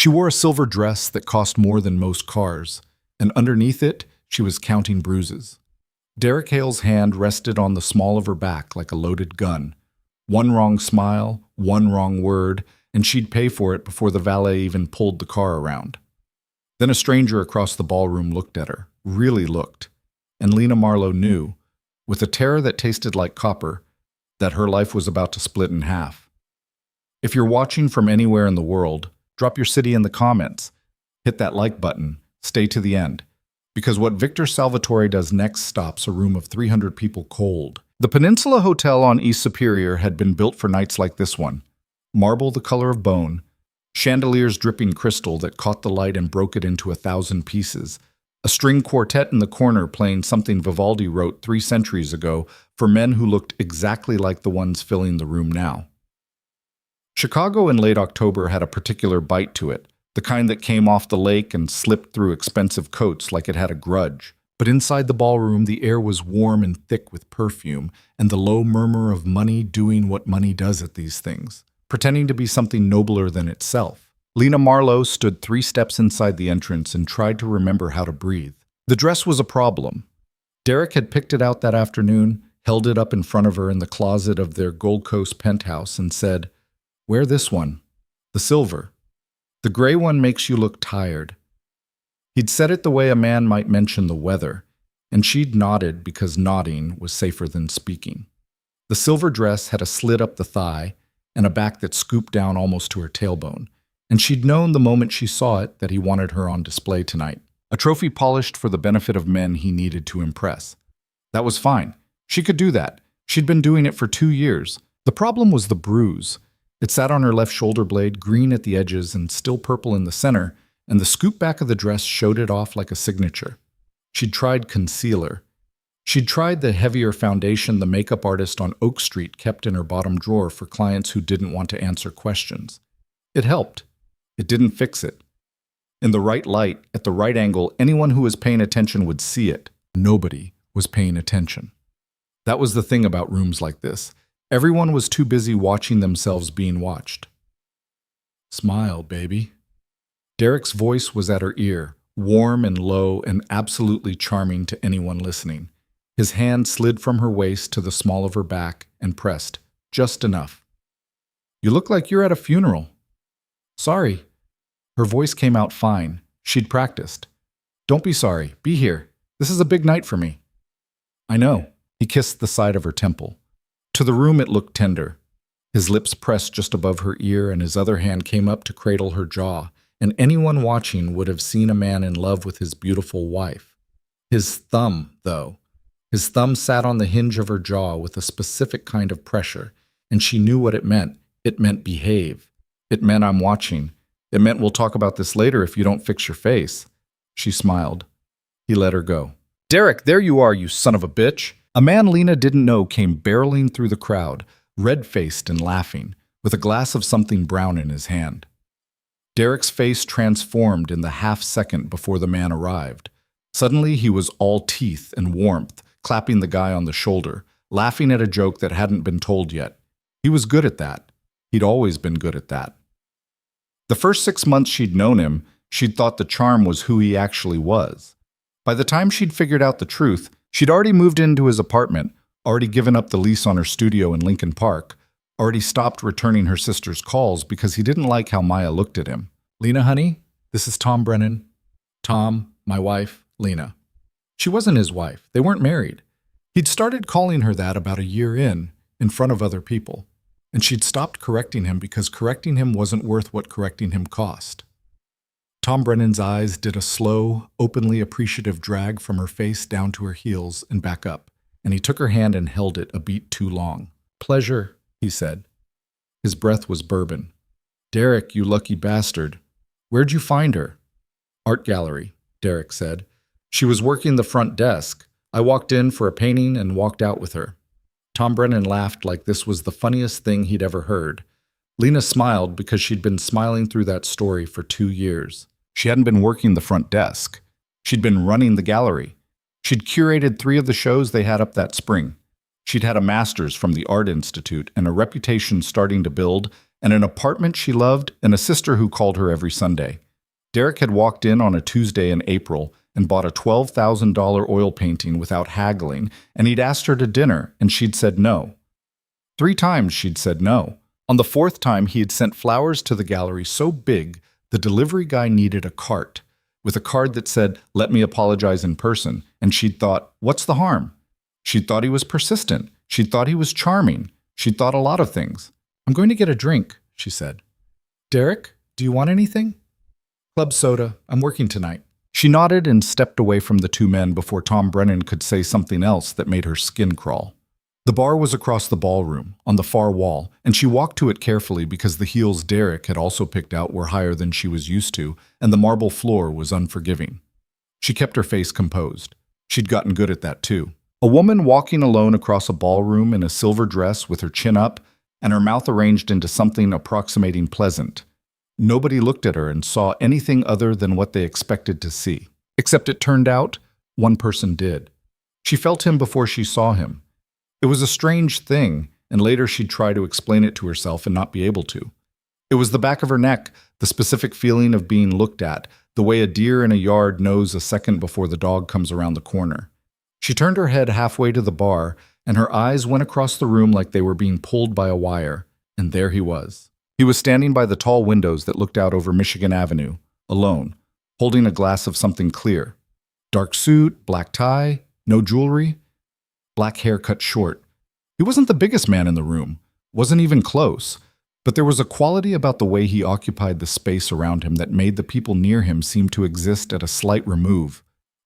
She wore a silver dress that cost more than most cars, and underneath it, she was counting bruises. Derek Hale's hand rested on the small of her back like a loaded gun. One wrong smile, one wrong word, and she'd pay for it before the valet even pulled the car around. Then a stranger across the ballroom looked at her, really looked, and Lena Marlowe knew, with a terror that tasted like copper, that her life was about to split in half. If you're watching from anywhere in the world, drop your city in the comments, hit that like button, stay to the end, because what Victor Salvatore does next stops a room of 300 people cold. The Peninsula Hotel on East Superior had been built for nights like this one. Marble the color of bone, chandeliers dripping crystal that caught the light and broke it into 1,000 pieces, a string quartet in the corner playing something Vivaldi wrote 3 centuries ago for men who looked exactly like the ones filling the room now. Chicago in late October had a particular bite to it, the kind that came off the lake and slipped through expensive coats like it had a grudge. But inside the ballroom, the air was warm and thick with perfume, and the low murmur of money doing what money does at these things, pretending to be something nobler than itself. Lena Marlowe stood 3 steps inside the entrance and tried to remember how to breathe. The dress was a problem. Derek had picked it out that afternoon, held it up in front of her in the closet of their Gold Coast penthouse and said, "Wear this one, the silver. The gray one makes you look tired." He'd said it the way a man might mention the weather, and she'd nodded because nodding was safer than speaking. The silver dress had a slit up the thigh and a back that scooped down almost to her tailbone, and she'd known the moment she saw it that he wanted her on display tonight. A trophy polished for the benefit of men he needed to impress. That was fine. She could do that. She'd been doing it for 2 years. The problem was the bruise. It sat on her left shoulder blade, green at the edges and still purple in the center, and the scoop back of the dress showed it off like a signature. She'd tried concealer. She'd tried the heavier foundation the makeup artist on Oak Street kept in her bottom drawer for clients who didn't want to answer questions. It helped. It didn't fix it. In the right light, at the right angle, anyone who was paying attention would see it. Nobody was paying attention. That was the thing about rooms like this. Everyone was too busy watching themselves being watched. "Smile, baby." Derek's voice was at her ear, warm and low and absolutely charming to anyone listening. His hand slid from her waist to the small of her back and pressed, just enough. "You look like you're at a funeral." "Sorry." Her voice came out fine. She'd practiced. "Don't be sorry. Be here. This is a big night for me." "I know." He kissed the side of her temple. To the room it looked tender. His lips pressed just above her ear and his other hand came up to cradle her jaw, and anyone watching would have seen a man in love with his beautiful wife. His thumb, though. His thumb sat on the hinge of her jaw with a specific kind of pressure, and she knew what it meant. It meant behave. It meant I'm watching. It meant we'll talk about this later if you don't fix your face. She smiled. He let her go. "Derek, there you are, you son of a bitch." A man Lena didn't know came barreling through the crowd, red-faced and laughing, with a glass of something brown in his hand. Derek's face transformed in the half-second before the man arrived. Suddenly he was all teeth and warmth, clapping the guy on the shoulder, laughing at a joke that hadn't been told yet. He was good at that. He'd always been good at that. The first 6 months she'd known him, she'd thought the charm was who he actually was. By the time she'd figured out the truth, she'd already moved into his apartment, already given up the lease on her studio in Lincoln Park, already stopped returning her sister's calls because he didn't like how Maya looked at him. "Lena, honey, this is Tom Brennan." Tom, my wife, Lena. She wasn't his wife. They weren't married. He'd started calling her that about a year in front of other people, and she'd stopped correcting him because correcting him wasn't worth what correcting him cost. Tom Brennan's eyes did a slow, openly appreciative drag from her face down to her heels and back up, and he took her hand and held it a beat too long. "Pleasure," he said. His breath was bourbon. "Derek, you lucky bastard. Where'd you find her?" "Art gallery," Derek said. "She was working the front desk. I walked in for a painting and walked out with her." Tom Brennan laughed like this was the funniest thing he'd ever heard. Lena smiled because she'd been smiling through that story for 2 years. She hadn't been working the front desk. She'd been running the gallery. She'd curated 3 of the shows they had up that spring. She'd had a master's from the Art Institute and a reputation starting to build and an apartment she loved, and a sister who called her every Sunday. Derek had walked in on a Tuesday in April and bought a $12,000 oil painting without haggling, and he'd asked her to dinner, and she'd said no. 3 times she'd said no. On the 4th time, he had sent flowers to the gallery so big the delivery guy needed a cart, with a card that said, "Let me apologize in person," and she'd thought, what's the harm? She'd thought he was persistent. She'd thought he was charming. She'd thought a lot of things. "I'm going to get a drink," she said. "Derek, do you want anything?" "Club soda. I'm working tonight." She nodded and stepped away from the 2 men before Tom Brennan could say something else that made her skin crawl. The bar was across the ballroom, on the far wall, and she walked to it carefully because the heels Derek had also picked out were higher than she was used to, and the marble floor was unforgiving. She kept her face composed. She'd gotten good at that too. A woman walking alone across a ballroom in a silver dress with her chin up and her mouth arranged into something approximating pleasant. Nobody looked at her and saw anything other than what they expected to see. Except it turned out, one person did. She felt him before she saw him. It was a strange thing, and later she'd try to explain it to herself and not be able to. It was the back of her neck, the specific feeling of being looked at, the way a deer in a yard knows a second before the dog comes around the corner. She turned her head halfway to the bar, and her eyes went across the room like they were being pulled by a wire, and there he was. He was standing by the tall windows that looked out over Michigan Avenue, alone, holding a glass of something clear. Dark suit, black tie, no jewelry, black hair cut short. He wasn't the biggest man in the room, wasn't even close, but there was a quality about the way he occupied the space around him that made the people near him seem to exist at a slight remove,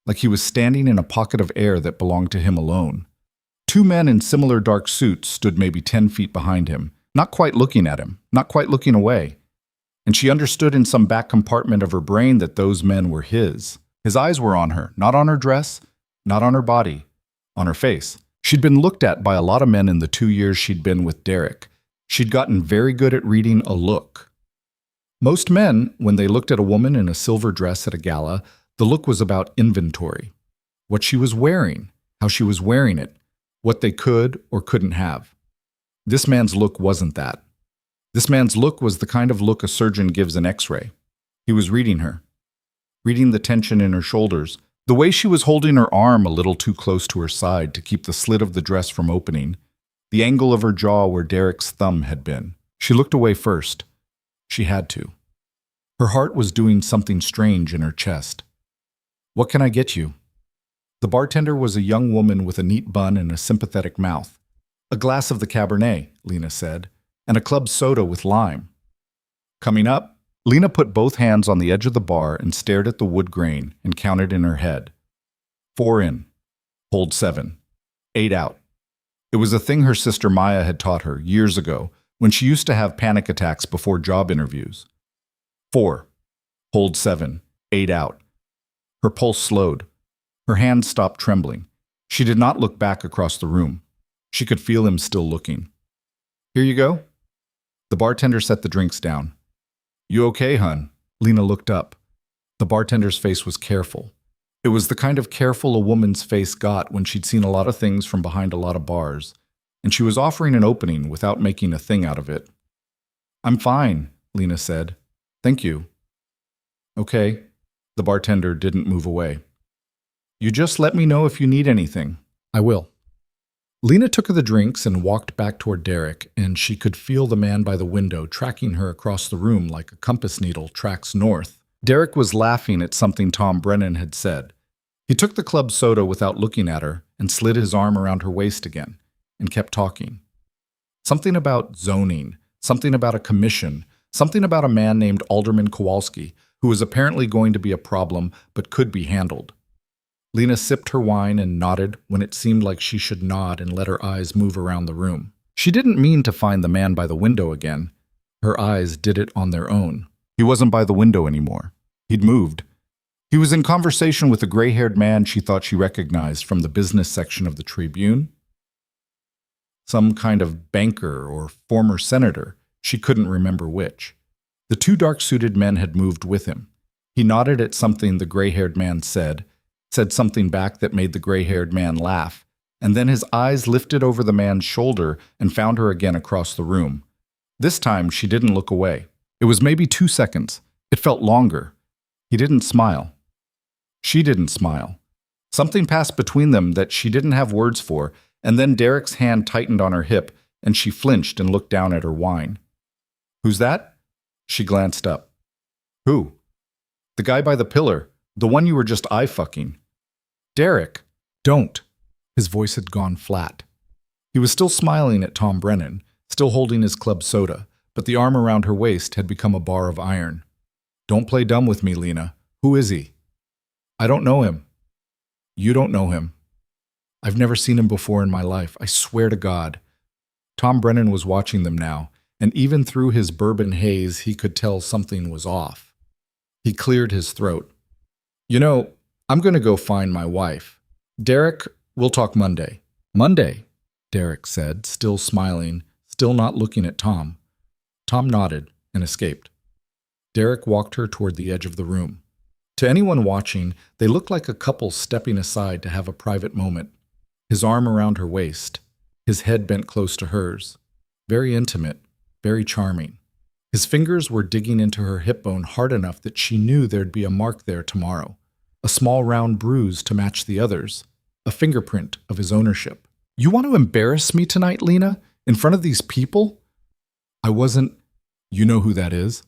like he was standing in a pocket of air that belonged to him alone. 2 men in similar dark suits stood maybe 10 feet behind him, not quite looking at him, not quite looking away. And she understood in some back compartment of her brain that those men were his. His eyes were on her, not on her dress, not on her body, on her face. She'd been looked at by a lot of men in the 2 years she'd been with Derek. She'd gotten very good at reading a look. Most men, when they looked at a woman in a silver dress at a gala, the look was about inventory. What she was wearing, how she was wearing it, what they could or couldn't have. This man's look wasn't that. This man's look was the kind of look a surgeon gives an X-ray. He was reading her, reading the tension in her shoulders, the way she was holding her arm a little too close to her side to keep the slit of the dress from opening, the angle of her jaw where Derek's thumb had been. She looked away first. She had to. Her heart was doing something strange in her chest. "What can I get you?" The bartender was a young woman with a neat bun and a sympathetic mouth. "A glass of the Cabernet," Lena said, "and a club soda with lime." Coming up, Lena put both hands on the edge of the bar and stared at the wood grain and counted in her head. 4 in. Hold 7. 8 out. It was a thing her sister Maya had taught her years ago when she used to have panic attacks before job interviews. 4. Hold 7. 8 out. Her pulse slowed. Her hands stopped trembling. She did not look back across the room. She could feel him still looking. "Here you go." The bartender set the drinks down. "You okay, hun?" Lena looked up. The bartender's face was careful. It was the kind of careful a woman's face got when she'd seen a lot of things from behind a lot of bars, and she was offering an opening without making a thing out of it. "I'm fine," Lena said. "Thank you." "Okay." The bartender didn't move away. "You just let me know if you need anything." "I will." Lena took the drinks and walked back toward Derek, and she could feel the man by the window tracking her across the room like a compass needle tracks north. Derek was laughing at something Tom Brennan had said. He took the club soda without looking at her and slid his arm around her waist again and kept talking. Something about zoning, something about a commission, something about a man named Alderman Kowalski, who was apparently going to be a problem but could be handled. Lena sipped her wine and nodded when it seemed like she should nod and let her eyes move around the room. She didn't mean to find the man by the window again. Her eyes did it on their own. He wasn't by the window anymore. He'd moved. He was in conversation with a gray-haired man she thought she recognized from the business section of the Tribune. Some kind of banker or former senator, she couldn't remember which. The 2 dark-suited men had moved with him. He nodded at something the gray-haired man said something back that made the gray-haired man laugh, and then his eyes lifted over the man's shoulder and found her again across the room. This time, she didn't look away. It was maybe 2 seconds. It felt longer. He didn't smile. She didn't smile. Something passed between them that she didn't have words for, and then Derek's hand tightened on her hip, and she flinched and looked down at her wine. "Who's that?" She glanced up. "Who?" "The guy by the pillar, the one you were just eye-fucking." "Derek, don't." His voice had gone flat. He was still smiling at Tom Brennan, still holding his club soda, but the arm around her waist had become a bar of iron. "Don't play dumb with me, Lena. Who is he?" "I don't know him." "You don't know him." "I've never seen him before in my life. I swear to God." Tom Brennan was watching them now, and even through his bourbon haze, he could tell something was off. He cleared his throat. "You know, I'm going to go find my wife. Derek, we'll talk Monday." "Monday," Derek said, still smiling, still not looking at Tom. Tom nodded and escaped. Derek walked her toward the edge of the room. To anyone watching, they looked like a couple stepping aside to have a private moment. His arm around her waist, his head bent close to hers. Very intimate, very charming. His fingers were digging into her hip bone hard enough that she knew there'd be a mark there tomorrow. A small round bruise to match the others. A fingerprint of his ownership. "You want to embarrass me tonight, Lena? In front of these people?" "I wasn't—" "You know who that is?"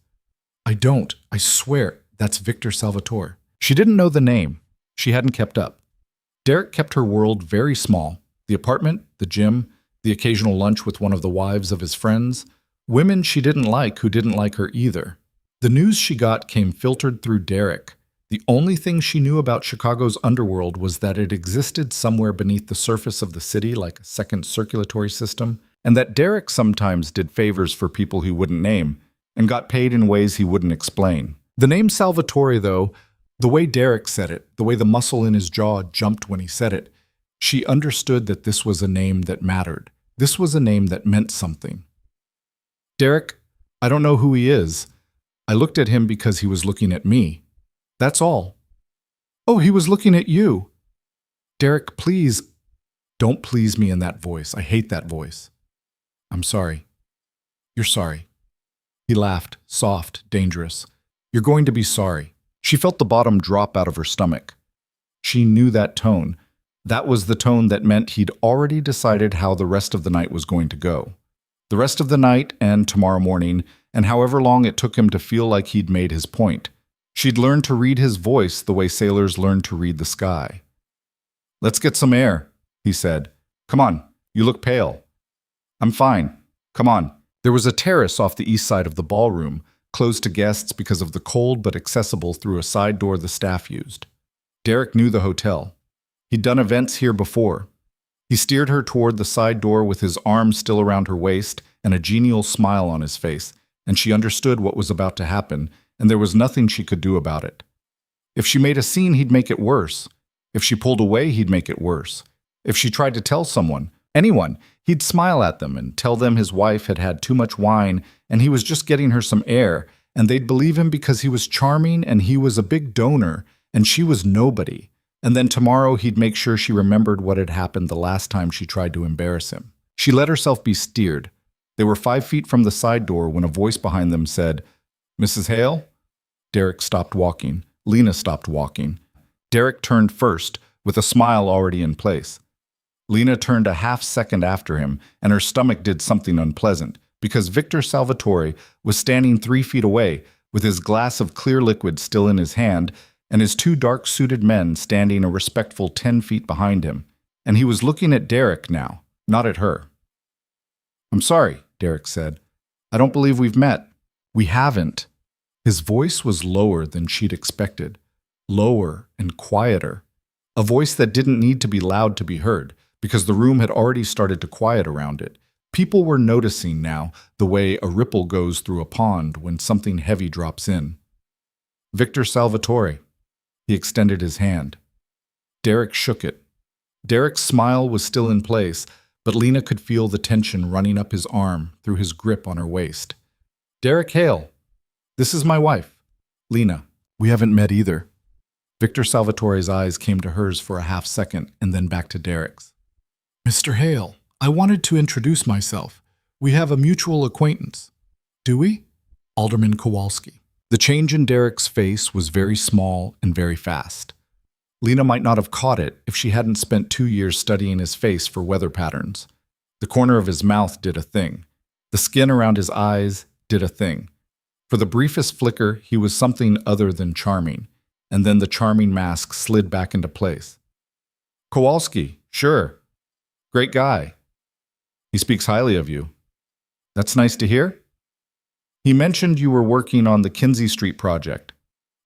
"I don't. I swear. That's Victor Salvatore." She didn't know the name. She hadn't kept up. Derek kept her world very small. The apartment, the gym, the occasional lunch with one of the wives of his friends. Women she didn't like who didn't like her either. The news she got came filtered through Derek. The only thing she knew about Chicago's underworld was that it existed somewhere beneath the surface of the city like a second circulatory system, and that Derek sometimes did favors for people he wouldn't name and got paid in ways he wouldn't explain. The name Salvatore, though, the way Derek said it, the way the muscle in his jaw jumped when he said it, she understood that this was a name that mattered. This was a name that meant something. "Derek, I don't know who he is. I looked at him because he was looking at me. That's all." "Oh, he was looking at you." "Derek, please." "Don't please me in that voice. I hate that voice." "I'm sorry." "You're sorry." He laughed, soft, dangerous. "You're going to be sorry." She felt the bottom drop out of her stomach. She knew that tone. That was the tone that meant he'd already decided how the rest of the night was going to go. The rest of the night and tomorrow morning, and however long it took him to feel like he'd made his point. She'd learned to read his voice the way sailors learn to read the sky. "Let's get some air," he said. "Come on, you look pale." "I'm fine. Come on." There was a terrace off the east side of the ballroom, closed to guests because of the cold but accessible through a side door the staff used. Derek knew the hotel. He'd done events here before. He steered her toward the side door with his arm still around her waist and a genial smile on his face, and she understood what was about to happen, and there was nothing she could do about it. If she made a scene, he'd make it worse. If she pulled away, he'd make it worse. If she tried to tell someone, anyone, he'd smile at them and tell them his wife had had too much wine and he was just getting her some air, and they'd believe him because he was charming and he was a big donor and she was nobody. And then tomorrow he'd make sure she remembered what had happened the last time she tried to embarrass him. She let herself be steered. They were 5 feet from the side door when a voice behind them said, "Mrs. Hale?" Derek stopped walking. Lena stopped walking. Derek turned first, with a smile already in place. Lena turned a half second after him, and her stomach did something unpleasant, because Victor Salvatore was standing 3 feet away, with his glass of clear liquid still in his hand, and his 2 dark-suited men standing a respectful 10 feet behind him. And he was looking at Derek now, not at her. "I'm sorry," Derek said. "I don't believe we've met." "We haven't." His voice was lower than she'd expected. Lower and quieter. A voice that didn't need to be loud to be heard, because the room had already started to quiet around it. People were noticing now the way a ripple goes through a pond when something heavy drops in. "Victor Salvatore." He extended his hand. Derek shook it. Derek's smile was still in place, but Lena could feel the tension running up his arm through his grip on her waist. "Derek Hale. This is my wife, Lena. We haven't met either." Victor Salvatore's eyes came to hers for a half second and then back to Derek's. "Mr. Hale, I wanted to introduce myself. We have a mutual acquaintance." Do we? Alderman Kowalski. The change in Derek's face was very small and very fast. Lena might not have caught it if she hadn't spent 2 years studying his face for weather patterns. The corner of his mouth did a thing. The skin around his eyes did a thing. For the briefest flicker, he was something other than charming, and then the charming mask slid back into place. Kowalski, sure. Great guy. He speaks highly of you. That's nice to hear. He mentioned you were working on the Kinsey Street project.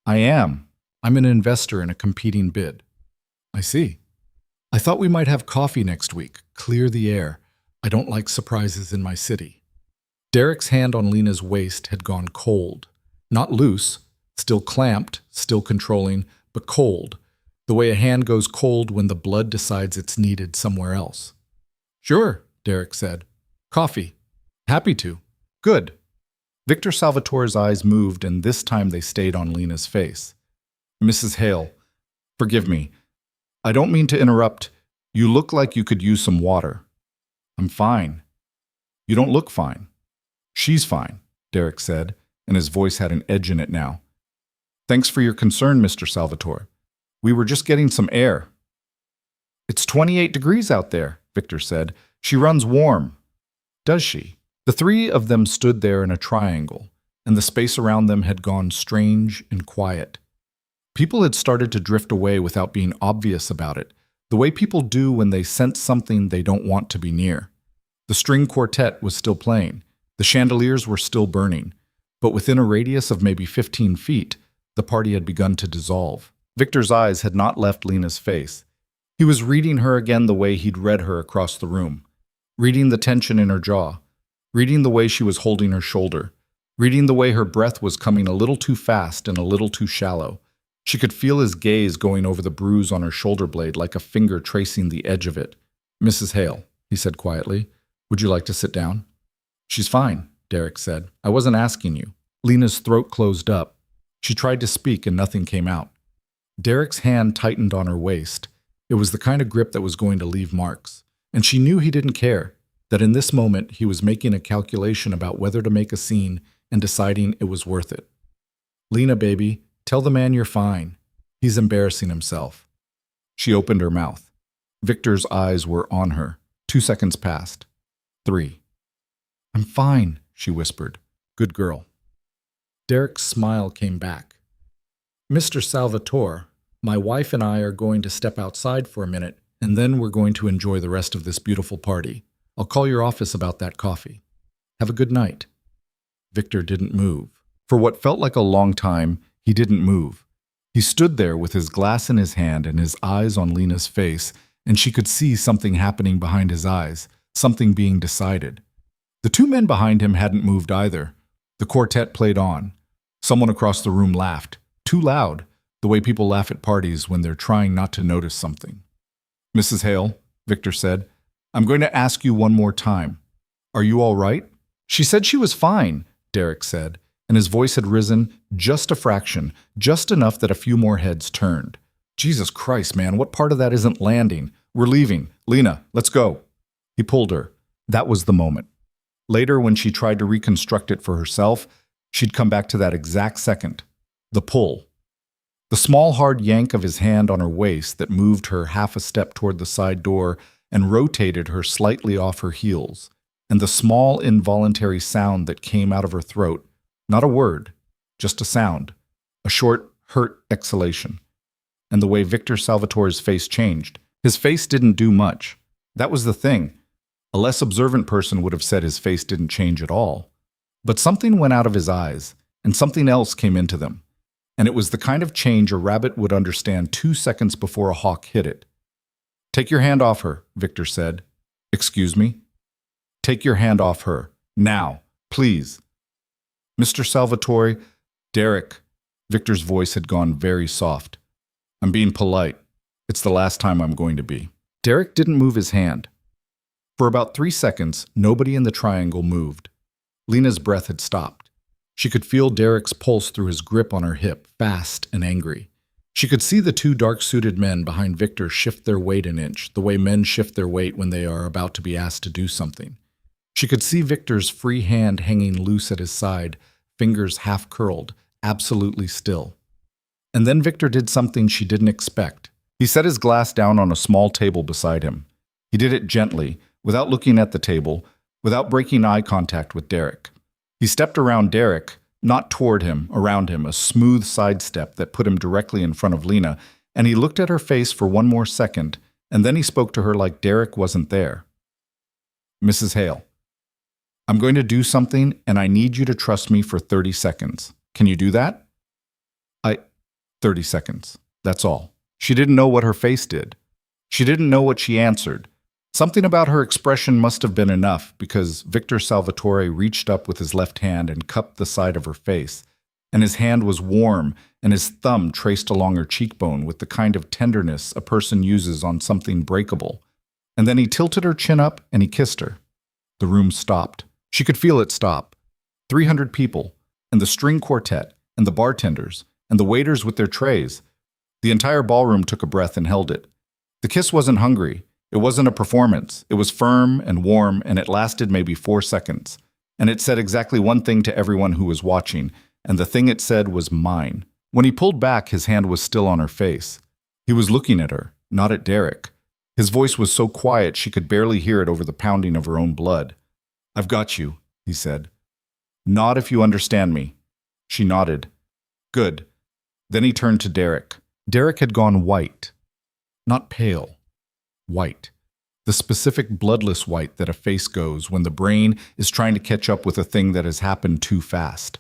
I am. I'm an investor in a competing bid. I see. I thought we might have coffee next week. Clear the air. I don't like surprises in my city. Derek's hand on Lena's waist had gone cold. Not loose, still clamped, still controlling, but cold. The way a hand goes cold when the blood decides it's needed somewhere else. Sure, Derek said. Coffee. Happy to. Good. Victor Salvatore's eyes moved, and this time they stayed on Lena's face. Mrs. Hale, forgive me. I don't mean to interrupt. You look like you could use some water. I'm fine. You don't look fine. She's fine, Derek said, and his voice had an edge in it now. Thanks for your concern, Mr. Salvatore. We were just getting some air. It's 28 degrees out there, Victor said. She runs warm. Does she? The three of them stood there in a triangle, and the space around them had gone strange and quiet. People had started to drift away without being obvious about it, the way people do when they sense something they don't want to be near. The string quartet was still playing. The chandeliers were still burning. But within a radius of maybe 15 feet, the party had begun to dissolve. Victor's eyes had not left Lena's face. He was reading her again the way he'd read her across the room, reading the tension in her jaw, reading the way she was holding her shoulder, reading the way her breath was coming a little too fast and a little too shallow. She could feel his gaze going over the bruise on her shoulder blade like a finger tracing the edge of it. Mrs. Hale, he said quietly, would you like to sit down? She's fine, Derek said. I wasn't asking you. Lena's throat closed up. She tried to speak and nothing came out. Derek's hand tightened on her waist. It was the kind of grip that was going to leave marks. And she knew he didn't care, that in this moment he was making a calculation about whether to make a scene and deciding it was worth it. Lena, baby, tell the man you're fine. He's embarrassing himself. She opened her mouth. Victor's eyes were on her. 2 seconds passed. 3. I'm fine, she whispered. Good girl. Derek's smile came back. Mr. Salvatore, my wife and I are going to step outside for a minute, and then we're going to enjoy the rest of this beautiful party. I'll call your office about that coffee. Have a good night. Victor didn't move. For what felt like a long time, he didn't move. He stood there with his glass in his hand and his eyes on Lena's face, and she could see something happening behind his eyes, something being decided. The two men behind him hadn't moved either. The quartet played on. Someone across the room laughed, too loud, the way people laugh at parties when they're trying not to notice something. Mrs. Hale, Victor said, I'm going to ask you one more time. Are you all right? She said she was fine, Derek said, and his voice had risen just a fraction, just enough that a few more heads turned. Jesus Christ, man, what part of that isn't landing? We're leaving. Lena, let's go. He pulled her. That was the moment. Later, when she tried to reconstruct it for herself, she'd come back to that exact second. The pull. The small, hard yank of his hand on her waist that moved her half a step toward the side door and rotated her slightly off her heels, and the small, involuntary sound that came out of her throat. Not a word, just a sound, a short, hurt exhalation. And the way Victor Salvatore's face changed. His face didn't do much. That was the thing. A less observant person would have said his face didn't change at all. But something went out of his eyes, and something else came into them. And it was the kind of change a rabbit would understand 2 seconds before a hawk hit it. Take your hand off her, Victor said. Excuse me? Take your hand off her. Now, please. Mr. Salvatore, Derek. Victor's voice had gone very soft. I'm being polite. It's the last time I'm going to be. Derek didn't move his hand. For about 3 seconds, nobody in the triangle moved. Lena's breath had stopped. She could feel Derek's pulse through his grip on her hip, fast and angry. She could see the two dark-suited men behind Victor shift their weight an inch, the way men shift their weight when they are about to be asked to do something. She could see Victor's free hand hanging loose at his side, fingers half curled, absolutely still. And then Victor did something she didn't expect. He set his glass down on a small table beside him. He did it gently, without looking at the table, without breaking eye contact with Derek. He stepped around Derek, not toward him, around him, a smooth sidestep that put him directly in front of Lena, and he looked at her face for one more second, and then he spoke to her like Derek wasn't there. Mrs. Hale, I'm going to do something, and I need you to trust me for 30 seconds. Can you do that? 30 seconds. That's all. She didn't know what her face did. She didn't know what she answered. Something about her expression must have been enough, because Victor Salvatore reached up with his left hand and cupped the side of her face, and his hand was warm, and his thumb traced along her cheekbone with the kind of tenderness a person uses on something breakable. And then he tilted her chin up and he kissed her. The room stopped. She could feel it stop. 300 people, and the string quartet, and the bartenders, and the waiters with their trays. The entire ballroom took a breath and held it. The kiss wasn't hungry. It wasn't a performance. It was firm and warm, and it lasted maybe 4 seconds. And it said exactly one thing to everyone who was watching, and the thing it said was mine. When he pulled back, his hand was still on her face. He was looking at her, not at Derek. His voice was so quiet she could barely hear it over the pounding of her own blood. I've got you, he said. Nod if you understand me. She nodded. Good. Then he turned to Derek. Derek had gone white. Not pale. White. The specific bloodless white that a face goes when the brain is trying to catch up with a thing that has happened too fast.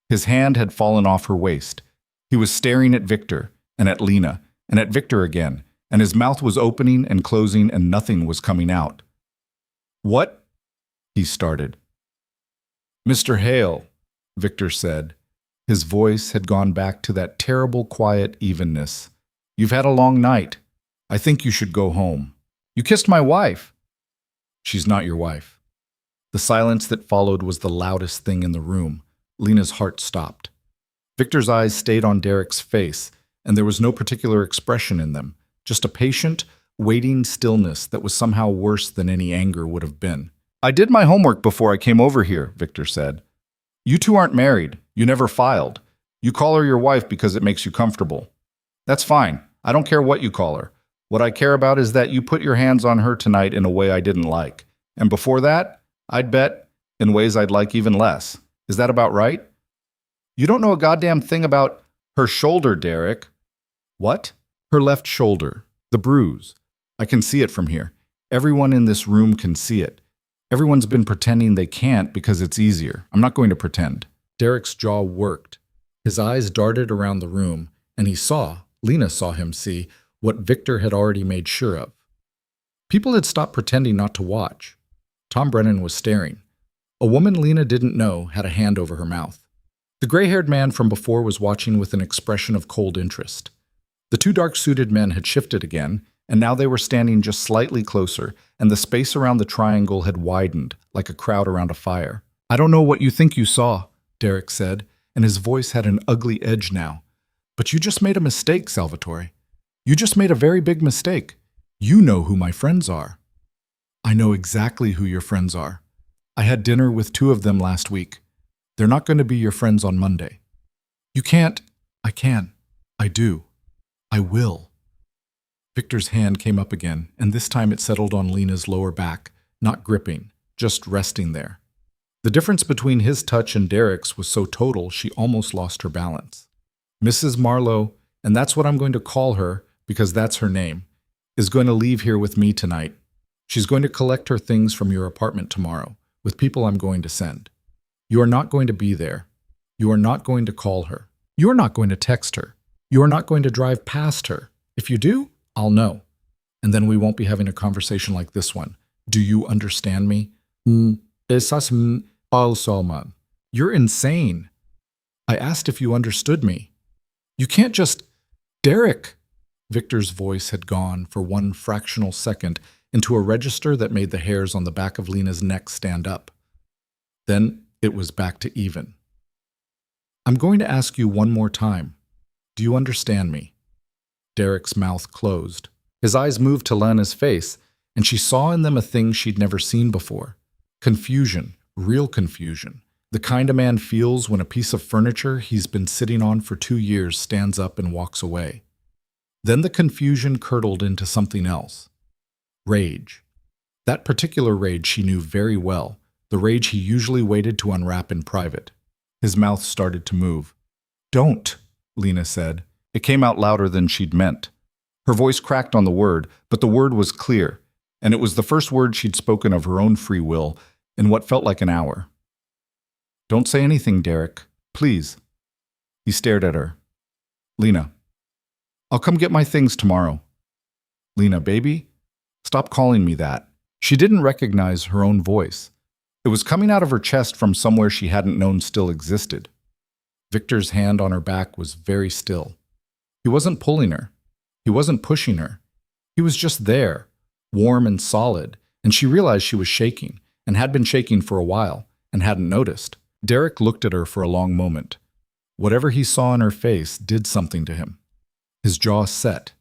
His hand had fallen off her waist. He was staring at Victor, and at Lena, and at Victor again, and his mouth was opening and closing and nothing was coming out. What? He started. Mr. Hale, Victor said. His voice had gone back to that terrible quiet evenness. You've had a long night. I think you should go home. You kissed my wife. She's not your wife. The silence that followed was the loudest thing in the room. Lena's heart stopped. Victor's eyes stayed on Derek's face, and there was no particular expression in them, just a patient, waiting stillness that was somehow worse than any anger would have been. I did my homework before I came over here, Victor said. You two aren't married. You never filed. You call her your wife because it makes you comfortable. That's fine. I don't care what you call her. What I care about is that you put your hands on her tonight in a way I didn't like. And before that, I'd bet in ways I'd like even less. Is that about right? You don't know a goddamn thing about her shoulder, Derek. What? Her left shoulder. The bruise. I can see it from here. Everyone in this room can see it. Everyone's been pretending they can't because it's easier. I'm not going to pretend. Derek's jaw worked. His eyes darted around the room, and Lena saw him see, what Victor had already made sure of. People had stopped pretending not to watch. Tom Brennan was staring. A woman Lena didn't know had a hand over her mouth. The gray-haired man from before was watching with an expression of cold interest. The two dark-suited men had shifted again, and now they were standing just slightly closer, and the space around the triangle had widened, like a crowd around a fire. I don't know what you think you saw, Derek said, and his voice had an ugly edge now. But you just made a mistake, Salvatore. You just made a very big mistake. You know who my friends are. I know exactly who your friends are. I had dinner with 2 of them last week. They're not going to be your friends on Monday. You can't. I can. I do. I will. Victor's hand came up again, and this time it settled on Lena's lower back, not gripping, just resting there. The difference between his touch and Derek's was so total she almost lost her balance. Mrs. Marlowe, and that's what I'm going to call her because that's her name, is going to leave here with me tonight. She's going to collect her things from your apartment tomorrow, with people I'm going to send. You are not going to be there. You are not going to call her. You are not going to text her. You are not going to drive past her. If you do, I'll know. And then we won't be having a conversation like this one. Do you understand me? You're insane. I asked if you understood me. You can't just... Derek! Victor's voice had gone for one fractional second into a register that made the hairs on the back of Lena's neck stand up. Then it was back to even. I'm going to ask you one more time. Do you understand me? Derek's mouth closed. His eyes moved to Lena's face, and she saw in them a thing she'd never seen before. Confusion, real confusion. The kind a man feels when a piece of furniture he's been sitting on for 2 years stands up and walks away. Then the confusion curdled into something else. Rage. That particular rage she knew very well, the rage he usually waited to unwrap in private. His mouth started to move. "Don't," Lena said. It came out louder than she'd meant. Her voice cracked on the word, but the word was clear, and it was the first word she'd spoken of her own free will in what felt like an hour. "Don't say anything, Derek. Please." He stared at her. "Lena, I'll come get my things tomorrow." "Lena, baby, stop calling me that." She didn't recognize her own voice. It was coming out of her chest from somewhere she hadn't known still existed. Victor's hand on her back was very still. He wasn't pulling her. He wasn't pushing her. He was just there, warm and solid, and she realized she was shaking, and had been shaking for a while, and hadn't noticed. Derek looked at her for a long moment. Whatever he saw in her face did something to him. His jaw set.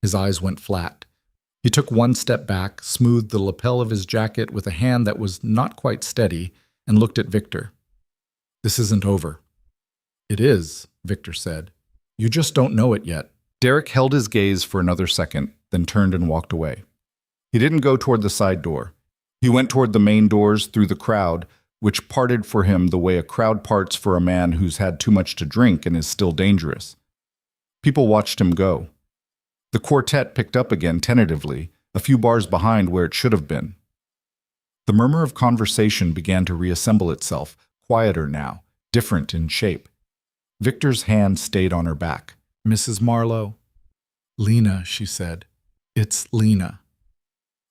His eyes went flat. He took one step back, smoothed the lapel of his jacket with a hand that was not quite steady, and looked at Victor. "This isn't over." "It is," Victor said. "You just don't know it yet." Derek held his gaze for another second, then turned and walked away. He didn't go toward the side door. He went toward the main doors through the crowd, which parted for him the way a crowd parts for a man who's had too much to drink and is still dangerous. People watched him go. The quartet picked up again tentatively, a few bars behind where it should have been. The murmur of conversation began to reassemble itself, quieter now, different in shape. Victor's hand stayed on her back. "Mrs. Marlowe." "Lena," she said. "It's Lena."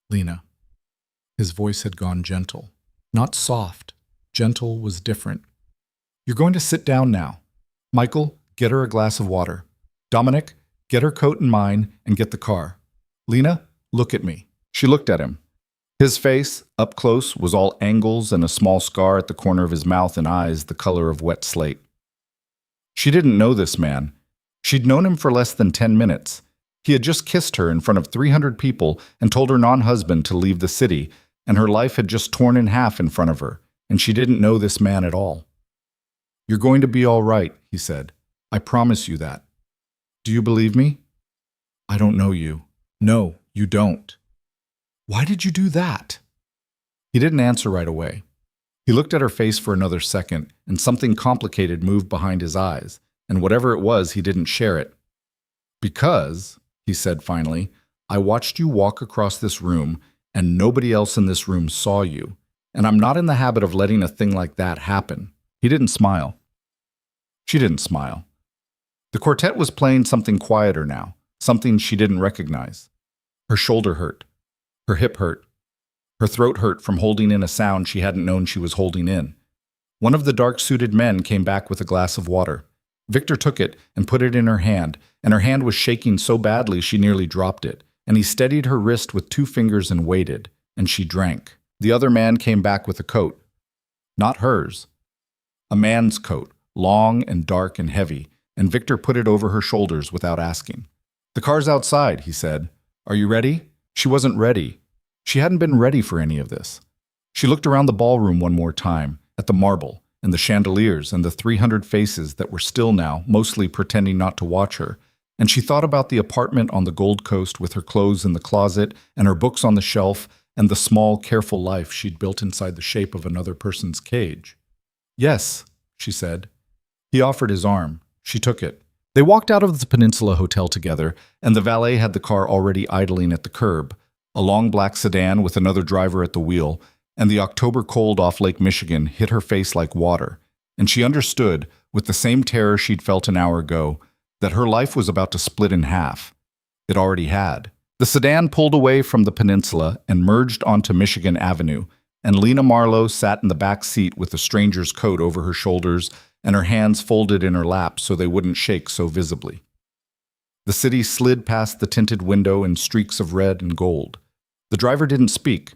"Lena." His voice had gone gentle. Not soft. Gentle was different. "You're going to sit down now. Michael, get her a glass of water. Dominic, get her coat and mine and get the car. Lena, look at me." She looked at him. His face, up close, was all angles and a small scar at the corner of his mouth and eyes the color of wet slate. She didn't know this man. She'd known him for less than 10 minutes. He had just kissed her in front of 300 people and told her non-husband to leave the city, and her life had just torn in half in front of her, and she didn't know this man at all. "You're going to be all right," he said. "I promise you that. Do you believe me?" "I don't know you." "No, you don't." "Why did you do that?" He didn't answer right away. He looked at her face for another second, and something complicated moved behind his eyes, and whatever it was, he didn't share it. "Because," he said finally, "I watched you walk across this room, and nobody else in this room saw you, and I'm not in the habit of letting a thing like that happen." He didn't smile. She didn't smile. The quartet was playing something quieter now, something she didn't recognize. Her shoulder hurt. Her hip hurt. Her throat hurt from holding in a sound she hadn't known she was holding in. One of the dark-suited men came back with a glass of water. Victor took it and put it in her hand was shaking so badly she nearly dropped it, and he steadied her wrist with 2 fingers and waited, and she drank. The other man came back with a coat. Not hers. A man's coat, long and dark and heavy, and Victor put it over her shoulders without asking. "The car's outside," he said. "Are you ready?" She wasn't ready. She hadn't been ready for any of this. She looked around the ballroom one more time, at the marble, and the chandeliers, and the 300 faces that were still now, mostly pretending not to watch her, and she thought about the apartment on the Gold Coast with her clothes in the closet, and her books on the shelf, and the small, careful life she'd built inside the shape of another person's cage. "Yes," she said. He offered his arm. She took it. They walked out of the Peninsula Hotel together, and the valet had the car already idling at the curb, a long black sedan with another driver at the wheel, and the October cold off Lake Michigan hit her face like water, and she understood, with the same terror she'd felt an hour ago, that her life was about to split in half. It already had. The sedan pulled away from the peninsula and merged onto Michigan Avenue, and Lena Marlowe sat in the back seat with a stranger's coat over her shoulders and her hands folded in her lap so they wouldn't shake so visibly. The city slid past the tinted window in streaks of red and gold. The driver didn't speak.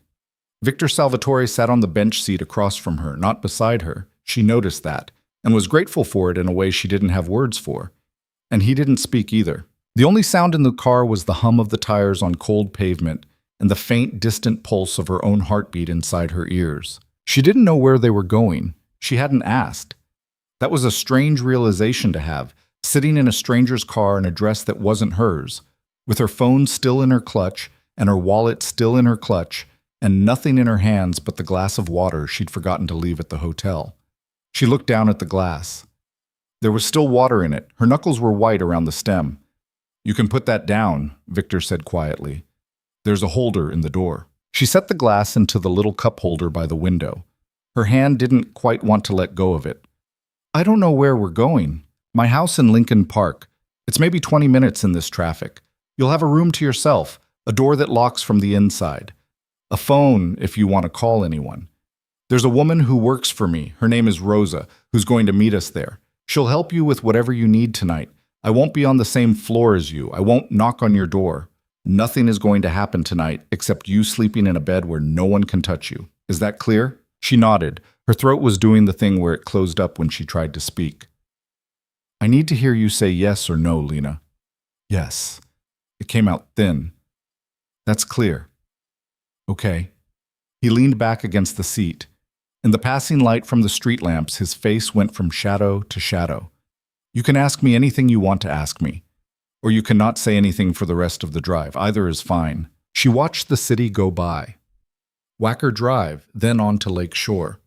Victor Salvatore sat on the bench seat across from her, not beside her. She noticed that, and was grateful for it in a way she didn't have words for. And he didn't speak either. The only sound in the car was the hum of the tires on cold pavement and the faint, distant pulse of her own heartbeat inside her ears. She didn't know where they were going. She hadn't asked. That was a strange realization to have, sitting in a stranger's car in a dress that wasn't hers, with her phone still in her clutch and her wallet still in her clutch, and nothing in her hands but the glass of water she'd forgotten to leave at the hotel. She looked down at the glass. There was still water in it. Her knuckles were white around the stem. "You can put that down," Victor said quietly. "There's a holder in the door." She set the glass into the little cup holder by the window. Her hand didn't quite want to let go of it. "I don't know where we're going. My house in Lincoln Park. It's maybe 20 minutes in this traffic. You'll have a room to yourself, a door that locks from the inside. A phone if you want to call anyone. There's a woman who works for me, her name is Rosa, who's going to meet us there. She'll help you with whatever you need tonight. I won't be on the same floor as you. I won't knock on your door. Nothing is going to happen tonight except you sleeping in a bed where no one can touch you. Is that clear?" She nodded. Her throat was doing the thing where it closed up when she tried to speak. "I need to hear you say yes or no, Lena." "Yes." It came out thin. "That's clear." "Okay." He leaned back against the seat. In the passing light from the street lamps, his face went from shadow to shadow. "You can ask me anything you want to ask me. Or you cannot say anything for the rest of the drive. Either is fine." She watched the city go by. Wacker Drive, then on to Lake Shore.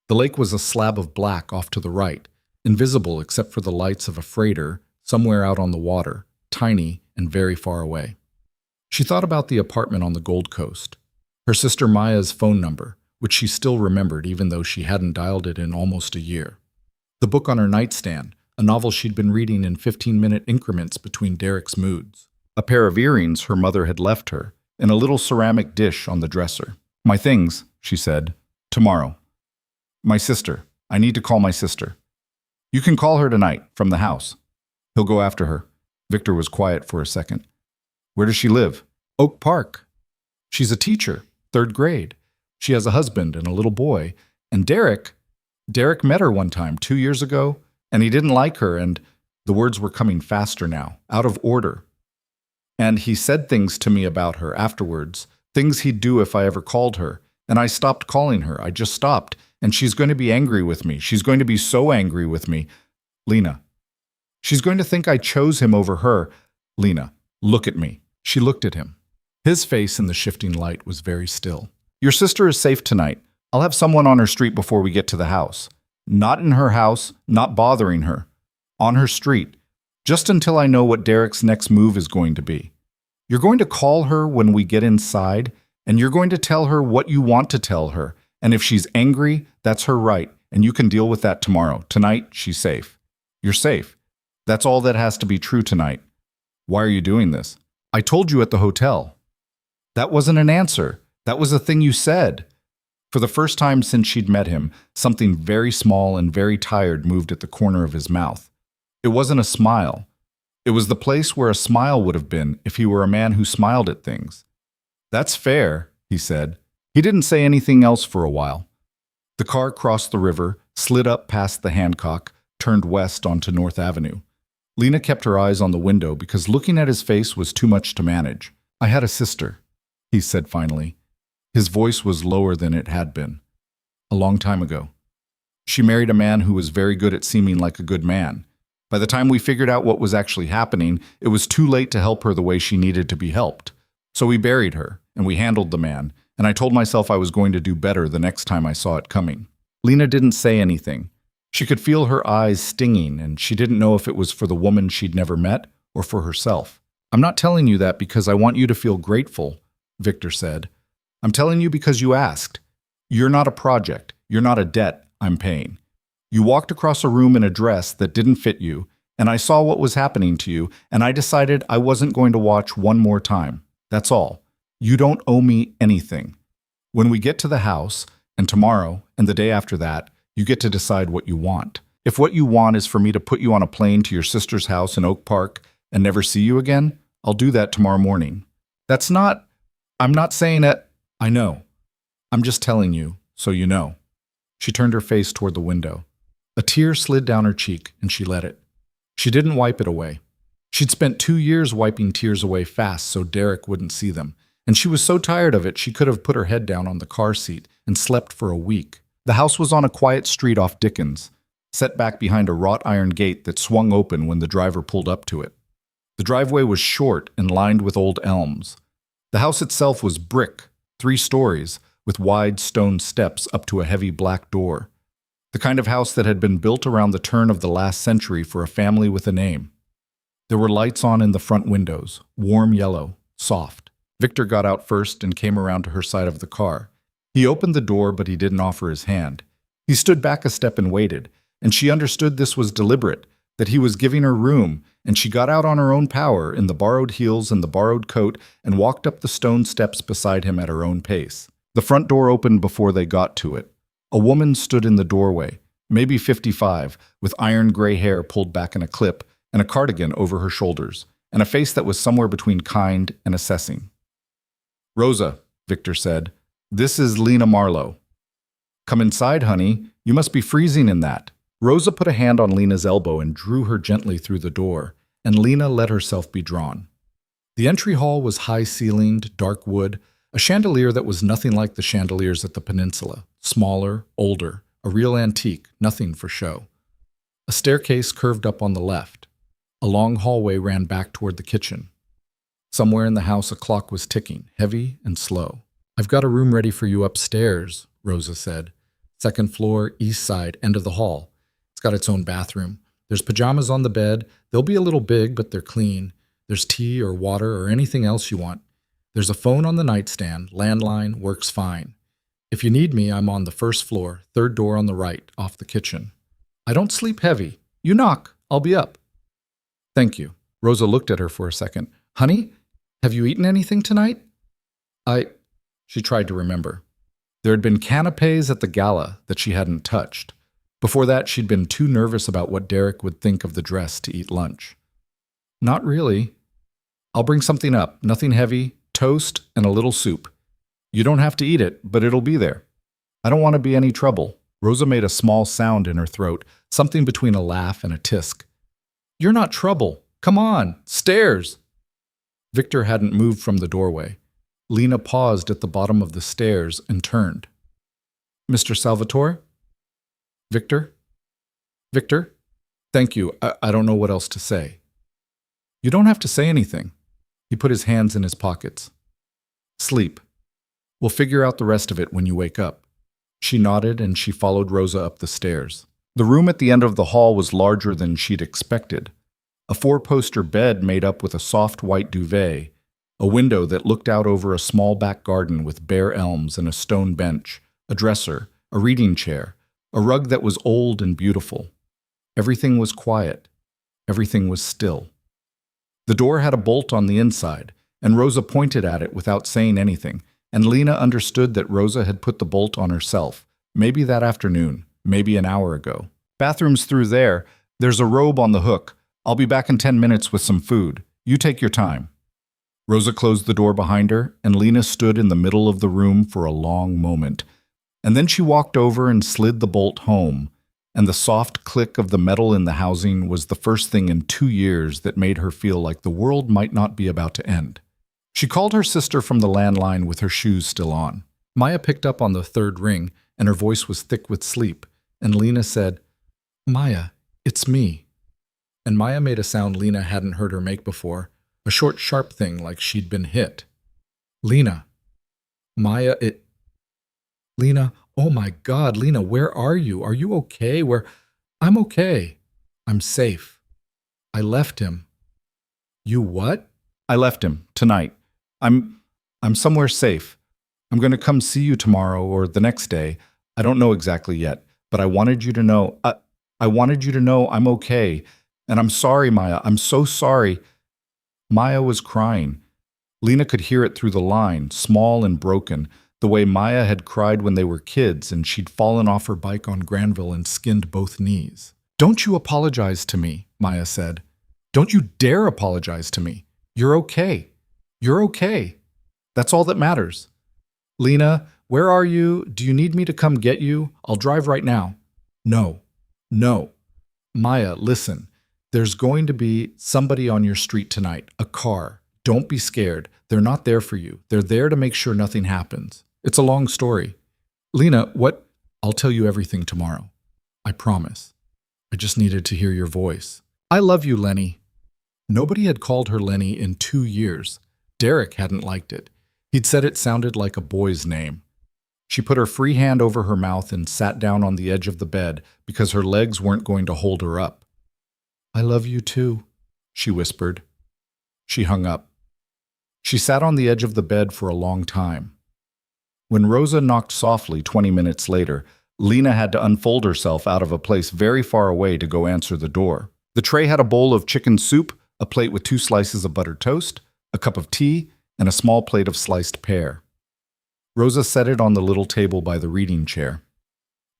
The lake was a slab of black off to the right, invisible except for the lights of a freighter somewhere out on the water, tiny and very far away. She thought about the apartment on the Gold Coast, her sister Maya's phone number, which she still remembered even though she hadn't dialed it in almost a year. The book on her nightstand, a novel she'd been reading in 15-minute increments between Derek's moods. A pair of earrings her mother had left her, and a little ceramic dish on the dresser. "My things," she said. "Tomorrow." "My sister. I need to call my sister." "You can call her tonight, from the house." He'll go after her. Victor was quiet for a second. "Where does she live?" "Oak Park." "She's a teacher, 3rd grade. She has a husband and a little boy. And Derek met her one time, 2 years ago, and he didn't like her, and..." The words were coming faster now, out of order. "And he said things to me about her afterwards, things he'd do if I ever called her, and I stopped calling her. I just stopped, and she's going to be angry with me. She's going to be so angry with me. Lena. She's going to think I chose him over her. Lena, look at me." She looked at him. His face in the shifting light was very still. "Your sister is safe tonight. I'll have someone on her street before we get to the house. Not in her house, not bothering her. On her street. Just until I know what Derek's next move is going to be. You're going to call her when we get inside, and you're going to tell her what you want to tell her. And if she's angry, that's her right, and you can deal with that tomorrow. Tonight, she's safe. You're safe. That's all that has to be true tonight. Why are you doing this?" "I told you at the hotel." "That wasn't an answer. That was a thing you said." For the first time since she'd met him, something very small and very tired moved at the corner of his mouth. It wasn't a smile. It was the place where a smile would have been if he were a man who smiled at things. "That's fair," he said. He didn't say anything else for a while. The car crossed the river, slid up past the Hancock, turned west onto North Avenue. Lena kept her eyes on the window because looking at his face was too much to manage. "I had a sister," he said finally. His voice was lower than it had been. "A long time ago. She married a man who was very good at seeming like a good man. By the time we figured out what was actually happening, it was too late to help her the way she needed to be helped. So we buried her, and we handled the man, and I told myself I was going to do better the next time I saw it coming." Lena didn't say anything. She could feel her eyes stinging, and she didn't know if it was for the woman she'd never met or for herself. "I'm not telling you that because I want you to feel grateful," Victor said. "I'm telling you because you asked. You're not a project. You're not a debt I'm paying. You walked across a room in a dress that didn't fit you, and I saw what was happening to you, and I decided I wasn't going to watch one more time. That's all. You don't owe me anything. When we get to the house, and tomorrow, and the day after that, you get to decide what you want. If what you want is for me to put you on a plane to your sister's house in Oak Park and never see you again, I'll do that tomorrow morning. I'm not saying it. I know. I'm just telling you, so you know." She turned her face toward the window. A tear slid down her cheek, and she let it. She didn't wipe it away. She'd spent 2 years wiping tears away fast so Derek wouldn't see them, and she was so tired of it she could have put her head down on the car seat and slept for a week. The house was on a quiet street off Dickens, set back behind a wrought iron gate that swung open when the driver pulled up to it. The driveway was short and lined with old elms. The house itself was brick, 3 stories, with wide stone steps up to a heavy black door. The kind of house that had been built around the turn of the last century for a family with a name. There were lights on in the front windows, warm yellow, soft. Victor got out first and came around to her side of the car. He opened the door, but he didn't offer his hand. He stood back a step and waited, and she understood this was deliberate, that he was giving her room, and she got out on her own power in the borrowed heels and the borrowed coat and walked up the stone steps beside him at her own pace. The front door opened before they got to it. A woman stood in the doorway, maybe 55, with iron gray hair pulled back in a clip and a cardigan over her shoulders, and a face that was somewhere between kind and assessing. "Rosa," Victor said, "this is Lena Marlowe." "Come inside, honey. You must be freezing in that." Rosa put a hand on Lena's elbow and drew her gently through the door, and Lena let herself be drawn. The entry hall was high-ceilinged, dark wood, a chandelier that was nothing like the chandeliers at the peninsula, smaller, older, a real antique, nothing for show. A staircase curved up on the left. A long hallway ran back toward the kitchen. Somewhere in the house a clock was ticking, heavy and slow. "I've got a room ready for you upstairs," Rosa said. "Second floor, east side, end of the hall. It's got its own bathroom. There's pajamas on the bed. They'll be a little big, but they're clean. There's tea or water or anything else you want. There's a phone on the nightstand, landline, works fine. If you need me, I'm on the first floor, third door on the right, off the kitchen. I don't sleep heavy. You knock, I'll be up." "Thank you." Rosa looked at her for a second. "Honey, have you eaten anything tonight?" She tried to remember. There had been canapes at the gala that she hadn't touched. Before that, she'd been too nervous about what Derek would think of the dress to eat lunch. "Not really. I'll bring something up, nothing heavy, toast and a little soup. You don't have to eat it, but it'll be there. I don't want to be any trouble." Rosa made a small sound in her throat, something between a laugh and a tisk. "You're not trouble. Come on, stairs." Victor hadn't moved from the doorway. Lena paused at the bottom of the stairs and turned. "Mr. Salvatore?" "Victor? Victor? Thank you. I don't know what else to say." "You don't have to say anything." He put his hands in his pockets. "Sleep. We'll figure out the rest of it when you wake up." She nodded and she followed Rosa up the stairs. The room at the end of the hall was larger than she'd expected. A 4-poster bed made up with a soft white duvet, a window that looked out over a small back garden with bare elms and a stone bench, a dresser, a reading chair, a rug that was old and beautiful. Everything was quiet. Everything was still. The door had a bolt on the inside, and Rosa pointed at it without saying anything, and Lena understood that Rosa had put the bolt on herself, maybe that afternoon, maybe an hour ago. "Bathroom's through there. There's a robe on the hook. I'll be back in 10 minutes with some food. You take your time." Rosa closed the door behind her, and Lena stood in the middle of the room for a long moment. And then she walked over and slid the bolt home, and the soft click of the metal in the housing was the first thing in 2 years that made her feel like the world might not be about to end. She called her sister from the landline with her shoes still on. Maya picked up on the third ring, and her voice was thick with sleep, and Lena said, "Maya, it's me." And Maya made a sound Lena hadn't heard her make before, a short, sharp thing like she'd been hit. "Lena." "Maya, Lena, oh my God, Lena, where are you? Are you okay? I'm okay. I'm safe. I left him." "You what?" "I left him, tonight. I'm somewhere safe. I'm going to come see you tomorrow or the next day. I don't know exactly yet, but I wanted you to know, I wanted you to know I'm okay. And I'm sorry, Maya. I'm so sorry." Maya was crying. Lena could hear it through the line, small and broken, the way Maya had cried when they were kids and she'd fallen off her bike on Granville and skinned both knees. "Don't you apologize to me," Maya said. "Don't you dare apologize to me. You're okay. You're okay. That's all that matters. Lena, where are you? Do you need me to come get you? I'll drive right now." "No. No. Maya, listen. There's going to be somebody on your street tonight, a car. Don't be scared. They're not there for you. They're there to make sure nothing happens. It's a long story." "Lena, what?" I'll tell you everything tomorrow. I promise. I just needed to hear your voice. I love you, Lenny. Nobody had called her Lenny in 2 years. Derek hadn't liked it. He'd said it sounded like a boy's name. She put her free hand over her mouth and sat down on the edge of the bed because her legs weren't going to hold her up. I love you too, she whispered. She hung up. She sat on the edge of the bed for a long time. When Rosa knocked softly 20 minutes later, Lena had to unfold herself out of a place very far away to go answer the door. The tray had a bowl of chicken soup, a plate with 2 slices of buttered toast, a cup of tea, and a small plate of sliced pear. Rosa set it on the little table by the reading chair.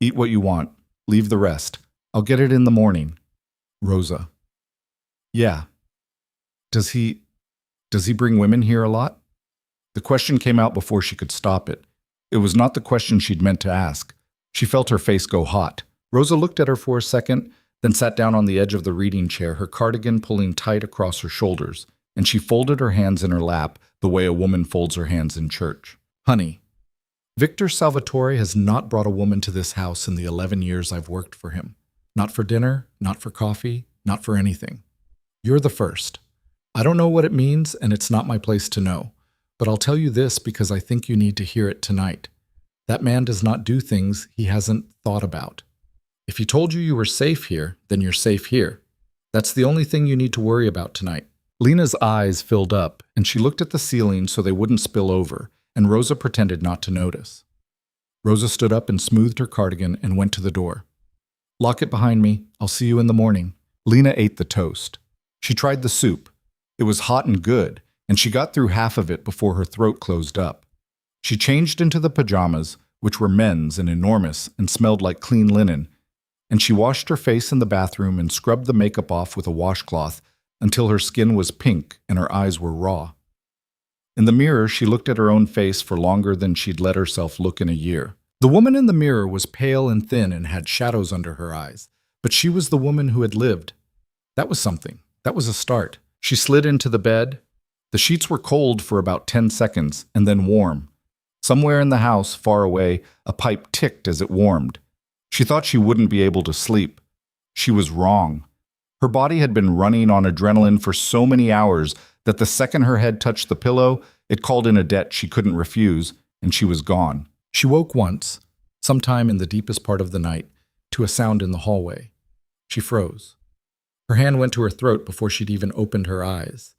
Eat what you want. Leave the rest. I'll get it in the morning. Rosa. Yeah. Does he bring women here a lot? The question came out before she could stop it. It was not the question she'd meant to ask. She felt her face go hot. Rosa looked at her for a second, then sat down on the edge of the reading chair, her cardigan pulling tight across her shoulders, and she folded her hands in her lap the way a woman folds her hands in church. Honey, Victor Salvatore has not brought a woman to this house in the 11 years I've worked for him. Not for dinner, not for coffee, not for anything. You're the first. I don't know what it means, and it's not my place to know. But I'll tell you this because I think you need to hear it tonight. That man does not do things he hasn't thought about. If he told you were safe here, then you're safe here. That's the only thing you need to worry about tonight. Lena's eyes filled up, and she looked at the ceiling so they wouldn't spill over, and Rosa pretended not to notice. Rosa stood up and smoothed her cardigan and went to the door. Lock it behind me. I'll see you in the morning. Lena ate the toast. She tried the soup. It was hot and good, and she got through half of it before her throat closed up. She changed into the pajamas, which were men's and enormous and smelled like clean linen, and she washed her face in the bathroom and scrubbed the makeup off with a washcloth until her skin was pink and her eyes were raw. In the mirror, she looked at her own face for longer than she'd let herself look in a year. The woman in the mirror was pale and thin and had shadows under her eyes, but she was the woman who had lived. That was something. That was a start. She slid into the bed. The sheets were cold for about 10 seconds and then warm. Somewhere in the house, far away, a pipe ticked as it warmed. She thought she wouldn't be able to sleep. She was wrong. Her body had been running on adrenaline for so many hours that the second her head touched the pillow, it called in a debt she couldn't refuse, and she was gone. She woke once, sometime in the deepest part of the night, to a sound in the hallway. She froze. Her hand went to her throat before she'd even opened her eyes.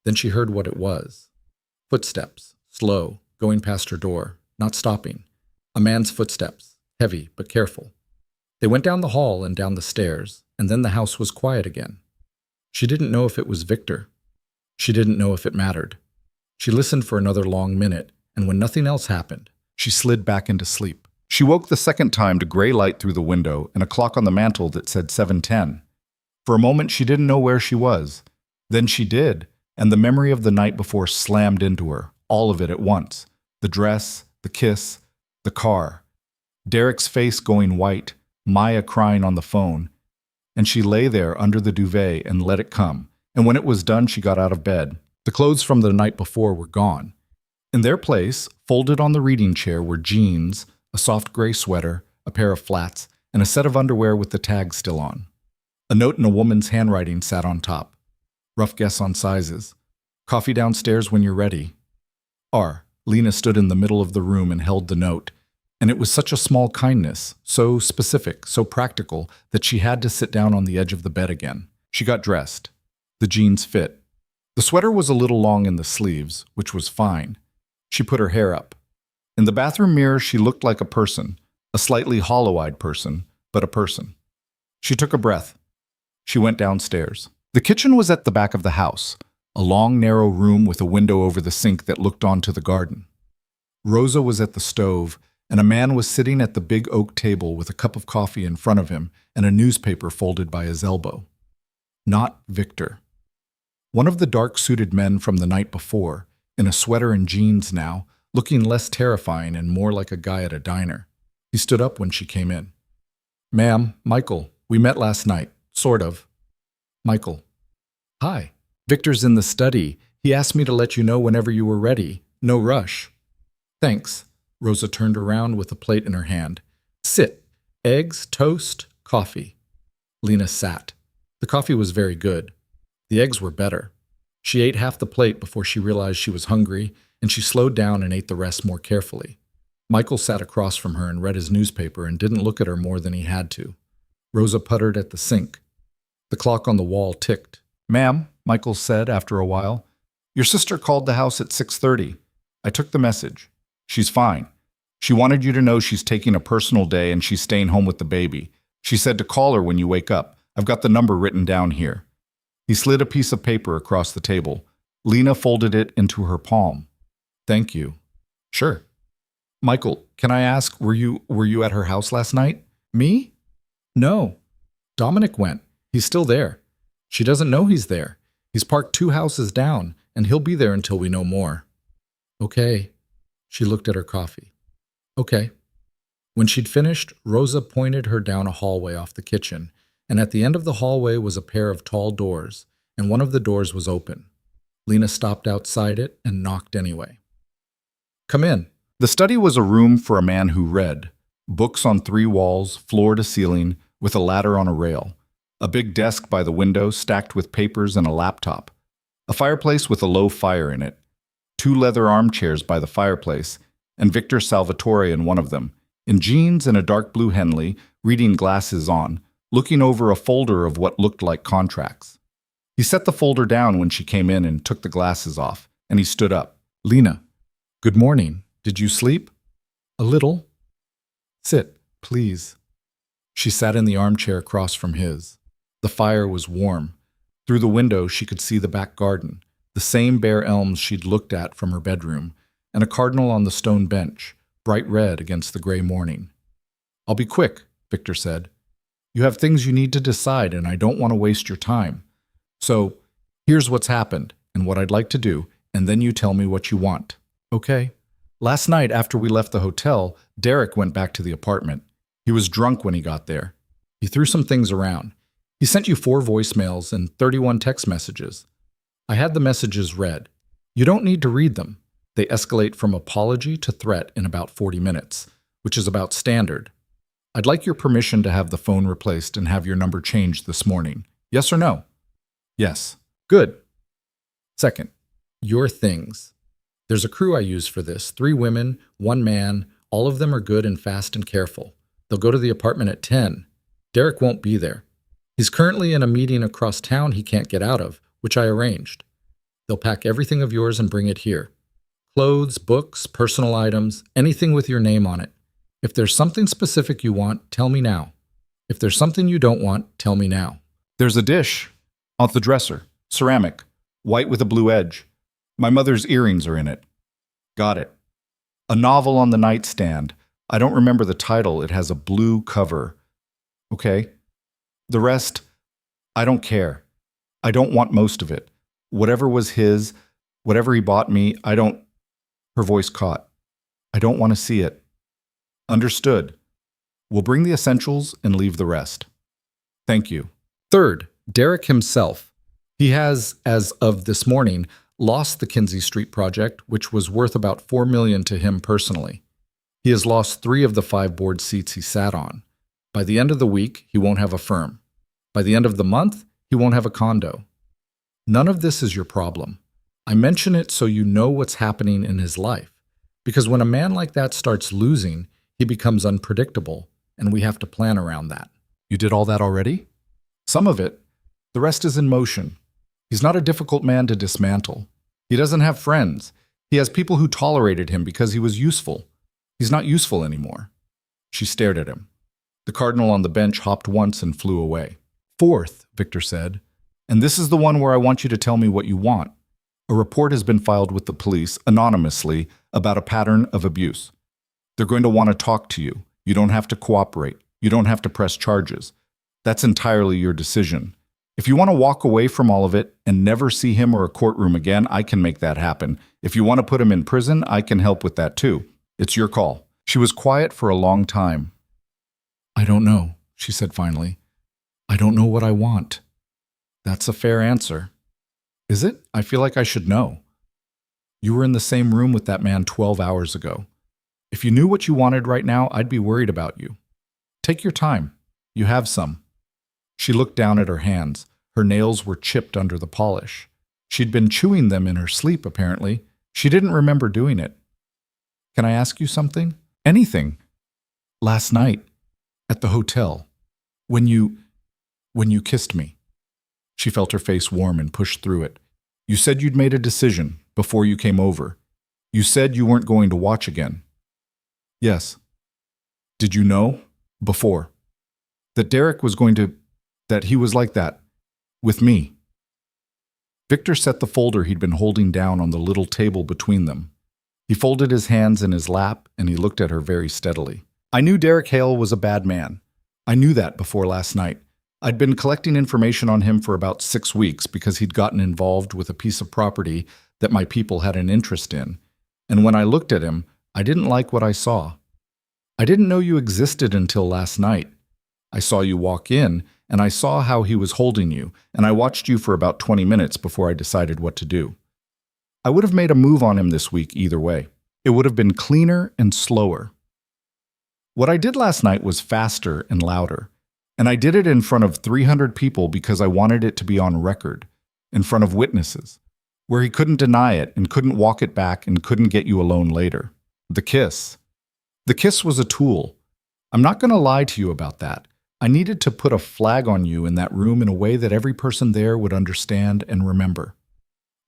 Then she heard what it was. Footsteps, slow, going past her door, not stopping. A man's footsteps, heavy but careful. They went down the hall and down the stairs, and then the house was quiet again. She didn't know if it was Victor. She didn't know if it mattered. She listened for another long minute, and when nothing else happened, she slid back into sleep. She woke the second time to gray light through the window and a clock on the mantel that said 7:10. For a moment, she didn't know where she was. Then she did, and the memory of the night before slammed into her, all of it at once. The dress, the kiss, the car. Derek's face going white, Maya crying on the phone. And she lay there under the duvet and let it come. And when it was done, she got out of bed. The clothes from the night before were gone. In their place, folded on the reading chair, were jeans, a soft gray sweater, a pair of flats, and a set of underwear with the tag still on. A note in a woman's handwriting sat on top. Rough guess on sizes. Coffee downstairs when you're ready. R. Lena stood in the middle of the room and held the note. And it was such a small kindness, so specific, so practical, that she had to sit down on the edge of the bed again. She got dressed. The jeans fit. The sweater was a little long in the sleeves, which was fine. She put her hair up. In the bathroom mirror, she looked like a person, a slightly hollow-eyed person, but a person. She took a breath. She went downstairs. The kitchen was at the back of the house, a long, narrow room with a window over the sink that looked onto the garden. Rosa was at the stove, and a man was sitting at the big oak table with a cup of coffee in front of him and a newspaper folded by his elbow. Not Victor. One of the dark-suited men from the night before, in a sweater and jeans now, looking less terrifying and more like a guy at a diner. He stood up when she came in. "Ma'am, Michael, we met last night, sort of." Michael. "Hi. Victor's in the study. He asked me to let you know whenever you were ready. No rush." "Thanks." Rosa turned around with a plate in her hand. Sit. Eggs, toast, coffee. Lena sat. The coffee was very good. The eggs were better. She ate half the plate before she realized she was hungry, and she slowed down and ate the rest more carefully. Michael sat across from her and read his newspaper and didn't look at her more than he had to. Rosa puttered at the sink. The clock on the wall ticked. "Ma'am," Michael said after a while, "your sister called the house at 6:30. I took the message. She's fine. She wanted you to know she's taking a personal day and she's staying home with the baby. She said to call her when you wake up. I've got the number written down here." He slid a piece of paper across the table. Lena folded it into her palm. "Thank you." "Sure." "Michael, can I ask, were you at her house last night?" "Me? No. Dominic went. He's still there. She doesn't know he's there. He's parked 2 houses down, and he'll be there until we know more." "Okay." She looked at her coffee. "Okay." When she'd finished, Rosa pointed her down a hallway off the kitchen, and at the end of the hallway was a pair of tall doors, and one of the doors was open. Lena stopped outside it and knocked anyway. "Come in." The study was a room for a man who read. Books on 3 walls, floor to ceiling, with a ladder on a rail. A big desk by the window stacked with papers and a laptop. A fireplace with a low fire in it. 2 leather armchairs by the fireplace, and Victor Salvatore in one of them, in jeans and a dark blue Henley, reading glasses on, looking over a folder of what looked like contracts. He set the folder down when she came in and took the glasses off, and he stood up. "Lena, good morning. Did you sleep?" "A little." "Sit, please." She sat in the armchair across from his. The fire was warm. Through the window she could see the back garden, the same bare elms she'd looked at from her bedroom, and a cardinal on the stone bench, bright red against the gray morning. "I'll be quick," Victor said. "You have things you need to decide, and I don't want to waste your time. So, here's what's happened, and what I'd like to do, and then you tell me what you want." "Okay." "Last night, after we left the hotel, Derek went back to the apartment. He was drunk when he got there. He threw some things around. He sent you 4 voicemails and 31 text messages. I had the messages read. You don't need to read them. They escalate from apology to threat in about 40 minutes, which is about standard. I'd like your permission to have the phone replaced and have your number changed this morning. Yes or no?" "Yes." "Good." "Second, your things. There's a crew I use for this, 3 women, 1 man. All of them are good and fast and careful. They'll go to the apartment at 10. Derek won't be there. He's currently in a meeting across town he can't get out of, which I arranged. They'll pack everything of yours and bring it here. Clothes, books, personal items, anything with your name on it. If there's something specific you want, tell me now. If there's something you don't want, tell me now." "There's a dish off the dresser, ceramic, white with a blue edge. My mother's earrings are in it." "Got it." "A novel on the nightstand. I don't remember the title. It has a blue cover." "Okay." "The rest, I don't care. I don't want most of it. Whatever was his, whatever he bought me, I don't—" Her voice caught. "I don't want to see it." "Understood. We'll bring the essentials and leave the rest." "Thank you." Third, Derek himself. He has, as of this morning, lost the Kinsey Street project, which was worth about $4 million to him personally. He has lost 3 of the 5 board seats he sat on. By the end of the week, he won't have a firm. By the end of the month, he won't have a condo. None of this is your problem. I mention it so you know what's happening in his life. Because when a man like that starts losing, he becomes unpredictable, and we have to plan around that. You did all that already? Some of it. The rest is in motion. He's not a difficult man to dismantle. He doesn't have friends. He has people who tolerated him because he was useful. He's not useful anymore. She stared at him. The cardinal on the bench hopped once and flew away. Fourth, Victor said, and this is the one where I want you to tell me what you want. A report has been filed with the police, anonymously, about a pattern of abuse. They're going to want to talk to you. You don't have to cooperate. You don't have to press charges. That's entirely your decision. If you want to walk away from all of it and never see him or a courtroom again, I can make that happen. If you want to put him in prison, I can help with that too. It's your call. She was quiet for a long time. I don't know, she said finally. I don't know what I want. That's a fair answer. Is it? I feel like I should know. You were in the same room with that man 12 hours ago. If you knew what you wanted right now, I'd be worried about you. Take your time. You have some. She looked down at her hands. Her nails were chipped under the polish. She'd been chewing them in her sleep, apparently. She didn't remember doing it. Can I ask you something? Anything. Last night, at the hotel, when you kissed me. She felt her face warm and pushed through it. You said you'd made a decision before you came over. You said you weren't going to watch again. Yes. Did you know, before, that Derek was that he was like that, with me? Victor set the folder he'd been holding down on the little table between them. He folded his hands in his lap and he looked at her very steadily. I knew Derek Hale was a bad man. I knew that before last night. I'd been collecting information on him for about 6 weeks because he'd gotten involved with a piece of property that my people had an interest in. And when I looked at him, I didn't like what I saw. I didn't know you existed until last night. I saw you walk in, and I saw how he was holding you, and I watched you for about 20 minutes before I decided what to do. I would have made a move on him this week either way. It would have been cleaner and slower. What I did last night was faster and louder, and I did it in front of 300 people because I wanted it to be on record, in front of witnesses, where he couldn't deny it and couldn't walk it back and couldn't get you alone later. The kiss. The kiss was a tool. I'm not going to lie to you about that. I needed to put a flag on you in that room in a way that every person there would understand and remember.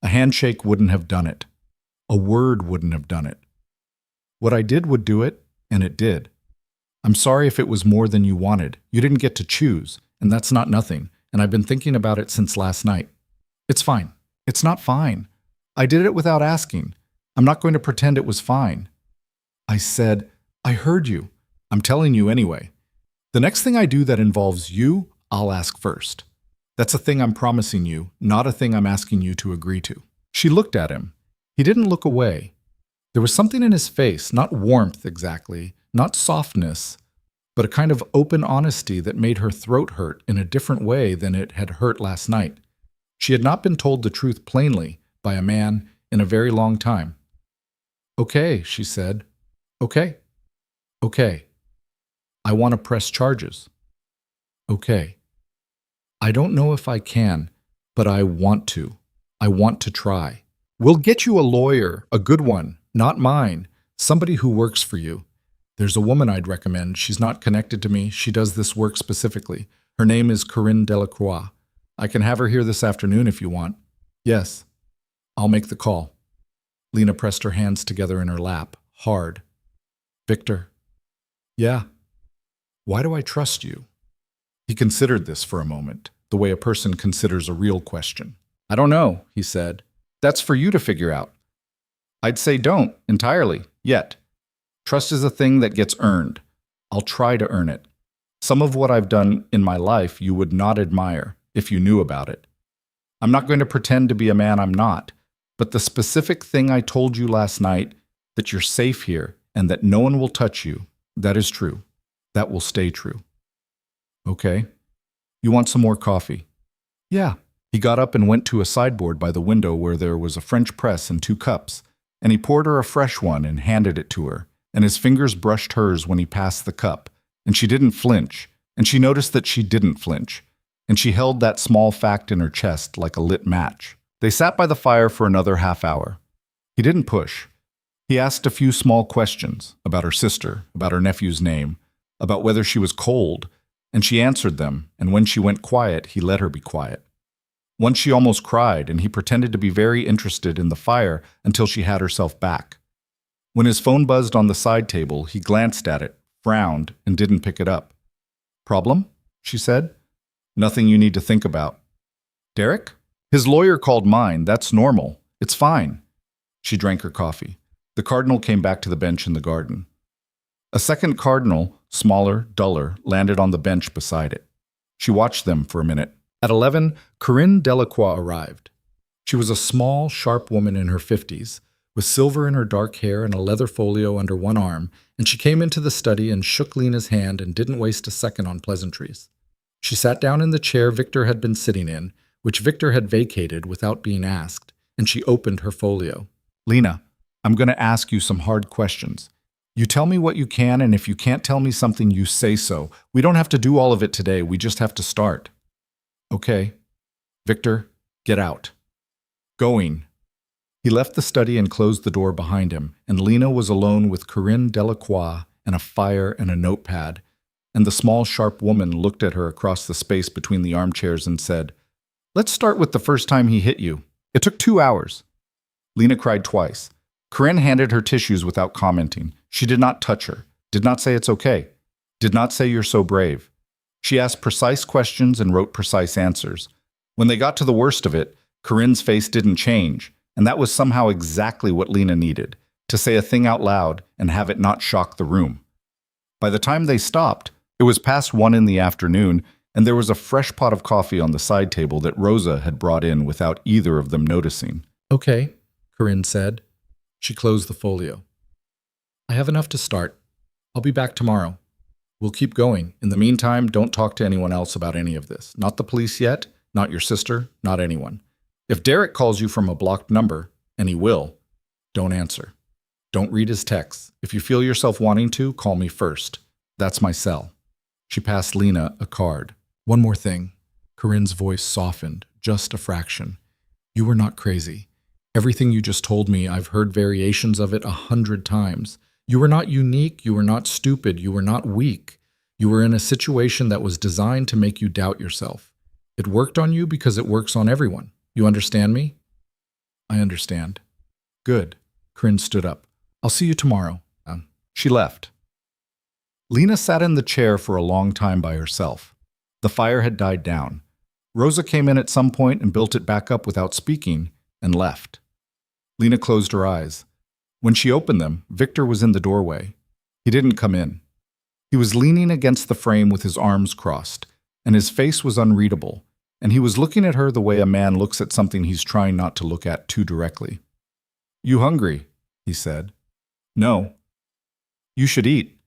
A handshake wouldn't have done it. A word wouldn't have done it. What I did would do it, and it did. I'm sorry if it was more than you wanted. You didn't get to choose, and that's not nothing, and I've been thinking about it since last night. It's fine. It's not fine. I did it without asking. I'm not going to pretend it was fine. I said, I heard you. I'm telling you anyway. The next thing I do that involves you, I'll ask first. That's a thing I'm promising you, not a thing I'm asking you to agree to. She looked at him. He didn't look away. There was something in his face, not warmth exactly, not softness, but a kind of open honesty that made her throat hurt in a different way than it had hurt last night. She had not been told the truth plainly by a man in a very long time. Okay, she said. Okay. Okay. I want to press charges. Okay. I don't know if I can, but I want to. I want to try. We'll get you a lawyer, a good one, not mine, somebody who works for you. There's a woman I'd recommend. She's not connected to me. She does this work specifically. Her name is Corinne Delacroix. I can have her here this afternoon if you want. Yes. I'll make the call. Lena pressed her hands together in her lap, hard. Victor. Yeah. Why do I trust you? He considered this for a moment, the way a person considers a real question. I don't know, he said. That's for you to figure out. I'd say don't, entirely, yet. Trust is a thing that gets earned. I'll try to earn it. Some of what I've done in my life you would not admire if you knew about it. I'm not going to pretend to be a man I'm not, but the specific thing I told you last night, that you're safe here and that no one will touch you, that is true. That will stay true. Okay. You want some more coffee? Yeah. He got up and went to a sideboard by the window where there was a French press and 2 cups, and he poured her a fresh one and handed it to her, and his fingers brushed hers when he passed the cup, and she didn't flinch, and she noticed that she didn't flinch, and she held that small fact in her chest like a lit match. They sat by the fire for another half hour. He didn't push. He asked a few small questions about her sister, about her nephew's name, about whether she was cold, and she answered them, and when she went quiet, he let her be quiet. Once she almost cried, and he pretended to be very interested in the fire until she had herself back. When his phone buzzed on the side table, he glanced at it, frowned, and didn't pick it up. Problem? She said. Nothing you need to think about. Derek? His lawyer called mine. That's normal. It's fine. She drank her coffee. The cardinal came back to the bench in the garden. A second cardinal, smaller, duller, landed on the bench beside it. She watched them for a minute. At 11, Corinne Delacroix arrived. She was a small, sharp woman in her 50s, with silver in her dark hair and a leather folio under one arm, and she came into the study and shook Lena's hand and didn't waste a second on pleasantries. She sat down in the chair Victor had been sitting in, which Victor had vacated without being asked, and she opened her folio. Lena, I'm going to ask you some hard questions. You tell me what you can, and if you can't tell me something, you say so. We don't have to do all of it today. We just have to start. Okay. Victor, get out. Going. He left the study and closed the door behind him, and Lena was alone with Corinne Delacroix and a fire and a notepad, and the small, sharp woman looked at her across the space between the armchairs and said, "Let's start with the first time he hit you. It took 2 hours." Lena cried twice. Corinne handed her tissues without commenting. She did not touch her, did not say it's okay, did not say you're so brave. She asked precise questions and wrote precise answers. When they got to the worst of it, Corinne's face didn't change, and that was somehow exactly what Lena needed, to say a thing out loud and have it not shock the room. By the time they stopped, it was past 1 in the afternoon, and there was a fresh pot of coffee on the side table that Rosa had brought in without either of them noticing. "Okay," Corinne said. She closed the folio. "I have enough to start. I'll be back tomorrow. We'll keep going. In the meantime, don't talk to anyone else about any of this. Not the police yet, not your sister, not anyone. If Derek calls you from a blocked number, and he will, don't answer. Don't read his texts. If you feel yourself wanting to, call me first. That's my cell." She passed Lena a card. "One more thing." Corinne's voice softened, just a fraction. "You were not crazy. Everything you just told me, I've heard variations of it 100 times. You were not unique, you were not stupid, you were not weak. You were in a situation that was designed to make you doubt yourself. It worked on you because it works on everyone. You understand me?" "I understand." "Good." Corinne stood up. "I'll see you tomorrow." She left. Lena sat in the chair for a long time by herself. The fire had died down. Rosa came in at some point and built it back up without speaking, and left. Lena closed her eyes. When she opened them, Victor was in the doorway. He didn't come in. He was leaning against the frame with his arms crossed, and his face was unreadable, and he was looking at her the way a man looks at something he's trying not to look at too directly. "You hungry?" he said. "No." "You should eat."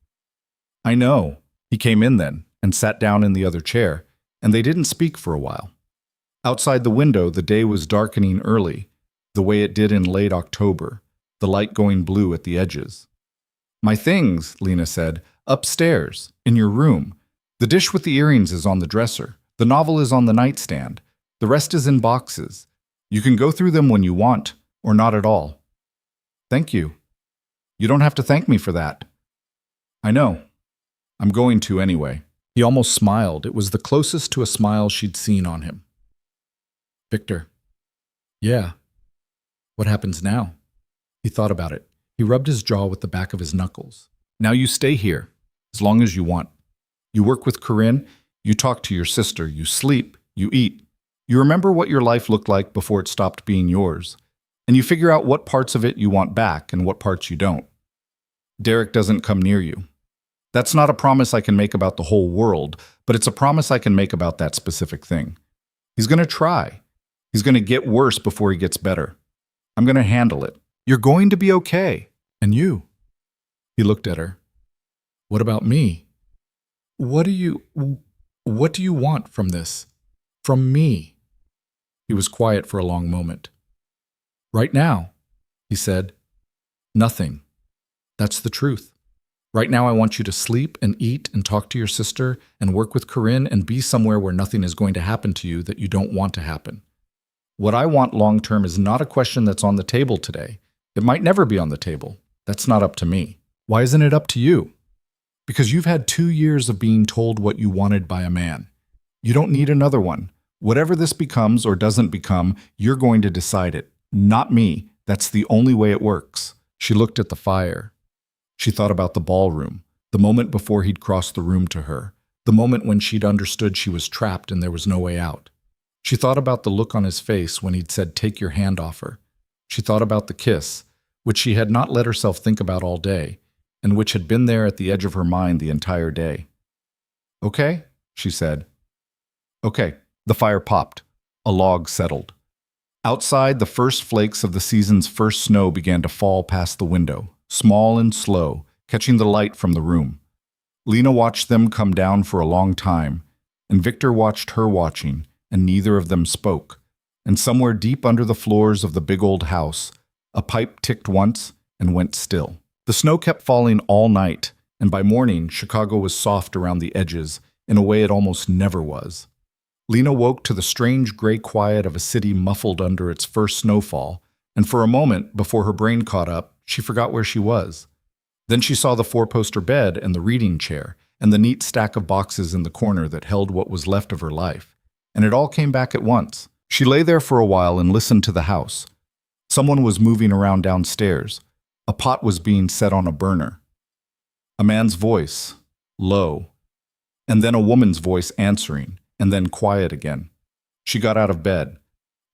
"I know." He came in then, and sat down in the other chair, and they didn't speak for a while. Outside the window, the day was darkening early, the way it did in late October, the light going blue at the edges. "My things," Lena said, "upstairs, in your room. The dish with the earrings is on the dresser. The novel is on the nightstand. The rest is in boxes. You can go through them when you want, or not at all." "Thank you." "You don't have to thank me for that." "I know. I'm going to anyway." He almost smiled. It was the closest to a smile she'd seen on him. "Victor." "Yeah. What happens now?" He thought about it. He rubbed his jaw with the back of his knuckles. "Now you stay here, as long as you want. You work with Corinne, you talk to your sister, you sleep, you eat. You remember what your life looked like before it stopped being yours, and you figure out what parts of it you want back and what parts you don't. Derek doesn't come near you. That's not a promise I can make about the whole world, but it's a promise I can make about that specific thing. He's going to try. He's going to get worse before he gets better. I'm going to handle it. You're going to be okay. And you?" He looked at her. "What about me? What do you want from this? From me?" He was quiet for a long moment. "Right now," he said, "nothing. That's the truth. Right now I want you to sleep and eat and talk to your sister and work with Corinne and be somewhere where nothing is going to happen to you that you don't want to happen. What I want long term is not a question that's on the table today. It might never be on the table. That's not up to me. Why isn't it up to you? Because you've had 2 years of being told what you wanted by a man. You don't need another one. Whatever this becomes or doesn't become, you're going to decide it. Not me. That's the only way it works." She looked at the fire. She thought about the ballroom, the moment before he'd crossed the room to her, the moment when she'd understood she was trapped and there was no way out. She thought about the look on his face when he'd said, "Take your hand off her." She thought about the kiss, which she had not let herself think about all day, and which had been there at the edge of her mind the entire day. "Okay," she said. "Okay." The fire popped. A log settled. Outside, the first flakes of the season's first snow began to fall past the window, small and slow, catching the light from the room. Lena watched them come down for a long time, and Victor watched her watching, and neither of them spoke. And somewhere deep under the floors of the big old house, a pipe ticked once and went still. The snow kept falling all night, and by morning, Chicago was soft around the edges in a way it almost never was. Lena woke to the strange gray quiet of a city muffled under its first snowfall, and for a moment, before her brain caught up, she forgot where she was. Then she saw the four-poster bed and the reading chair, and the neat stack of boxes in the corner that held what was left of her life. And it all came back at once. She lay there for a while and listened to the house. Someone was moving around downstairs. A pot was being set on a burner. A man's voice, low, and then a woman's voice answering, and then quiet again. She got out of bed.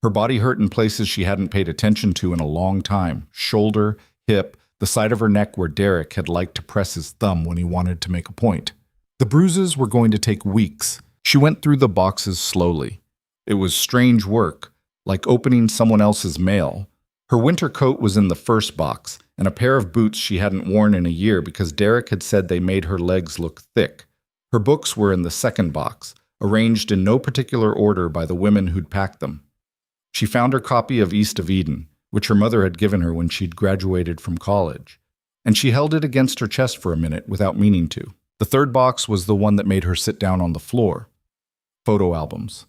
Her body hurt in places she hadn't paid attention to in a long time: shoulder, hip, the side of her neck where Derek had liked to press his thumb when he wanted to make a point. The bruises were going to take weeks. She went through the boxes slowly. It was strange work, like opening someone else's mail. Her winter coat was in the first box, and a pair of boots she hadn't worn in a year because Derek had said they made her legs look thick. Her books were in the second box, arranged in no particular order by the women who'd packed them. She found her copy of East of Eden, which her mother had given her when she'd graduated from college, and she held it against her chest for a minute without meaning to. The third box was the one that made her sit down on the floor. Photo albums.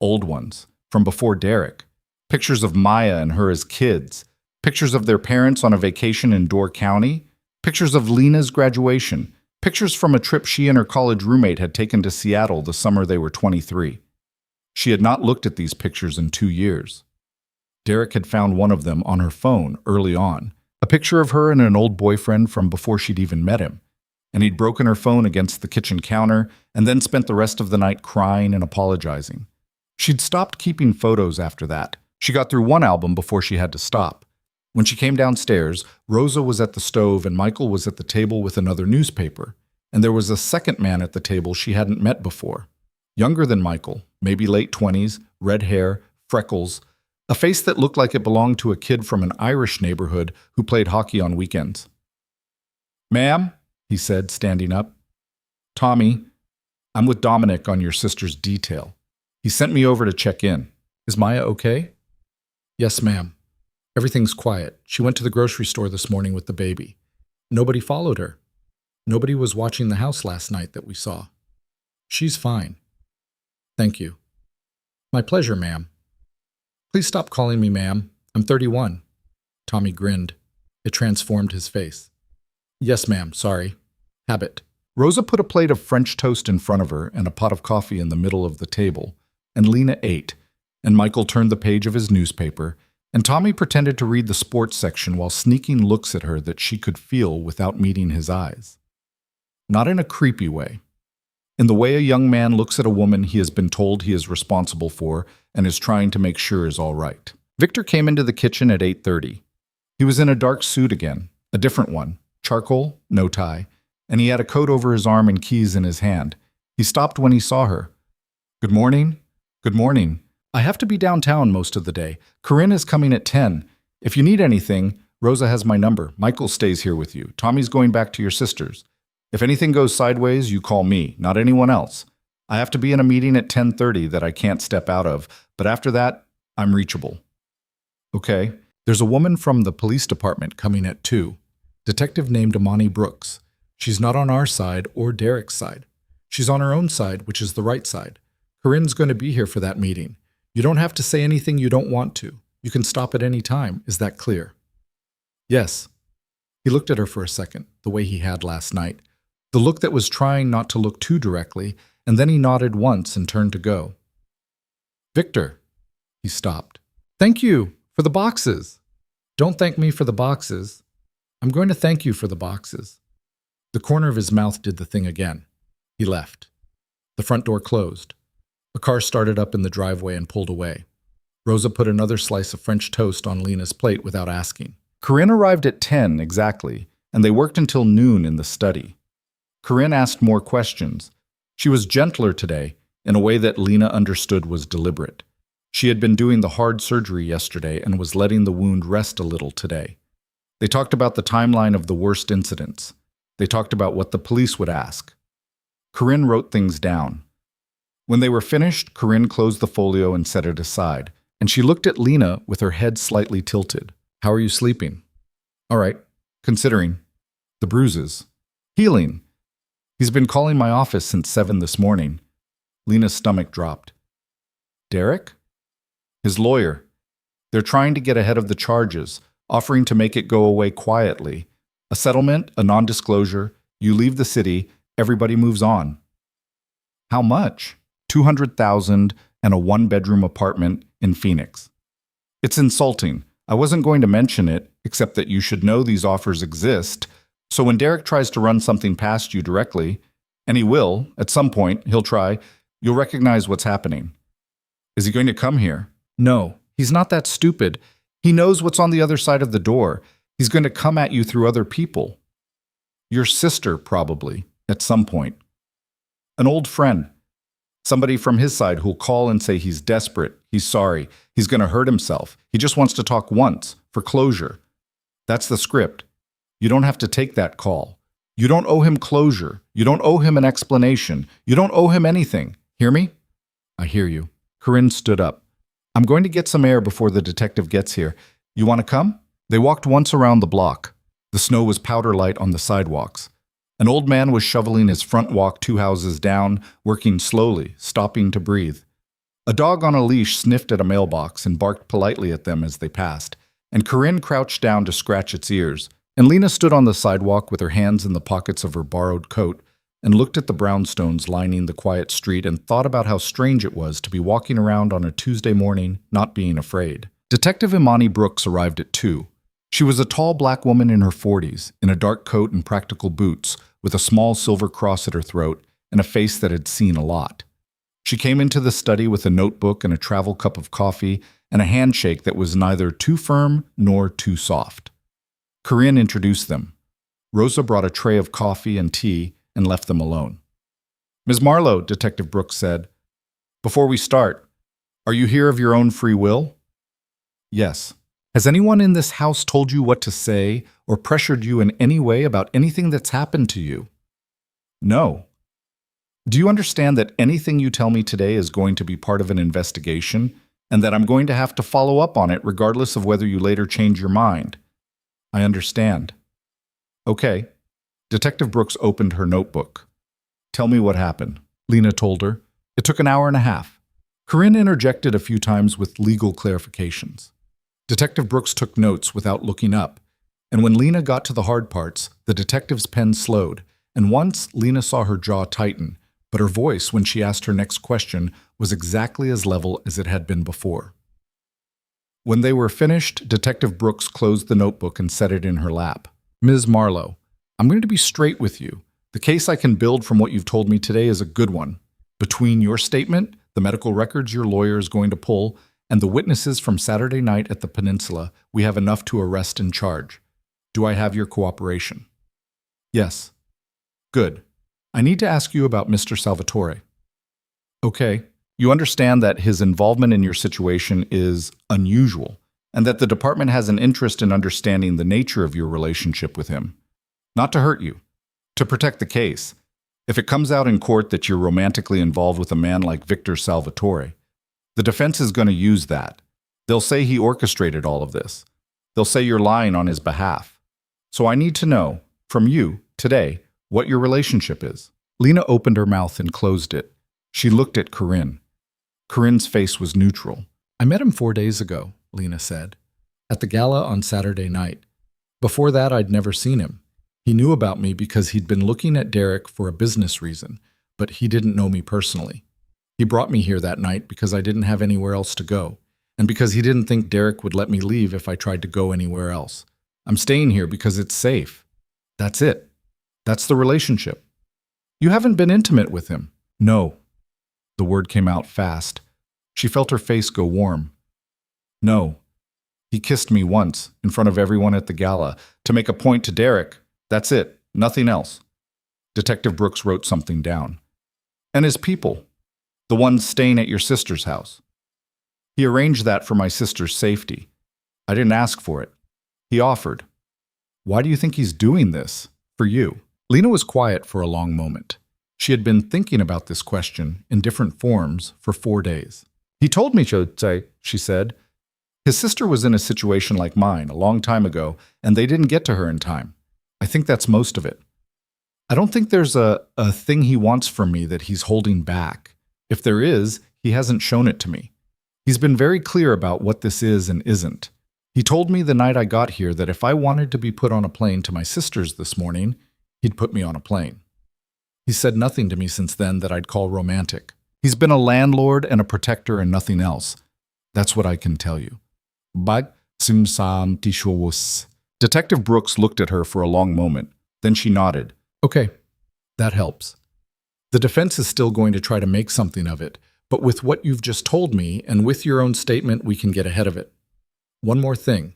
Old ones, from before Derek. Pictures of Maya and her as kids. Pictures of their parents on a vacation in Door County. Pictures of Lena's graduation. Pictures from a trip she and her college roommate had taken to Seattle the summer they were 23. She had not looked at these pictures in 2 years. Derek had found one of them on her phone early on, a picture of her and an old boyfriend from before she'd even met him. And he'd broken her phone against the kitchen counter and then spent the rest of the night crying and apologizing. She'd stopped keeping photos after that. She got through one album before she had to stop. When she came downstairs, Rosa was at the stove and Michael was at the table with another newspaper. And there was a second man at the table she hadn't met before. Younger than Michael, maybe late 20s, red hair, freckles, a face that looked like it belonged to a kid from an Irish neighborhood who played hockey on weekends. "Ma'am," he said, standing up. "Tommy, I'm with Dominic on your sister's detail. He sent me over to check in. Is Maya okay?" "Yes, ma'am. Everything's quiet. She went to the grocery store this morning with the baby. Nobody followed her. Nobody was watching the house last night that we saw. She's fine." "Thank you." "My pleasure, ma'am." "Please stop calling me ma'am. I'm 31. Tommy grinned. It transformed his face. "Yes, ma'am. Sorry. Habit." Rosa put a plate of French toast in front of her and a pot of coffee in the middle of the table, and Lena ate, and Michael turned the page of his newspaper, and Tommy pretended to read the sports section while sneaking looks at her that she could feel without meeting his eyes. Not in a creepy way. In the way a young man looks at a woman he has been told he is responsible for and is trying to make sure is all right. Victor came into the kitchen at 8:30. He was in a dark suit again, a different one, charcoal, no tie, and he had a coat over his arm and keys in his hand. He stopped when he saw her. "Good morning." "Good morning. I have to be downtown most of the day. Corinne is coming at 10. If you need anything, Rosa has my number. Michael stays here with you. Tommy's going back to your sister's. If anything goes sideways, you call me, not anyone else. I have to be in a meeting at 10:30 that I can't step out of, but after that, I'm reachable." "Okay. There's a woman from the police department coming at 2. Detective named Amani Brooks. She's not on our side or Derek's side. She's on her own side, which is the right side. Corinne's going to be here for that meeting. You don't have to say anything you don't want to. You can stop at any time. Is that clear?" "Yes." He looked at her for a second, the way he had last night. The look that was trying not to look too directly, and then he nodded once and turned to go. "Victor." He stopped. "Thank you for the boxes." "Don't thank me for the boxes. I'm going to thank you for the boxes." The corner of his mouth did the thing again. He left. The front door closed. A car started up in the driveway and pulled away. Rosa put another slice of French toast on Lena's plate without asking. Corinne arrived at 10 exactly, and they worked until noon in the study. Corinne asked more questions. She was gentler today, in a way that Lena understood was deliberate. She had been doing the hard surgery yesterday and was letting the wound rest a little today. They talked about the timeline of the worst incidents. They talked about what the police would ask. Corinne wrote things down. When they were finished, Corinne closed the folio and set it aside, and she looked at Lena with her head slightly tilted. "How are you sleeping?" "All right, considering." The bruises. Healing. He's been calling my office since 7 this morning. Lena's stomach dropped. Derek? His lawyer. They're trying to get ahead of the charges, offering to make it go away quietly. A settlement, a non-disclosure, you leave the city, everybody moves on. How much? $200,000 and a one-bedroom apartment in Phoenix. It's insulting. I wasn't going to mention it, except that you should know these offers exist. So when Derek tries to run something past you directly, and he will, at some point, he'll try, you'll recognize what's happening. Is he going to come here? No, he's not that stupid. He knows what's on the other side of the door. He's going to come at you through other people. Your sister, probably, at some point. An old friend. Somebody from his side who'll call and say he's desperate, he's sorry, he's going to hurt himself. He just wants to talk once, for closure. That's the script. You don't have to take that call. You don't owe him closure. You don't owe him an explanation. You don't owe him anything. Hear me? I hear you. Corinne stood up. I'm going to get some air before the detective gets here. You want to come? They walked once around the block. The snow was powder light on the sidewalks. An old man was shoveling his front walk 2 houses down, working slowly, stopping to breathe. A dog on a leash sniffed at a mailbox and barked politely at them as they passed, and Corinne crouched down to scratch its ears. And Lena stood on the sidewalk with her hands in the pockets of her borrowed coat and looked at the brownstones lining the quiet street and thought about how strange it was to be walking around on a Tuesday morning, not being afraid. Detective Imani Brooks arrived at 2. She was a tall black woman in her 40s, in a dark coat and practical boots, with a small silver cross at her throat and a face that had seen a lot. She came into the study with a notebook and a travel cup of coffee and a handshake that was neither too firm nor too soft. Corinne introduced them. Rosa brought a tray of coffee and tea and left them alone. Ms. Marlowe, Detective Brooks said, before we start, are you here of your own free will? Yes. Has anyone in this house told you what to say or pressured you in any way about anything that's happened to you? No. Do you understand that anything you tell me today is going to be part of an investigation and that I'm going to have to follow up on it regardless of whether you later change your mind? I understand. Okay. Detective Brooks opened her notebook. Tell me what happened, Lena told her. It took an hour and a half. Corinne interjected a few times with legal clarifications. Detective Brooks took notes without looking up, and when Lena got to the hard parts, the detective's pen slowed, and once Lena saw her jaw tighten, but her voice, when she asked her next question, was exactly as level as it had been before. When they were finished, Detective Brooks closed the notebook and set it in her lap. Ms. Marlowe, I'm going to be straight with you. The case I can build from what you've told me today is a good one. Between your statement, the medical records your lawyer is going to pull, and the witnesses from Saturday night at the Peninsula, we have enough to arrest and charge. Do I have your cooperation? Yes. Good. I need to ask you about Mr. Salvatore. Okay. You understand that his involvement in your situation is unusual, and that the department has an interest in understanding the nature of your relationship with him. Not to hurt you, to protect the case. If it comes out in court that you're romantically involved with a man like Victor Salvatore, the defense is going to use that. They'll say he orchestrated all of this. They'll say you're lying on his behalf. So I need to know, from you, today, what your relationship is. Lena opened her mouth and closed it. She looked at Corinne. Corinne's face was neutral. I met him 4 days ago, Lena said, at the gala on Saturday night. Before that, I'd never seen him. He knew about me because he'd been looking at Derek for a business reason, but he didn't know me personally. He brought me here that night because I didn't have anywhere else to go, and because he didn't think Derek would let me leave if I tried to go anywhere else. I'm staying here because it's safe. That's it. That's the relationship. You haven't been intimate with him. No. The word came out fast. She felt her face go warm. No. He kissed me once, in front of everyone at the gala, to make a point to Derek. That's it. Nothing else. Detective Brooks wrote something down. And his people. The ones staying at your sister's house. He arranged that for my sister's safety. I didn't ask for it. He offered. Why do you think he's doing this? For you. Lena was quiet for a long moment. She had been thinking about this question in different forms for 4 days. He told me, Jose, she said. His sister was in a situation like mine a long time ago, and they didn't get to her in time. I think that's most of it. I don't think there's a thing he wants from me that he's holding back. If there is, he hasn't shown it to me. He's been very clear about what this is and isn't. He told me the night I got here that if I wanted to be put on a plane to my sister's this morning, he'd put me on a plane. He's said nothing to me since then that I'd call romantic. He's been a landlord and a protector and nothing else. That's what I can tell you. But simsam tishwus. Detective Brooks looked at her for a long moment. Then she nodded. Okay, that helps. The defense is still going to try to make something of it, but with what you've just told me and with your own statement, we can get ahead of it. One more thing.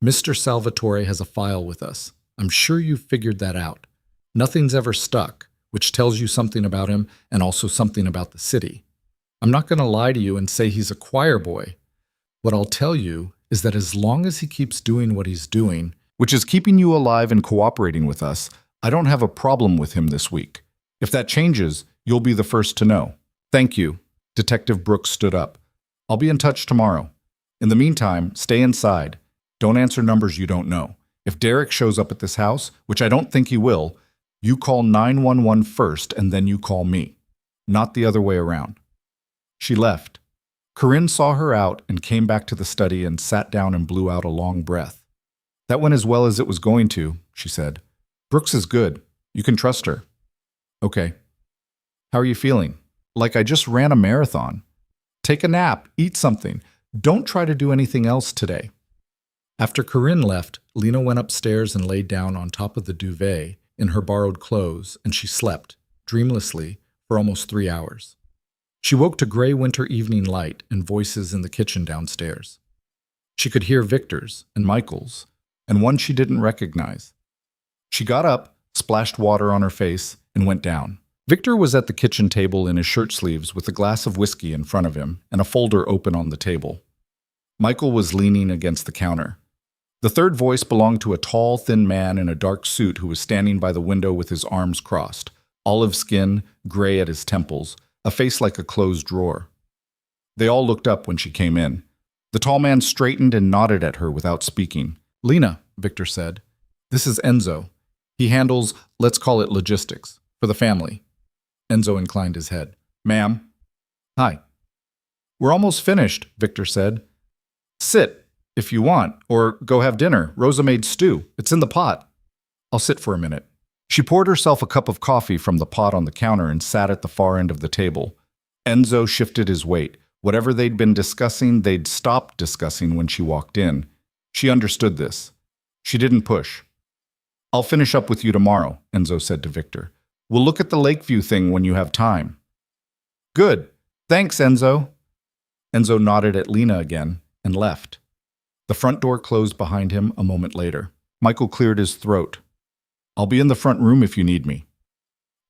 Mr. Salvatore has a file with us. I'm sure you've figured that out. Nothing's ever stuck, which tells you something about him and also something about the city. I'm not going to lie to you and say he's a choir boy. What I'll tell you is that as long as he keeps doing what he's doing, which is keeping you alive and cooperating with us, I don't have a problem with him this week. If that changes, you'll be the first to know. Thank you. Detective Brooks stood up. I'll be in touch tomorrow. In the meantime, stay inside. Don't answer numbers you don't know. If Derek shows up at this house, which I don't think he will, you call 911 first and then you call me. Not the other way around. She left. Corinne saw her out and came back to the study and sat down and blew out a long breath. That went as well as it was going to, she said. Brooks is good. You can trust her. Okay. How are you feeling? Like I just ran a marathon. Take a nap, eat something. Don't try to do anything else today. After Corinne left, Lena went upstairs and laid down on top of the duvet in her borrowed clothes, and she slept, dreamlessly, for almost 3 hours. She woke to gray winter evening light and voices in the kitchen downstairs. She could hear Victor's and Michael's, and one she didn't recognize. She got up, splashed water on her face, and went down. Victor was at the kitchen table in his shirt sleeves with a glass of whiskey in front of him and a folder open on the table. Michael was leaning against the counter. The third voice belonged to a tall, thin man in a dark suit who was standing by the window with his arms crossed, olive skin, gray at his temples, a face like a closed drawer. They all looked up when she came in. The tall man straightened and nodded at her without speaking. Lena, Victor said. This is Enzo. He handles, let's call it logistics, for the family. Enzo inclined his head. Ma'am. Hi. We're almost finished, Victor said. Sit, if you want, or go have dinner. Rosa made stew. It's in the pot. I'll sit for a minute. She poured herself a cup of coffee from the pot on the counter and sat at the far end of the table. Enzo shifted his weight. Whatever they'd been discussing, they'd stopped discussing when she walked in. She understood this. She didn't push. I'll finish up with you tomorrow, Enzo said to Victor. We'll look at the Lakeview thing when you have time. Good. Thanks, Enzo. Enzo nodded at Lena again and left. The front door closed behind him a moment later. Michael cleared his throat. I'll be in the front room if you need me.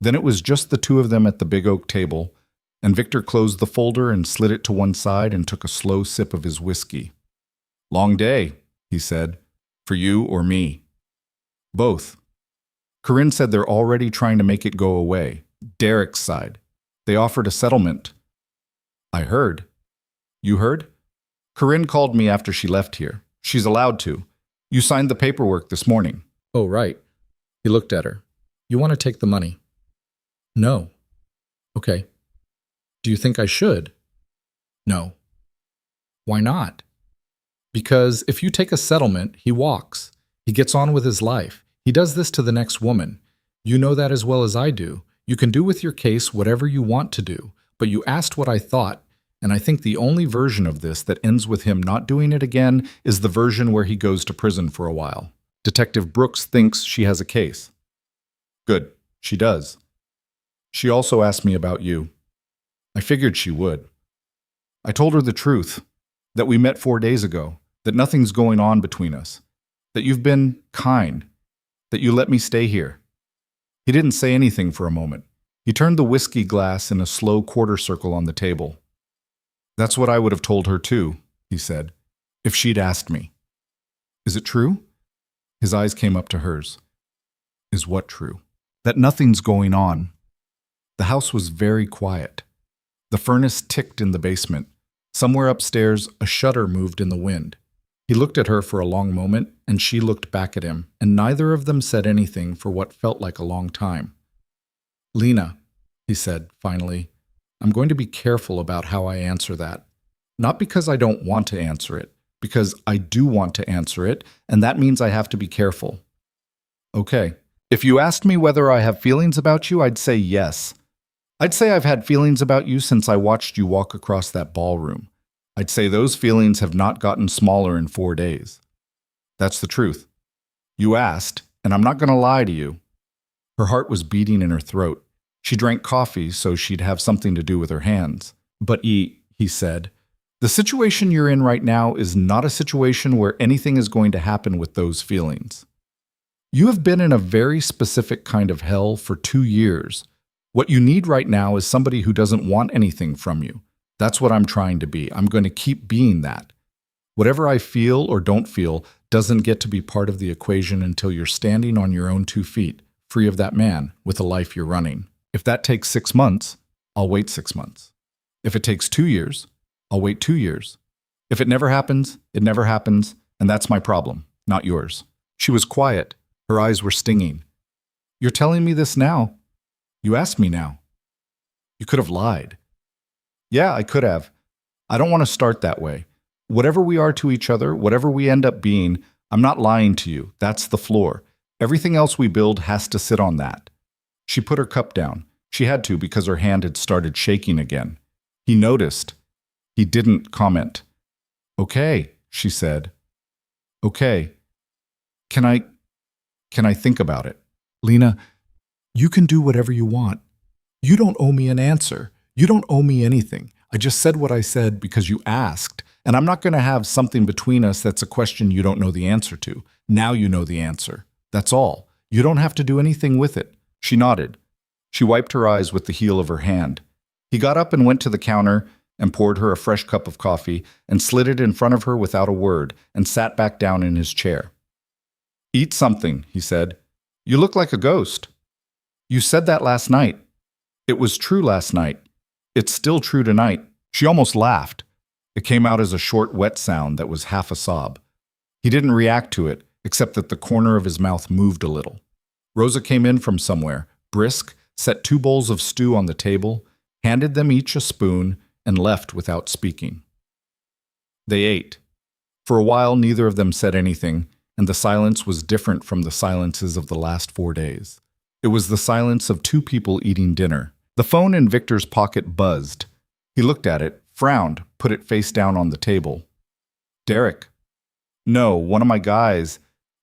Then it was just the two of them at the big oak table, and Victor closed the folder and slid it to one side and took a slow sip of his whiskey. Long day, he said. For you or me? Both. Corinne said they're already trying to make it go away. Derek's side. They offered a settlement. I heard. You heard? Corinne called me after she left here. She's allowed to. You signed the paperwork this morning. Oh, right. He looked at her. You want to take the money? No. Okay. Do you think I should? No. Why not? Because if you take a settlement, he walks. He gets on with his life. He does this to the next woman. You know that as well as I do. You can do with your case whatever you want to do, but you asked what I thought, and I think the only version of this that ends with him not doing it again is the version where he goes to prison for a while. Detective Brooks thinks she has a case. Good. She does. She also asked me about you. I figured she would. I told her the truth, that we met 4 days ago, that nothing's going on between us, that you've been kind, that you let me stay here. He didn't say anything for a moment. He turned the whiskey glass in a slow quarter circle on the table. That's what I would have told her too, he said, if she'd asked me. Is it true? His eyes came up to hers. Is what true? That nothing's going on. The house was very quiet. The furnace ticked in the basement. Somewhere upstairs, a shutter moved in the wind. He looked at her for a long moment, and she looked back at him, and neither of them said anything for what felt like a long time. "Lena," he said, finally, "I'm going to be careful about how I answer that. Not because I don't want to answer it, because I do want to answer it, and that means I have to be careful." "Okay. If you asked me whether I have feelings about you, I'd say yes. I'd say I've had feelings about you since I watched you walk across that ballroom. I'd say those feelings have not gotten smaller in 4 days. That's the truth. You asked, and I'm not going to lie to you." Her heart was beating in her throat. She drank coffee so she'd have something to do with her hands. "But he said, the situation you're in right now is not a situation where anything is going to happen with those feelings. You have been in a very specific kind of hell for 2 years. What you need right now is somebody who doesn't want anything from you. That's what I'm trying to be. I'm going to keep being that. Whatever I feel or don't feel doesn't get to be part of the equation until you're standing on your own 2 feet, free of that man, with a life you're running. If that takes 6 months, I'll wait 6 months. If it takes 2 years, I'll wait 2 years. If it never happens, it never happens, and that's my problem, not yours." She was quiet. Her eyes were stinging. "You're telling me this now? You asked me now. You could have lied." "Yeah, I could have. I don't want to start that way. Whatever we are to each other, whatever we end up being, I'm not lying to you. That's the floor. Everything else we build has to sit on that." She put her cup down. She had to because her hand had started shaking again. He noticed. He didn't comment. "Okay," she said. "Okay. Can I think about it?" "Lena, you can do whatever you want. You don't owe me an answer. You don't owe me anything. I just said what I said because you asked, and I'm not going to have something between us that's a question you don't know the answer to. Now you know the answer. That's all. You don't have to do anything with it." She nodded. She wiped her eyes with the heel of her hand. He got up and went to the counter and poured her a fresh cup of coffee and slid it in front of her without a word and sat back down in his chair. "Eat something," he said. "You look like a ghost." "You said that last night." "It was true last night. It's still true tonight." She almost laughed. It came out as a short, wet sound that was half a sob. He didn't react to it, except that the corner of his mouth moved a little. Rosa came in from somewhere, brisk, set 2 bowls of stew on the table, handed them each a spoon, and left without speaking. They ate. For a while, neither of them said anything, and the silence was different from the silences of the last 4 days. It was the silence of 2 people eating dinner. The phone in Victor's pocket buzzed. He looked at it, frowned, put it face down on the table. "Derek." "No, one of my guys.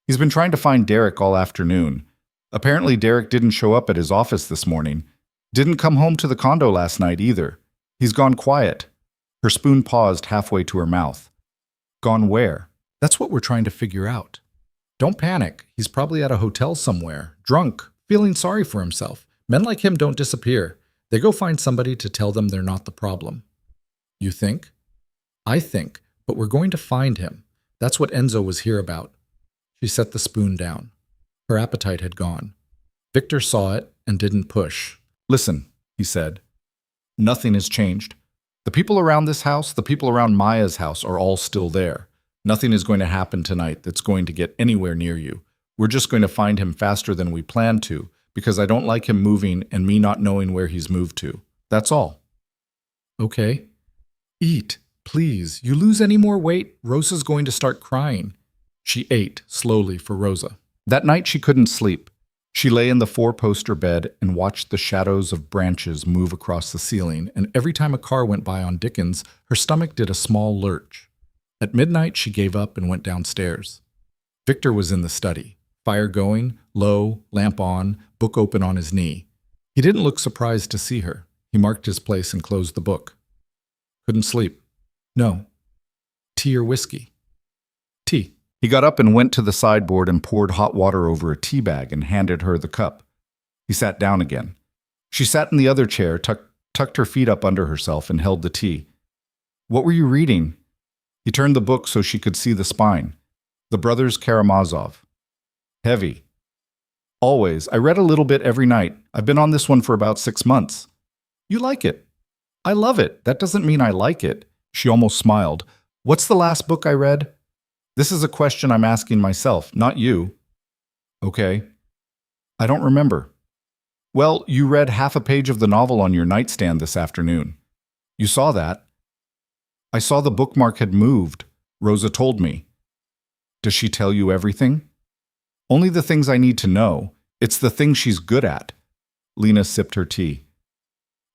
He's been trying to find Derek all afternoon. Apparently Derek didn't show up at his office this morning. Didn't come home to the condo last night either. He's gone quiet." Her spoon paused halfway to her mouth. "Gone where?" "That's what we're trying to figure out. Don't panic. He's probably at a hotel somewhere, drunk, feeling sorry for himself. Men like him don't disappear. They go find somebody to tell them they're not the problem." "You think?" "I think, but we're going to find him. That's what Enzo was here about." She set the spoon down. Her appetite had gone. Victor saw it and didn't push. "Listen," he said. "Nothing has changed. The people around this house, the people around Maya's house are all still there. Nothing is going to happen tonight that's going to get anywhere near you. We're just going to find him faster than we planned to, because I don't like him moving and me not knowing where he's moved to. That's all." "Okay. Eat, please. You lose any more weight, Rosa's going to start crying." She ate slowly for Rosa. That night she couldn't sleep. She lay in the 4-poster bed and watched the shadows of branches move across the ceiling, and every time a car went by on Dickens, her stomach did a small lurch. At midnight she gave up and went downstairs. Victor was in the study. Fire going, low, lamp on, book open on his knee. He didn't look surprised to see her. He marked his place and closed the book. "Couldn't sleep." "No." "Tea or whiskey?" "Tea." He got up and went to the sideboard and poured hot water over a tea bag and handed her the cup. He sat down again. She sat in the other chair, tucked her feet up under herself, and held the tea. "What were you reading?" He turned the book so she could see the spine. "The Brothers Karamazov." "Heavy." "Always. I read a little bit every night. I've been on this one for about 6 months." "You like it?" "I love it. That doesn't mean I like it." She almost smiled. "What's the last book I read?" This is a question I'm asking myself, not you. Okay. I don't remember. Well, you read half a page of the novel on your nightstand this afternoon. You saw that? I saw the bookmark had moved. Rosa told me. Does she tell you everything? Only the things I need to know. It's the things she's good at. Lena sipped her tea.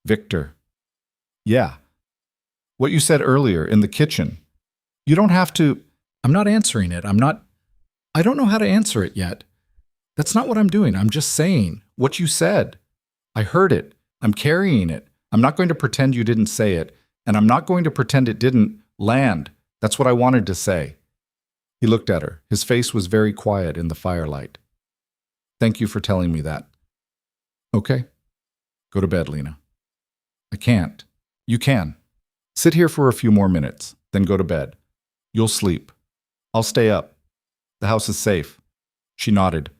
Victor. Yeah. What you said earlier in the kitchen. You don't have to. I'm not answering it. I don't know how to answer it yet. That's not what I'm doing. I'm just saying what you said. I heard it. I'm carrying it. I'm not going to pretend you didn't say it, and I'm not going to pretend it didn't land. That's what I wanted to say. He looked at her. His face was very quiet in the firelight. Thank you for telling me that. Okay. Go to bed, Lena. I can't. You can. Sit here for a few more minutes, then go to bed. You'll sleep. I'll stay up. The house is safe. She nodded.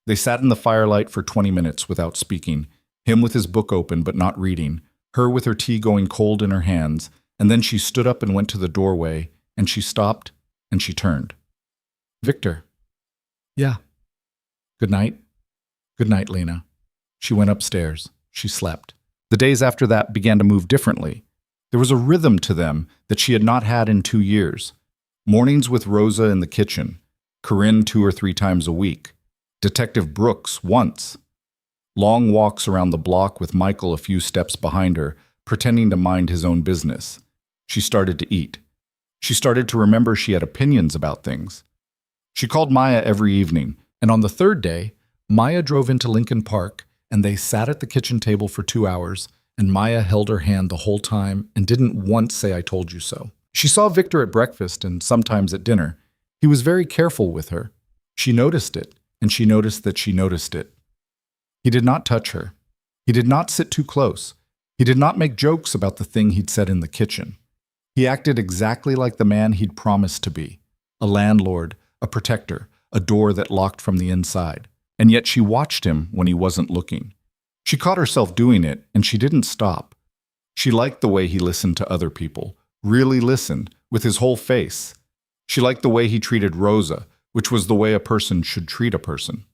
They sat in the firelight for 20 minutes without speaking, him with his book open but not reading, her with her tea going cold in her hands, and then she stood up and went to the doorway, and she stopped, and she turned. Victor. Yeah. Good night. Good night, Lena. She went upstairs. She slept. The days after that began to move differently. There was a rhythm to them that she had not had in 2 years. Mornings with Rosa in the kitchen, Corinne 2 or 3 times a week, Detective Brooks once. Long walks around the block with Michael a few steps behind her, pretending to mind his own business. She started to eat. She started to remember she had opinions about things. She called Maya every evening, and on the 3rd day, Maya drove into Lincoln Park, and they sat at the kitchen table for 2 hours, and Maya held her hand the whole time and didn't once say, "I told you so." She saw Victor at breakfast and sometimes at dinner. He was very careful with her. She noticed it, and she noticed that she noticed it. He did not touch her. He did not sit too close. He did not make jokes about the thing he'd said in the kitchen. He acted exactly like the man he'd promised to be, a landlord, a protector, a door that locked from the inside. And yet she watched him when he wasn't looking. She caught herself doing it, and she didn't stop. She liked the way he listened to other people, really listened, with his whole face. She liked the way he treated Rosa, which was the way a person should treat a person.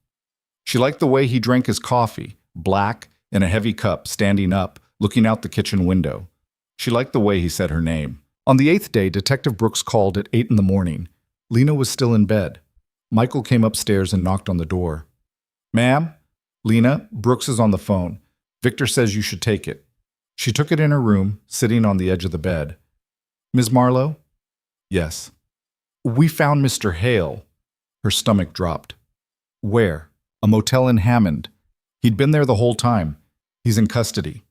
She liked the way he drank his coffee, black, in a heavy cup, standing up, looking out the kitchen window. She liked the way he said her name. On the 8th day, Detective Brooks called at 8 in the morning. Lena was still in bed. Michael came upstairs and knocked on the door. "Ma'am?" "Lena, Brooks is on the phone. Victor says you should take it." She took it in her room, sitting on the edge of the bed. "Ms. Marlowe?" "Yes." "We found Mr. Hale." Her stomach dropped. "Where?" "A motel in Hammond. He'd been there the whole time. He's in custody.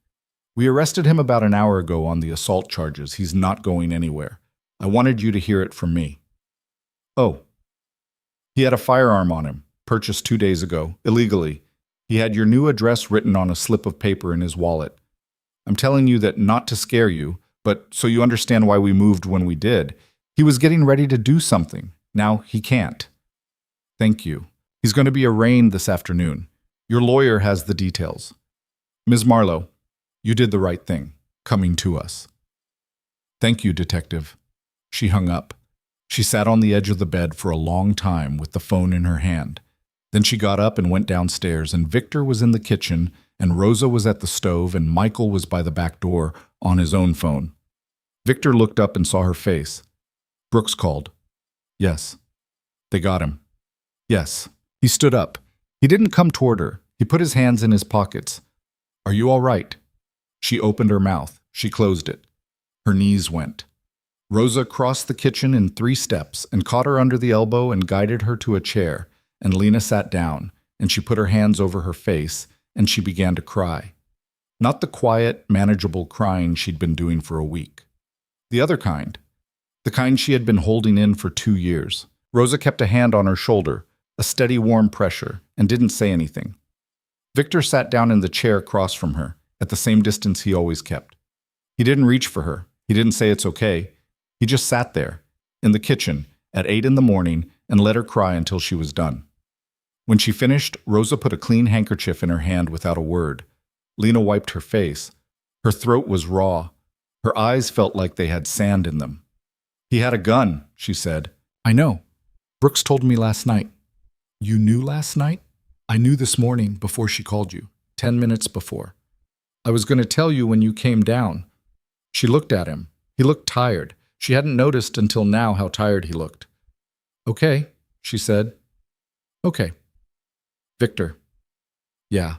We arrested him about an hour ago on the assault charges. He's not going anywhere. I wanted you to hear it from me." "Oh." "He had a firearm on him, purchased 2 days ago, illegally. He had your new address written on a slip of paper in his wallet. I'm telling you that not to scare you, but so you understand why we moved when we did. He was getting ready to do something. Now he can't." "Thank you. He's going to be arraigned this afternoon. Your lawyer has the details. Ms. Marlowe, you did the right thing, coming to us." "Thank you, Detective." She hung up. She sat on the edge of the bed for a long time with the phone in her hand. Then she got up and went downstairs, and Victor was in the kitchen, and Rosa was at the stove, and Michael was by the back door on his own phone. Victor looked up and saw her face. Brooks called. "Yes." "They got him." "Yes." He stood up. He didn't come toward her. He put his hands in his pockets. "Are you all right?" She opened her mouth. She closed it. Her knees went. Rosa crossed the kitchen in 3 steps and caught her under the elbow and guided her to a chair, and Lena sat down, and she put her hands over her face, and she began to cry. Not the quiet, manageable crying she'd been doing for a week. The other kind. The kind she had been holding in for 2 years. Rosa kept a hand on her shoulder, a steady warm pressure, and didn't say anything. Victor sat down in the chair across from her, at the same distance he always kept. He didn't reach for her. He didn't say it's okay. He just sat there, in the kitchen, at 8 in the morning, and let her cry until she was done. When she finished, Rosa put a clean handkerchief in her hand without a word. Lena wiped her face. Her throat was raw. Her eyes felt like they had sand in them. "He had a gun," she said. "I know." Brooks told me last night. You knew last night? I knew this morning before she called you, 10 minutes before. I was going to tell you when you came down. She looked at him. He looked tired. She hadn't noticed until now how tired he looked. Okay, she said. Okay. Victor. Yeah.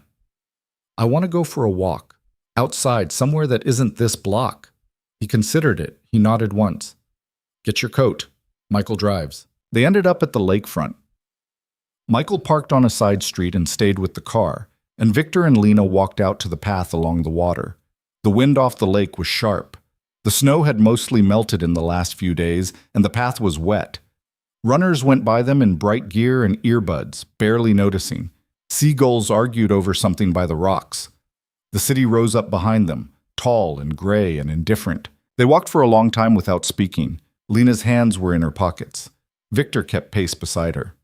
I want to go for a walk. Outside, somewhere that isn't this block. He considered it. He nodded once. Get your coat. Michael drives. They ended up at the lakefront. Michael parked on a side street and stayed with the car, and Victor and Lena walked out to the path along the water. The wind off the lake was sharp. The snow had mostly melted in the last few days, and the path was wet. Runners went by them in bright gear and earbuds, barely noticing. Seagulls argued over something by the rocks. The city rose up behind them, tall and gray and indifferent. They walked for a long time without speaking. Lena's hands were in her pockets. Victor kept pace beside her.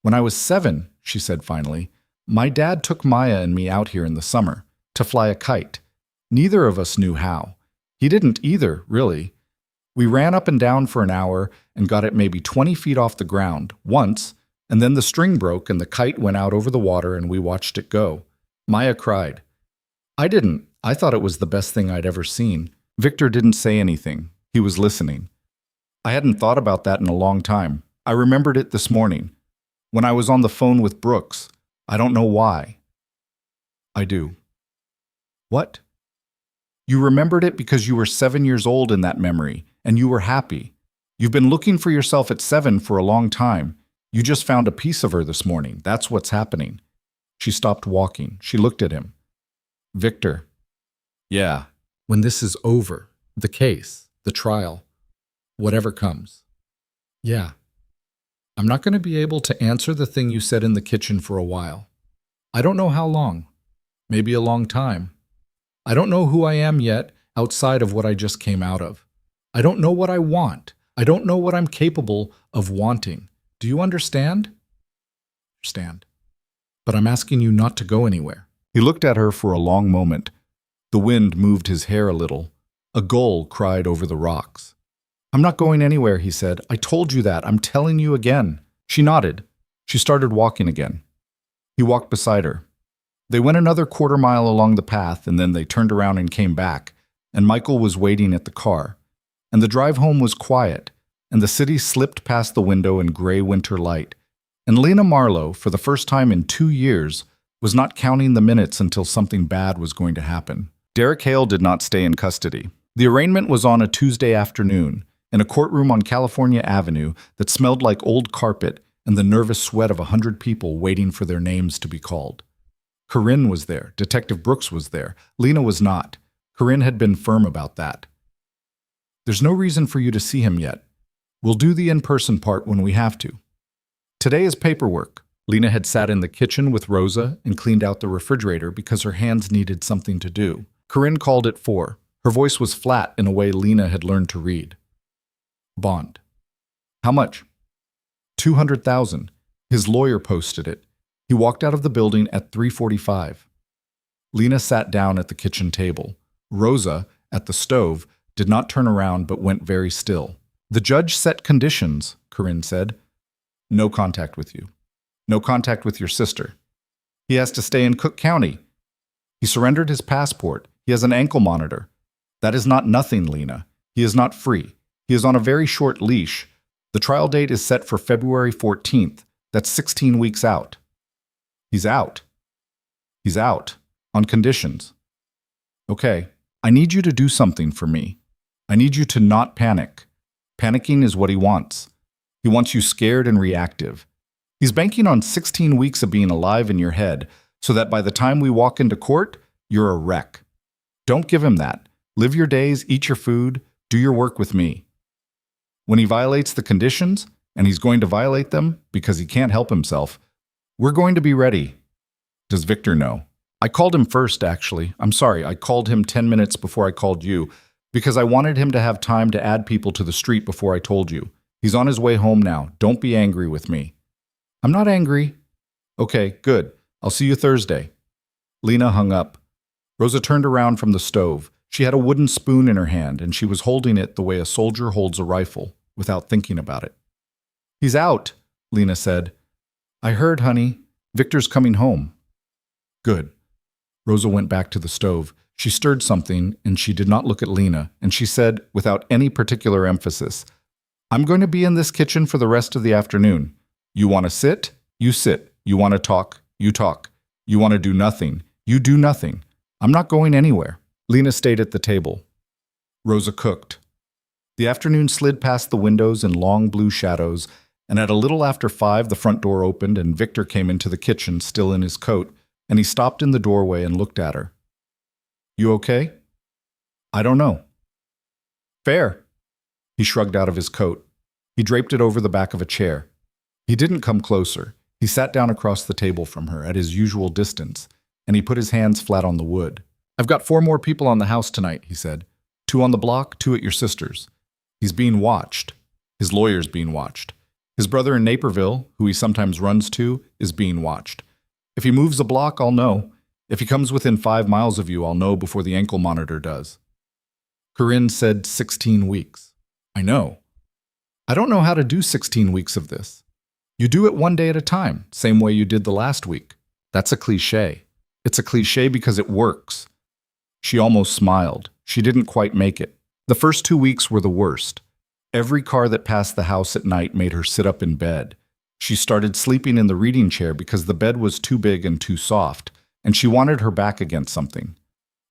When I was 7, she said finally, my dad took Maya and me out here in the summer to fly a kite. Neither of us knew how. He didn't either, really. We ran up and down for an hour and got it maybe 20 feet off the ground, once, and then the string broke and the kite went out over the water and we watched it go. Maya cried. I didn't. I thought it was the best thing I'd ever seen. Victor didn't say anything. He was listening. I hadn't thought about that in a long time. I remembered it this morning, when I was on the phone with Brooks. I don't know why. I do. What? You remembered it because you were 7 years old in that memory, and you were happy. You've been looking for yourself at 7 for a long time. You just found a piece of her this morning. That's what's happening. She stopped walking. She looked at him. Victor. Yeah. When this is over, the case, the trial, whatever comes. Yeah. I'm not going to be able to answer the thing you said in the kitchen for a while. I don't know how long. Maybe a long time. I don't know who I am yet outside of what I just came out of. I don't know what I want. I don't know what I'm capable of wanting. Do you understand? Understand. But I'm asking you not to go anywhere. He looked at her for a long moment. The wind moved his hair a little. A gull cried over the rocks. I'm not going anywhere, he said. I told you that. I'm telling you again. She nodded. She started walking again. He walked beside her. They went another quarter-mile along the path, and then they turned around and came back, and Michael was waiting at the car. And the drive home was quiet, and the city slipped past the window in gray winter light. And Lena Marlowe, for the first time in 2 years, was not counting the minutes until something bad was going to happen. Derek Hale did not stay in custody. The arraignment was on a Tuesday afternoon, in a courtroom on California Avenue that smelled like old carpet and the nervous sweat of 100 people waiting for their names to be called. Corinne was there. Detective Brooks was there. Lena was not. Corinne had been firm about that. There's no reason for you to see him yet. We'll do the in-person part when we have to. Today is paperwork. Lena had sat in the kitchen with Rosa and cleaned out the refrigerator because her hands needed something to do. Corinne called at 4. Her voice was flat in a way Lena had learned to read. Bond. How much? 200,000. His lawyer posted it. He walked out of the building at 3:45. Lena sat down at the kitchen table. Rosa, at the stove, did not turn around but went very still. The judge set conditions, Corinne said. No contact with you. No contact with your sister. He has to stay in Cook County. He surrendered his passport. He has an ankle monitor. That is not nothing, Lena. He is not free. He is on a very short leash. The trial date is set for February 14th. That's 16 weeks out. He's out. He's out. On conditions. Okay, I need you to do something for me. I need you to not panic. Panicking is what he wants. He wants you scared and reactive. He's banking on 16 weeks of being alive in your head so that by the time we walk into court, you're a wreck. Don't give him that. Live your days, eat your food, do your work with me. When he violates the conditions, and he's going to violate them because he can't help himself, we're going to be ready. Does Victor know? I called him first, actually. I'm sorry, I called him 10 minutes before I called you because I wanted him to have time to add people to the street before I told you. He's on his way home now. Don't be angry with me. I'm not angry. Okay, good. I'll see you Thursday. Lena hung up. Rosa turned around from the stove. She had a wooden spoon in her hand, and she was holding it the way a soldier holds a rifle, without thinking about it. He's out. Lena said. I heard, honey. Victor's coming home. Good. Rosa went back to the stove. She stirred something, and she did not look at Lena, and she said, without any particular emphasis, I'm going to be in this kitchen for the rest of the afternoon. You want to sit? You sit. You want to talk? You talk. You want to do nothing? You do nothing. I'm not going anywhere. Lena stayed at the table. Rosa cooked. The afternoon slid past the windows in long blue shadows, and at a little after 5 the front door opened and Victor came into the kitchen still in his coat, and he stopped in the doorway and looked at her. You okay? I don't know. Fair. He shrugged out of his coat. He draped it over the back of a chair. He didn't come closer. He sat down across the table from her at his usual distance, and he put his hands flat on the wood. I've got 4 more people on the house tonight, he said. 2 on the block, 2 at your sister's. He's being watched. His lawyer's being watched. His brother in Naperville, who he sometimes runs to, is being watched. If he moves a block, I'll know. If he comes within 5 miles of you, I'll know before the ankle monitor does. Corinne said 16 weeks. I know. I don't know how to do 16 weeks of this. You do it one day at a time, same way you did the last week. That's a cliché. It's a cliché because it works. She almost smiled. She didn't quite make it. The first 2 weeks were the worst. Every car that passed the house at night made her sit up in bed. She started sleeping in the reading chair because the bed was too big and too soft, and she wanted her back against something.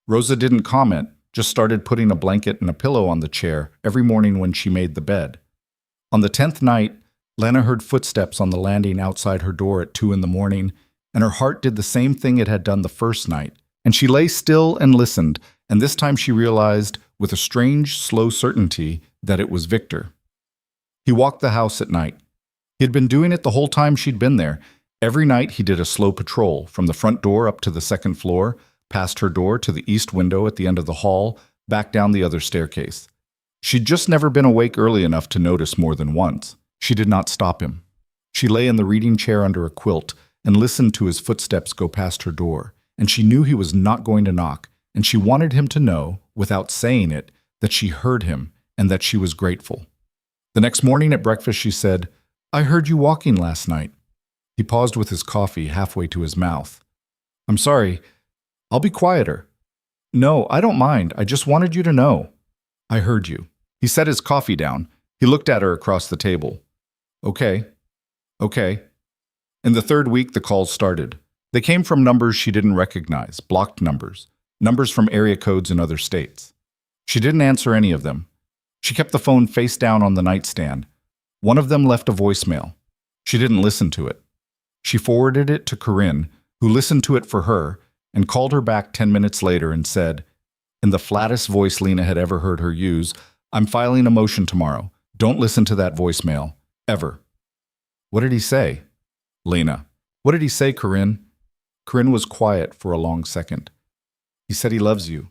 Rosa didn't comment, just started putting a blanket and a pillow on the chair every morning when she made the bed. On the 10th night, Lena heard footsteps on the landing outside her door at 2 in the morning, and her heart did the same thing it had done the first night. And she lay still and listened, and this time she realized, with a strange, slow certainty, that it was Victor. He walked the house at night. He had been doing it the whole time she'd been there. Every night he did a slow patrol, from the front door up to the second floor, past her door to the east window at the end of the hall, back down the other staircase. She'd just never been awake early enough to notice more than once. She did not stop him. She lay in the reading chair under a quilt and listened to his footsteps go past her door, and she knew he was not going to knock, and she wanted him to know, without saying it, that she heard him and that she was grateful. The next morning at breakfast she said, I heard you walking last night. He paused with his coffee halfway to his mouth. I'm sorry. I'll be quieter. No, I don't mind. I just wanted you to know. I heard you. He set his coffee down. He looked at her across the table. Okay. In the 3rd week, the calls started. They came from numbers she didn't recognize, blocked numbers from area codes in other states. She didn't answer any of them. She kept the phone face down on the nightstand. One of them left a voicemail. She didn't listen to it. She forwarded it to Corinne, who listened to it for her, and called her back 10 minutes later and said, in the flattest voice Lena had ever heard her use, I'm filing a motion tomorrow. Don't listen to that voicemail. Ever. What did he say? Lena. What did he say, Corinne? Corinne was quiet for a long second. He said he loves you.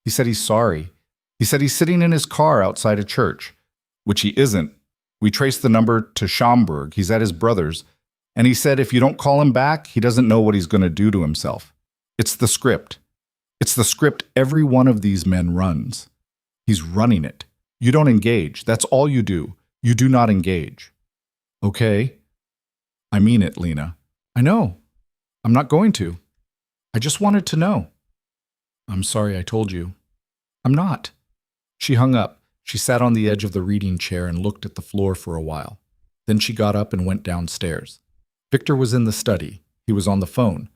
He said he's sorry. He said he's sitting in his car outside a church, which he isn't. We traced the number to Schaumburg. He's at his brother's. And he said if you don't call him back, he doesn't know what he's going to do to himself. It's the script. It's the script every one of these men runs. He's running it. You don't engage. That's all you do. You do not engage. Okay? I mean it, Lena. I know. I'm not going to. I just wanted to know. I'm sorry I told you. I'm not. She hung up. She sat on the edge of the reading chair and looked at the floor for a while. Then she got up and went downstairs. Victor was in the study. He was on the phone.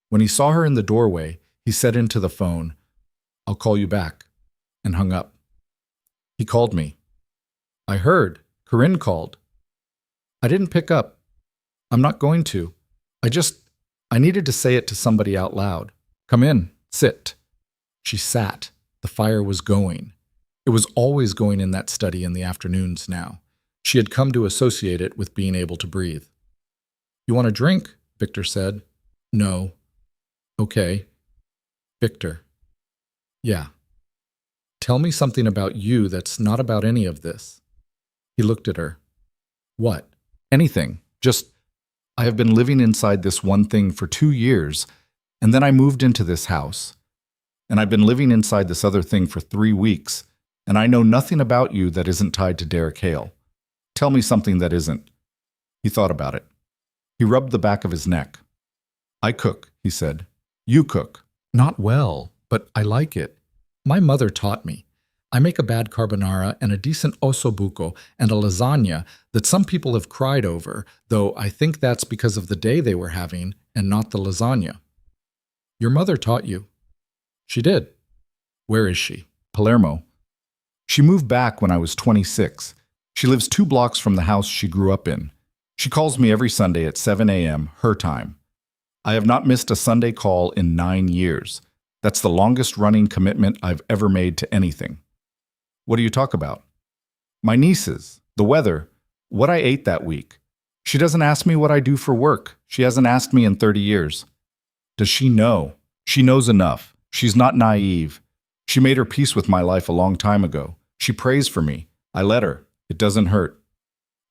When he saw her in the doorway, he said into the phone, I'll call you back, and hung up. He called me. I heard. Corinne called. I didn't pick up. I'm not going to. I needed to say it to somebody out loud. Come in. Sit. She sat. The fire was going. It was always going in that study in the afternoons now. She had come to associate it with being able to breathe. You want a drink? Victor said. No. Okay. Victor. Yeah. Tell me something about you that's not about any of this. He looked at her. What? Anything. Just, I have been living inside this one thing for 2 years, and then I moved into this house. And I've been living inside this other thing for 3 weeks, and I know nothing about you that isn't tied to Derek Hale. Tell me something that isn't. He thought about it. He rubbed the back of his neck. I cook, he said. You cook. Not well, but I like it. My mother taught me. I make a bad carbonara and a decent ossobuco and a lasagna that some people have cried over, though I think that's because of the day they were having and not the lasagna. Your mother taught you. She did. Where is she? Palermo. She moved back when I was 26. She lives 2 blocks from the house she grew up in. She calls me every Sunday at 7 a.m., her time. I have not missed a Sunday call in 9 years. That's the longest running commitment I've ever made to anything. What do you talk about? My nieces, the weather, what I ate that week. She doesn't ask me what I do for work. She hasn't asked me in 30 years. Does she know? She knows enough. She's not naive. She made her peace with my life a long time ago. She prays for me. I let her. It doesn't hurt.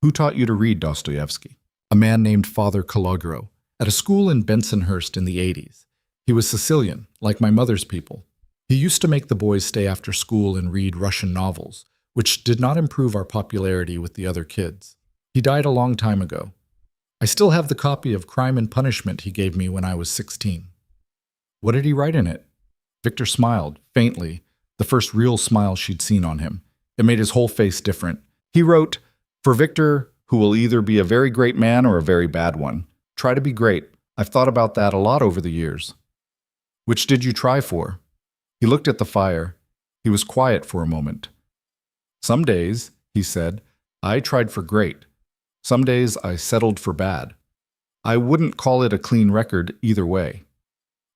Who taught you to read Dostoevsky? A man named Father Calogero, at a school in Bensonhurst in the 80s. He was Sicilian, like my mother's people. He used to make the boys stay after school and read Russian novels, which did not improve our popularity with the other kids. He died a long time ago. I still have the copy of Crime and Punishment he gave me when I was 16. What did he write in it? Victor smiled, faintly, the first real smile she'd seen on him. It made his whole face different. He wrote, "For Victor, who will either be a very great man or a very bad one. Try to be great. I've thought about that a lot over the years." Which did you try for? He looked at the fire. He was quiet for a moment. Some days, he said, I tried for great. Some days I settled for bad. I wouldn't call it a clean record either way.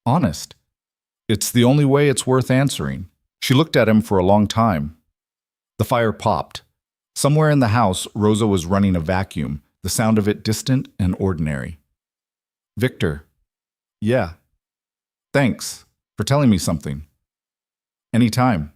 Honest. It's the only way it's worth answering. She looked at him for a long time. The fire popped. Somewhere in the house, Rosa was running a vacuum, the sound of it distant and ordinary. Victor. Yeah. Thanks for telling me something. Anytime.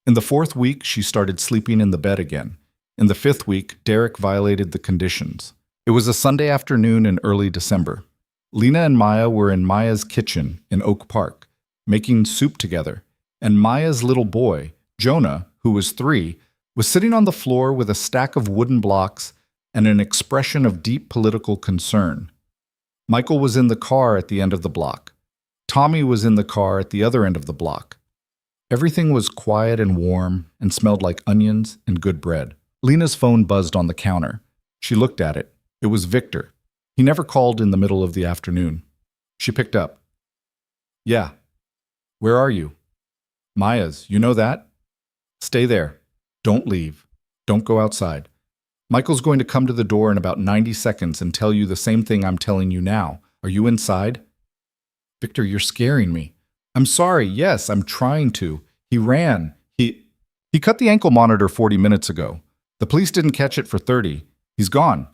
In the 4th week, she started sleeping in the bed again. In the 5th week, Derek violated the conditions. It was a Sunday afternoon in early December. Lena and Maya were in Maya's kitchen in Oak Park, making soup together, and Maya's little boy, Jonah, who was 3, was sitting on the floor with a stack of wooden blocks and an expression of deep political concern. Michael was in the car at the end of the block. Tommy was in the car at the other end of the block. Everything was quiet and warm and smelled like onions and good bread. Lena's phone buzzed on the counter. She looked at it. It was Victor. He never called in the middle of the afternoon. She picked up. Yeah. Where are you? Maya's, you know that? Stay there. Don't leave. Don't go outside. Michael's going to come to the door in about 90 seconds and tell you the same thing I'm telling you now. Are you inside? Victor, you're scaring me. I'm sorry. Yes, I'm trying to. He ran. He cut the ankle monitor 40 minutes ago. The police didn't catch it for 30. He's gone.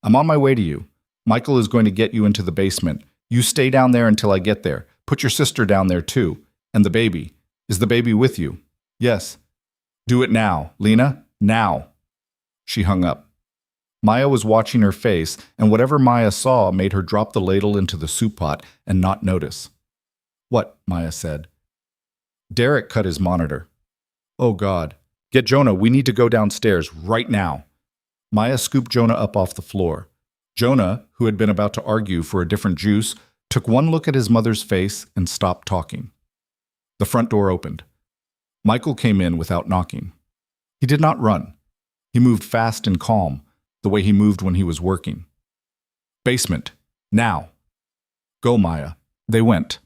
I'm on my way to you. Michael is going to get you into the basement. You stay down there until I get there. Put your sister down there too. And the baby. Is the baby with you? Yes. Do it now, Lena. Now. She hung up. Maya was watching her face, and whatever Maya saw made her drop the ladle into the soup pot and not notice. What? Maya said. Derek cut his monitor. Oh, God. Get Jonah. We need to go downstairs right now. Maya scooped Jonah up off the floor. Jonah, who had been about to argue for a different juice, took one look at his mother's face and stopped talking. The front door opened. Michael came in without knocking. He did not run. He moved fast and calm, the way he moved when he was working. Basement. Now. Go, Maya. They went.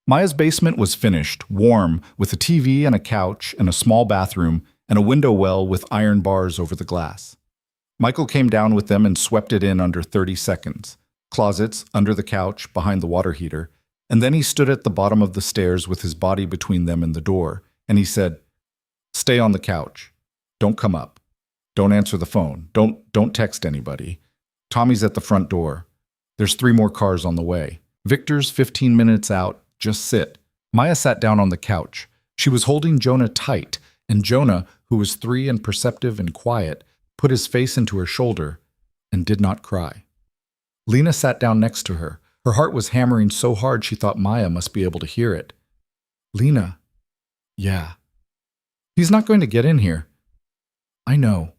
Maya's basement was finished, warm, with a TV and a couch and a small bathroom and a window well with iron bars over the glass. Michael came down with them and swept it in under 30 seconds. Closets, under the couch, behind the water heater, and then he stood at the bottom of the stairs with his body between them and the door, and he said, Stay on the couch. Don't come up. Don't answer the phone. Don't text anybody. Tommy's at the front door. There's 3 more cars on the way. Victor's 15 minutes out. Just sit. Maya sat down on the couch. She was holding Jonah tight, and Jonah, who was 3 and perceptive and quiet, put his face into her shoulder and did not cry. Lena sat down next to her. Her heart was hammering so hard she thought Maya must be able to hear it. Lena. Yeah. He's not going to get in here. I know.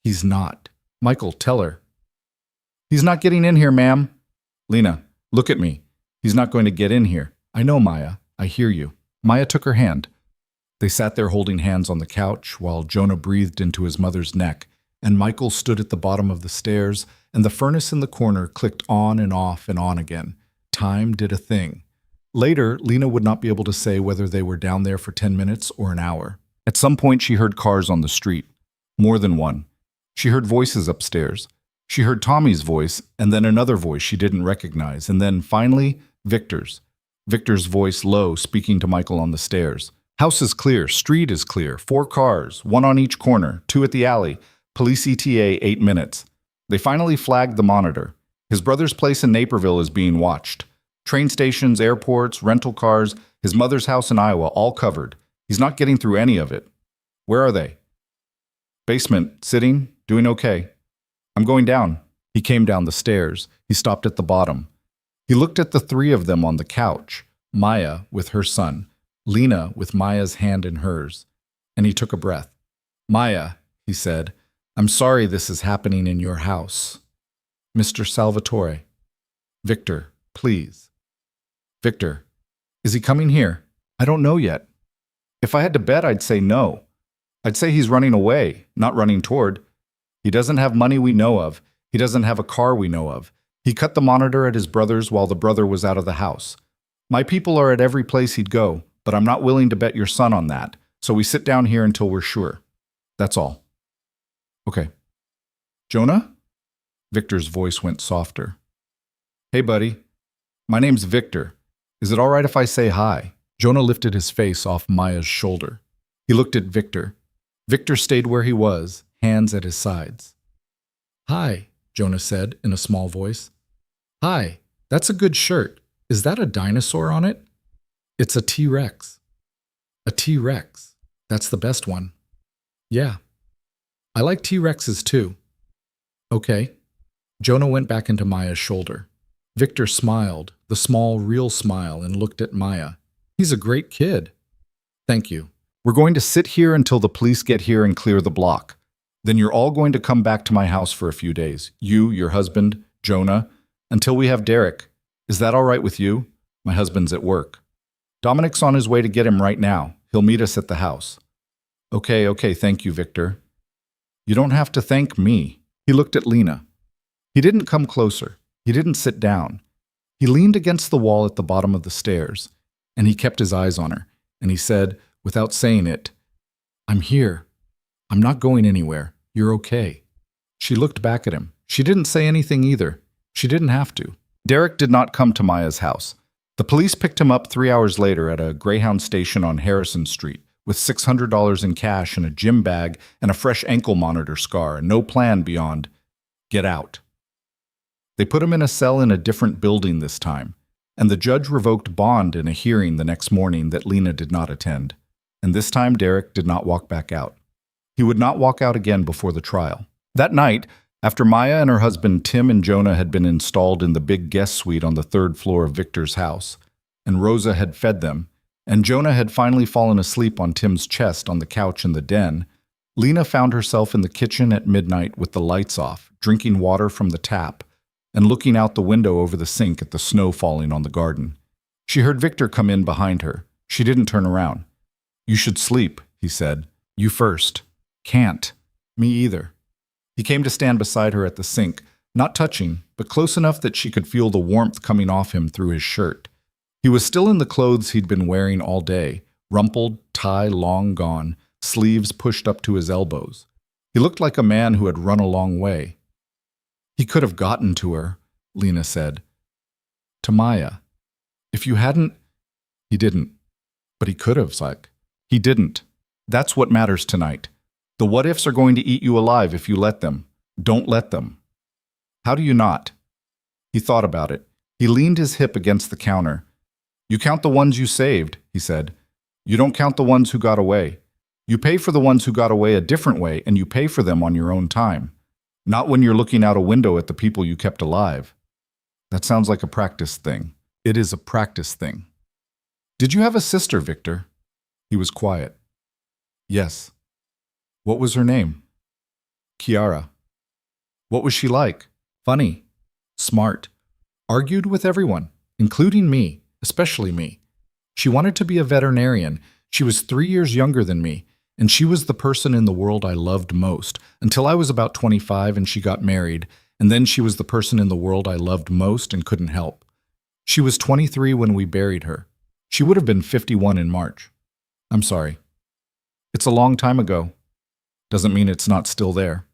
He's not. Michael, tell her. He's not getting in here, ma'am. Lena, look at me. He's not going to get in here. I know, Maya. I hear you. Maya took her hand. They sat there holding hands on the couch while Jonah breathed into his mother's neck, and Michael stood at the bottom of the stairs, and the furnace in the corner clicked on and off and on again. Time did a thing. Later, Lena would not be able to say whether they were down there for 10 minutes or an hour. At some point, she heard cars on the street. More than one. She heard voices upstairs. She heard Tommy's voice, and then another voice she didn't recognize, and then, finally, Victor's. Victor's voice low, speaking to Michael on the stairs. House is clear, street is clear, 4 cars, 1 on each corner, 2 at the alley. Police ETA 8 minutes. They finally flagged the monitor. His brother's place in Naperville is being watched. Train stations, airports, rental cars, his mother's house in Iowa, all covered. He's not getting through any of it. Where are they? Basement, sitting, doing okay. I'm going down. He came down the stairs. He stopped at the bottom. He looked at the 3 of them on the couch, Maya with her son, Lena with Maya's hand in hers, and he took a breath. Maya, he said, I'm sorry this is happening in your house. Mr. Salvatore. Victor, please. Victor, is he coming here? I don't know yet. If I had to bet, I'd say no. I'd say he's running away, not running toward. He doesn't have money we know of. He doesn't have a car we know of. He cut the monitor at his brother's while the brother was out of the house. My people are at every place he'd go, but I'm not willing to bet your son on that, so we sit down here until we're sure. That's all. Okay. Jonah? Victor's voice went softer. Hey, buddy. My name's Victor. Is it all right if I say hi? Jonah lifted his face off Maya's shoulder. He looked at Victor. Victor stayed where he was, hands at his sides. Hi, Jonah said in a small voice. Hi, that's a good shirt. Is that a dinosaur on it? It's a T-Rex. A T-Rex. That's the best one. Yeah. I like T-Rexes too. Okay. Jonah went back into Maya's shoulder. Victor smiled, the small, real smile, and looked at Maya. He's a great kid. Thank you. We're going to sit here until the police get here and clear the block. Then you're all going to come back to my house for a few days. You, your husband, Jonah, until we have Derek. Is that all right with you? My husband's at work. Dominic's on his way to get him right now. He'll meet us at the house. Okay, thank you, Victor. You don't have to thank me. He looked at Lena. He didn't come closer. He didn't sit down. He leaned against the wall at the bottom of the stairs, and he kept his eyes on her, and he said, without saying it, I'm here. I'm not going anywhere. You're okay. She looked back at him. She didn't say anything either. She didn't have to. Derek did not come to Maya's house. The police picked him up 3 hours later at a Greyhound station on Harrison Street with $600 in cash and a gym bag and a fresh ankle monitor scar and no plan beyond get out. They put him in a cell in a different building this time, and the judge revoked bond in a hearing the next morning that Lena did not attend. And this time Derek did not walk back out. He would not walk out again before the trial. That night, after Maya and her husband Tim and Jonah had been installed in the big guest suite on the 3rd floor of Victor's house, and Rosa had fed them, and Jonah had finally fallen asleep on Tim's chest on the couch in the den, Lena found herself in the kitchen at midnight with the lights off, drinking water from the tap, and looking out the window over the sink at the snow falling on the garden. She heard Victor come in behind her. She didn't turn around. You should sleep, he said. You first. Can't. Me either. He came to stand beside her at the sink, not touching, but close enough that she could feel the warmth coming off him through his shirt. He was still in the clothes he'd been wearing all day, rumpled, tie long gone, sleeves pushed up to his elbows. He looked like a man who had run a long way. He could have gotten to her, Lena said. To Maya. If you hadn't... He didn't. But he could have, Psych. He didn't. That's what matters tonight. The what-ifs are going to eat you alive if you let them. Don't let them. How do you not? He thought about it. He leaned his hip against the counter. You count the ones you saved, he said. You don't count the ones who got away. You pay for the ones who got away a different way, and you pay for them on your own time. Not when you're looking out a window at the people you kept alive. That sounds like a practice thing. It is a practice thing. Did you have a sister, Victor? He was quiet. Yes. What was her name? Kiara. What was she like? Funny. smart, argued with everyone, including me, especially me. She wanted to be a veterinarian. She was 3 years younger than me, and she was the person in the world I loved most, until I was about 25 and she got married, and then she was the person in the world I loved most and couldn't help. She was 23 when we buried her. She would have been 51 in March. I'm sorry. It's a long time ago. Doesn't mean it's not still there.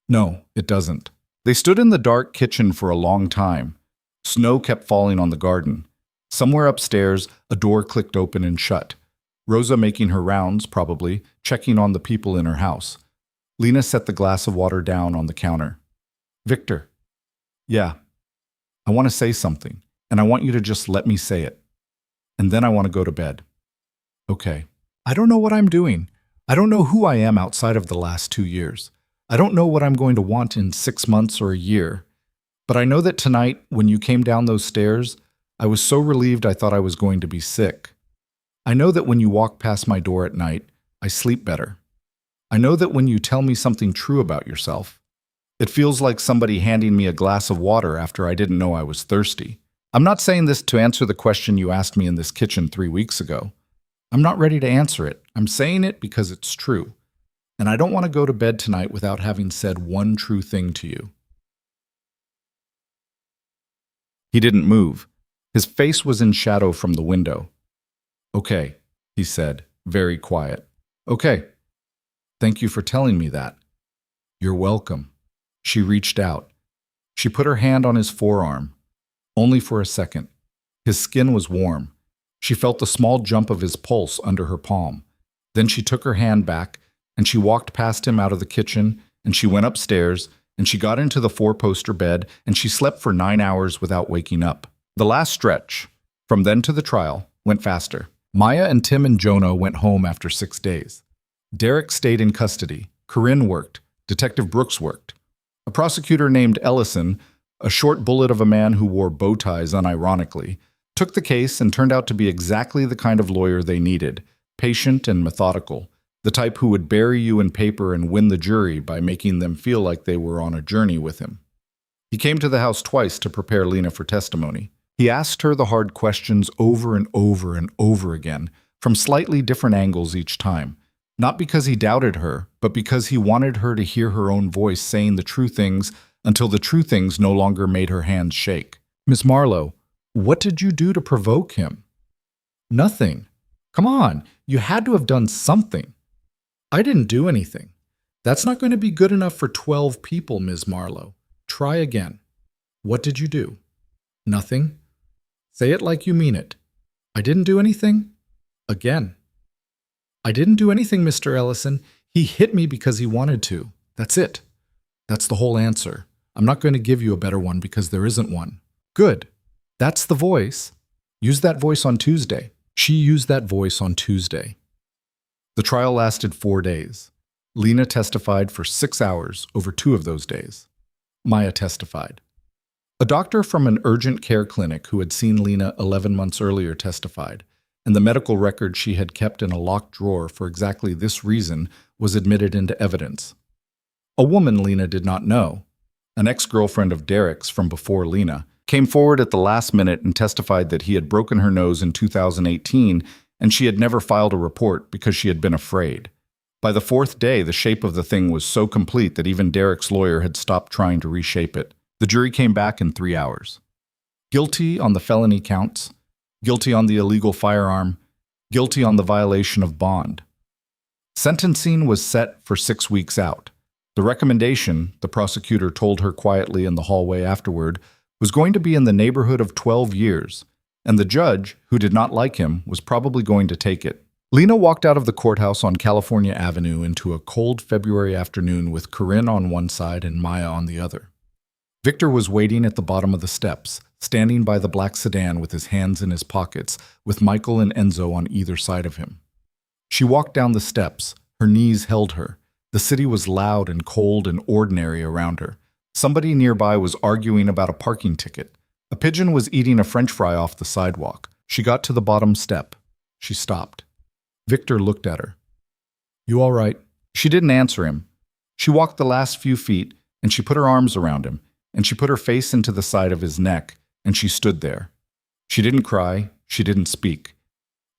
No, it doesn't. They stood in the dark kitchen for a long time. Snow kept falling on the garden. Somewhere upstairs, a door clicked open and shut. Rosa making her rounds, probably, checking on the people in her house. Lena set the glass of water down on the counter. Victor. Yeah. I want to say something, and I want you to just let me say it. And then I want to go to bed. Okay. I don't know what I'm doing. I don't know who I am outside of the last 2 years. I don't know what I'm going to want in 6 months or a year. But I know that tonight, when you came down those stairs, I was so relieved I thought I was going to be sick. I know that when you walk past my door at night, I sleep better. I know that when you tell me something true about yourself, it feels like somebody handing me a glass of water after I didn't know I was thirsty. I'm not saying this to answer the question you asked me in this kitchen 3 weeks ago. I'm not ready to answer it. I'm saying it because it's true. And I don't want to go to bed tonight without having said one true thing to you. He didn't move. His face was in shadow from the window. Okay, he said, very quiet. Okay. Thank you for telling me that. You're welcome. She reached out. She put her hand on his forearm. Only for a second. His skin was warm. She felt the small jump of his pulse under her palm. Then she took her hand back, and she walked past him out of the kitchen, and she went upstairs, and she got into the 4-poster bed, and she slept for 9 hours without waking up. The last stretch, from then to the trial, went faster. Maya and Tim and Jonah went home after 6 days. Derek stayed in custody. Corinne worked. Detective Brooks worked. A prosecutor named Ellison, a short bullet of a man who wore bow ties unironically, took the case and turned out to be exactly the kind of lawyer they needed, patient and methodical, the type who would bury you in paper and win the jury by making them feel like they were on a journey with him. He came to the house twice to prepare Lena for testimony. He asked her the hard questions over and over and over again, from slightly different angles each time, not because he doubted her, but because he wanted her to hear her own voice saying the true things until the true things no longer made her hands shake. Miss Marlowe, what did you do to provoke him? Nothing. Come on, you had to have done something. I didn't do anything. That's not going to be good enough for 12 people, Ms. Marlowe. Try again. What did you do? Nothing. Say it like you mean it. I didn't do anything? Again. I didn't do anything, Mr. Ellison. He hit me because he wanted to. That's it. That's the whole answer. I'm not going to give you a better one because there isn't one. Good. That's the voice. Use that voice on Tuesday. She used that voice on Tuesday. The trial lasted 4 days. Lena testified for 6 hours over 2 of those days. Maya testified. A doctor from an urgent care clinic who had seen Lena 11 months earlier testified, and the medical record she had kept in a locked drawer for exactly this reason was admitted into evidence. A woman Lena did not know, an ex-girlfriend of Derek's from before Lena, came forward at the last minute and testified that he had broken her nose in 2018 and she had never filed a report because she had been afraid. By the 4th day, the shape of the thing was so complete that even Derek's lawyer had stopped trying to reshape it. The jury came back in 3 hours. Guilty on the felony counts, guilty on the illegal firearm, guilty on the violation of bond. Sentencing was set for 6 weeks out. The recommendation, the prosecutor told her quietly in the hallway afterward, was going to be in the neighborhood of 12 years, and the judge, who did not like him, was probably going to take it. Lena walked out of the courthouse on California Avenue into a cold February afternoon with Corinne on one side and Maya on the other. Victor was waiting at the bottom of the steps, standing by the black sedan with his hands in his pockets, with Michael and Enzo on either side of him. She walked down the steps. Her knees held her. The city was loud and cold and ordinary around her. Somebody nearby was arguing about a parking ticket. A pigeon was eating a French fry off the sidewalk. She got to the bottom step. She stopped. Victor looked at her. You all right? She didn't answer him. She walked the last few feet, and she put her arms around him, and she put her face into the side of his neck, and she stood there. She didn't cry, she didn't speak.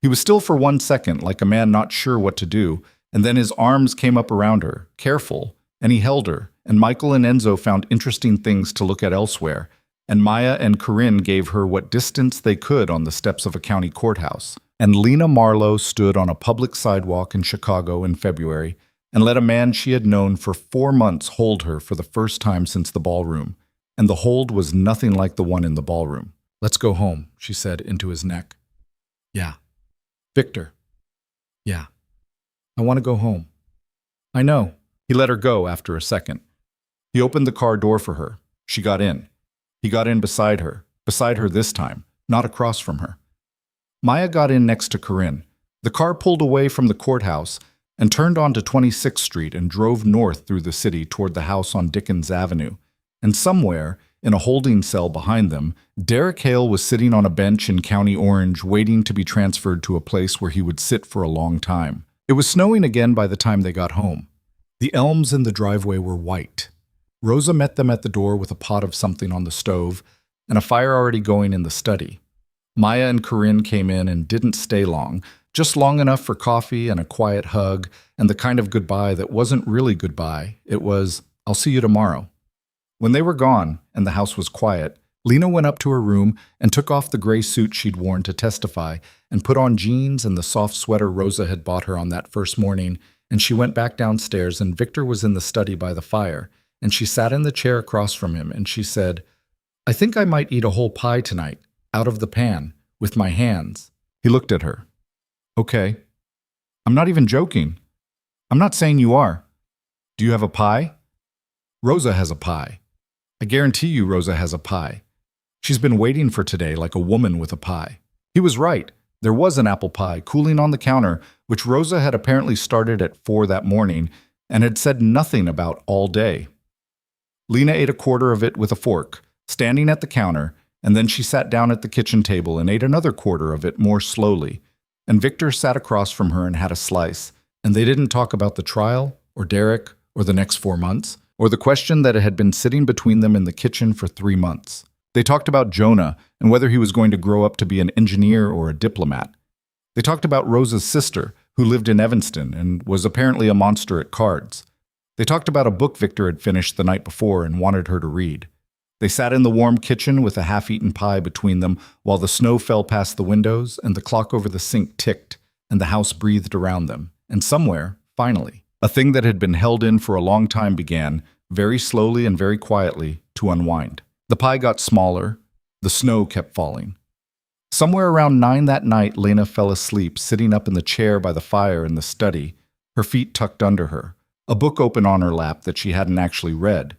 He was still for 1 second, like a man not sure what to do, and then his arms came up around her, careful, and he held her, and Michael and Enzo found interesting things to look at elsewhere, and Maya and Corinne gave her what distance they could on the steps of a county courthouse. And Lena Marlowe stood on a public sidewalk in Chicago in February and let a man she had known for 4 months hold her for the first time since the ballroom, and the hold was nothing like the one in the ballroom. "Let's go home," she said into his neck. "Yeah." "Victor." "Yeah. I want to go home." "I know." He let her go after a second. He opened the car door for her. She got in. He got in beside her this time, not across from her. Maya got in next to Corinne. The car pulled away from the courthouse and turned onto 26th Street and drove north through the city toward the house on Dickens Avenue. And somewhere, in a holding cell behind them, Derek Hale was sitting on a bench in County Orange waiting to be transferred to a place where he would sit for a long time. It was snowing again by the time they got home. The elms in the driveway were white. Rosa met them at the door with a pot of something on the stove and a fire already going in the study. Maya and Corinne came in and didn't stay long, just long enough for coffee and a quiet hug and the kind of goodbye that wasn't really goodbye. It was, "I'll see you tomorrow." When they were gone and the house was quiet, Lena went up to her room and took off the gray suit she'd worn to testify and put on jeans and the soft sweater Rosa had bought her on that first morning, and she went back downstairs and Victor was in the study by the fire, and she sat in the chair across from him and she said, "I think I might eat a whole pie tonight, out of the pan, with my hands." He looked at her. "Okay. I'm not even joking. I'm not saying you are. Do you have a pie?" "Rosa has a pie. I guarantee you Rosa has a pie. She's been waiting for today like a woman with a pie." He was right. There was an apple pie cooling on the counter, which Rosa had apparently started at 4 that morning and had said nothing about all day. Lena ate a quarter of it with a fork, standing at the counter, and then she sat down at the kitchen table and ate another quarter of it more slowly. And Victor sat across from her and had a slice, and they didn't talk about the trial, or Derek, or the next 4 months, or the question that had been sitting between them in the kitchen for 3 months. They talked about Jonah and whether he was going to grow up to be an engineer or a diplomat. They talked about Rosa's sister, who lived in Evanston and was apparently a monster at cards. They talked about a book Victor had finished the night before and wanted her to read. They sat in the warm kitchen with a half-eaten pie between them while the snow fell past the windows and the clock over the sink ticked and the house breathed around them. And somewhere, finally, a thing that had been held in for a long time began, very slowly and very quietly, to unwind. The pie got smaller. The snow kept falling. Somewhere around 9 that night, Lena fell asleep, sitting up in the chair by the fire in the study, her feet tucked under her, a book open on her lap that she hadn't actually read.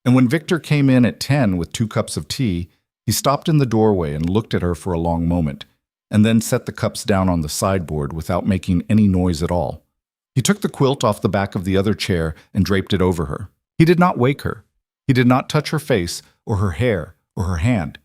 And when Victor came in at 10 with 2 cups of tea, he stopped in the doorway and looked at her for a long moment, and then set the cups down on the sideboard without making any noise at all. He took the quilt off the back of the other chair and draped it over her. He did not wake her. He did not touch her face or her hair or her hand.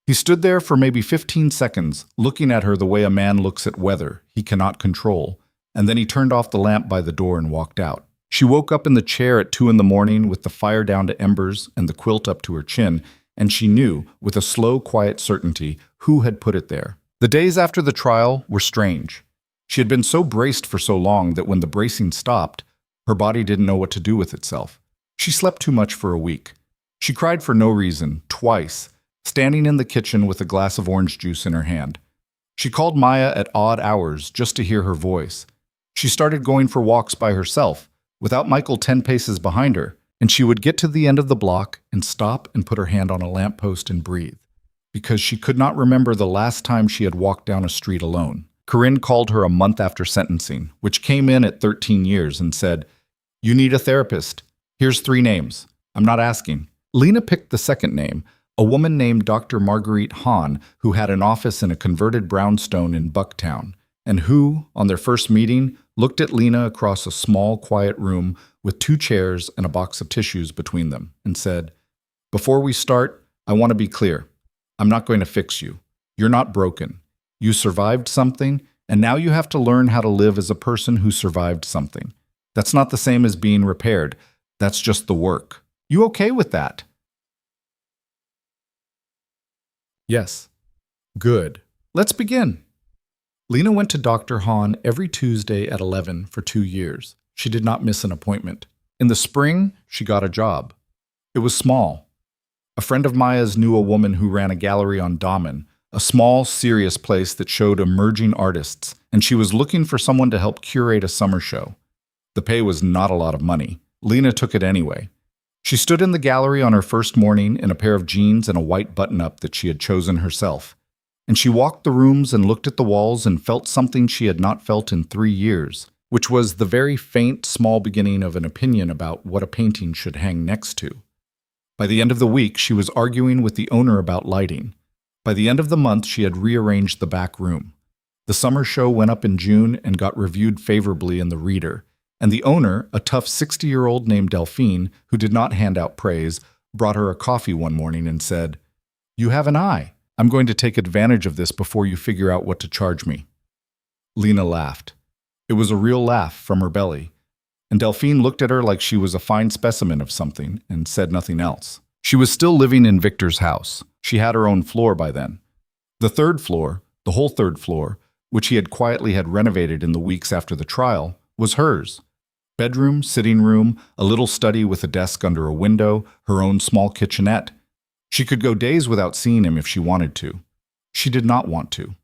He stood there for maybe 15 seconds, looking at her the way a man looks at weather he cannot control, and then he turned off the lamp by the door and walked out. She woke up in the chair at 2 in the morning with the fire down to embers and the quilt up to her chin, and she knew, with a slow, quiet certainty, who had put it there. The days after the trial were strange. She had been so braced for so long that when the bracing stopped, her body didn't know what to do with itself. She slept too much for a week. She cried for no reason, twice, standing in the kitchen with a glass of orange juice in her hand. She called Maya at odd hours just to hear her voice. She started going for walks by herself, without Michael 10 paces behind her, and she would get to the end of the block and stop and put her hand on a lamppost and breathe, because she could not remember the last time she had walked down a street alone. Corinne called her a month after sentencing, which came in at 13 years, and said, "You need a therapist. Here's 3 names. I'm not asking." Lena picked the second name, a woman named Dr. Marguerite Hahn, who had an office in a converted brownstone in Bucktown, and who, on their first meeting, looked at Lena across a small, quiet room with 2 chairs and a box of tissues between them, and said, "Before we start, I want to be clear. I'm not going to fix you. You're not broken. You survived something, and now you have to learn how to live as a person who survived something. That's not the same as being repaired. That's just the work. You okay with that?" Yes. Good. Let's begin. Lena went to Dr. Hahn every Tuesday at 11 for 2 years. She did not miss an appointment. In the spring, she got a job. It was small. A friend of Maya's knew a woman who ran a gallery on Damen, a small, serious place that showed emerging artists, and she was looking for someone to help curate a summer show. The pay was not a lot of money. Lena took it anyway. She stood in the gallery on her first morning in a pair of jeans and a white button-up that she had chosen herself. And she walked the rooms and looked at the walls and felt something she had not felt in 3 years, which was the very faint, small beginning of an opinion about what a painting should hang next to. By the end of the week, she was arguing with the owner about lighting. By the end of the month, she had rearranged the back room. The summer show went up in June and got reviewed favorably in the Reader, and the owner, a tough 60-year-old named Delphine, who did not hand out praise, brought her a coffee one morning and said, "You have an eye. I'm going to take advantage of this before you figure out what to charge me." Lena laughed. It was a real laugh from her belly, and Delphine looked at her like she was a fine specimen of something and said nothing else. She was still living in Victor's house. She had her own floor by then. The third floor, the whole third floor, which he had quietly had renovated in the weeks after the trial, was hers. Bedroom, sitting room, a little study with a desk under a window, her own small kitchenette. She could go days without seeing him if she wanted to. She did not want to.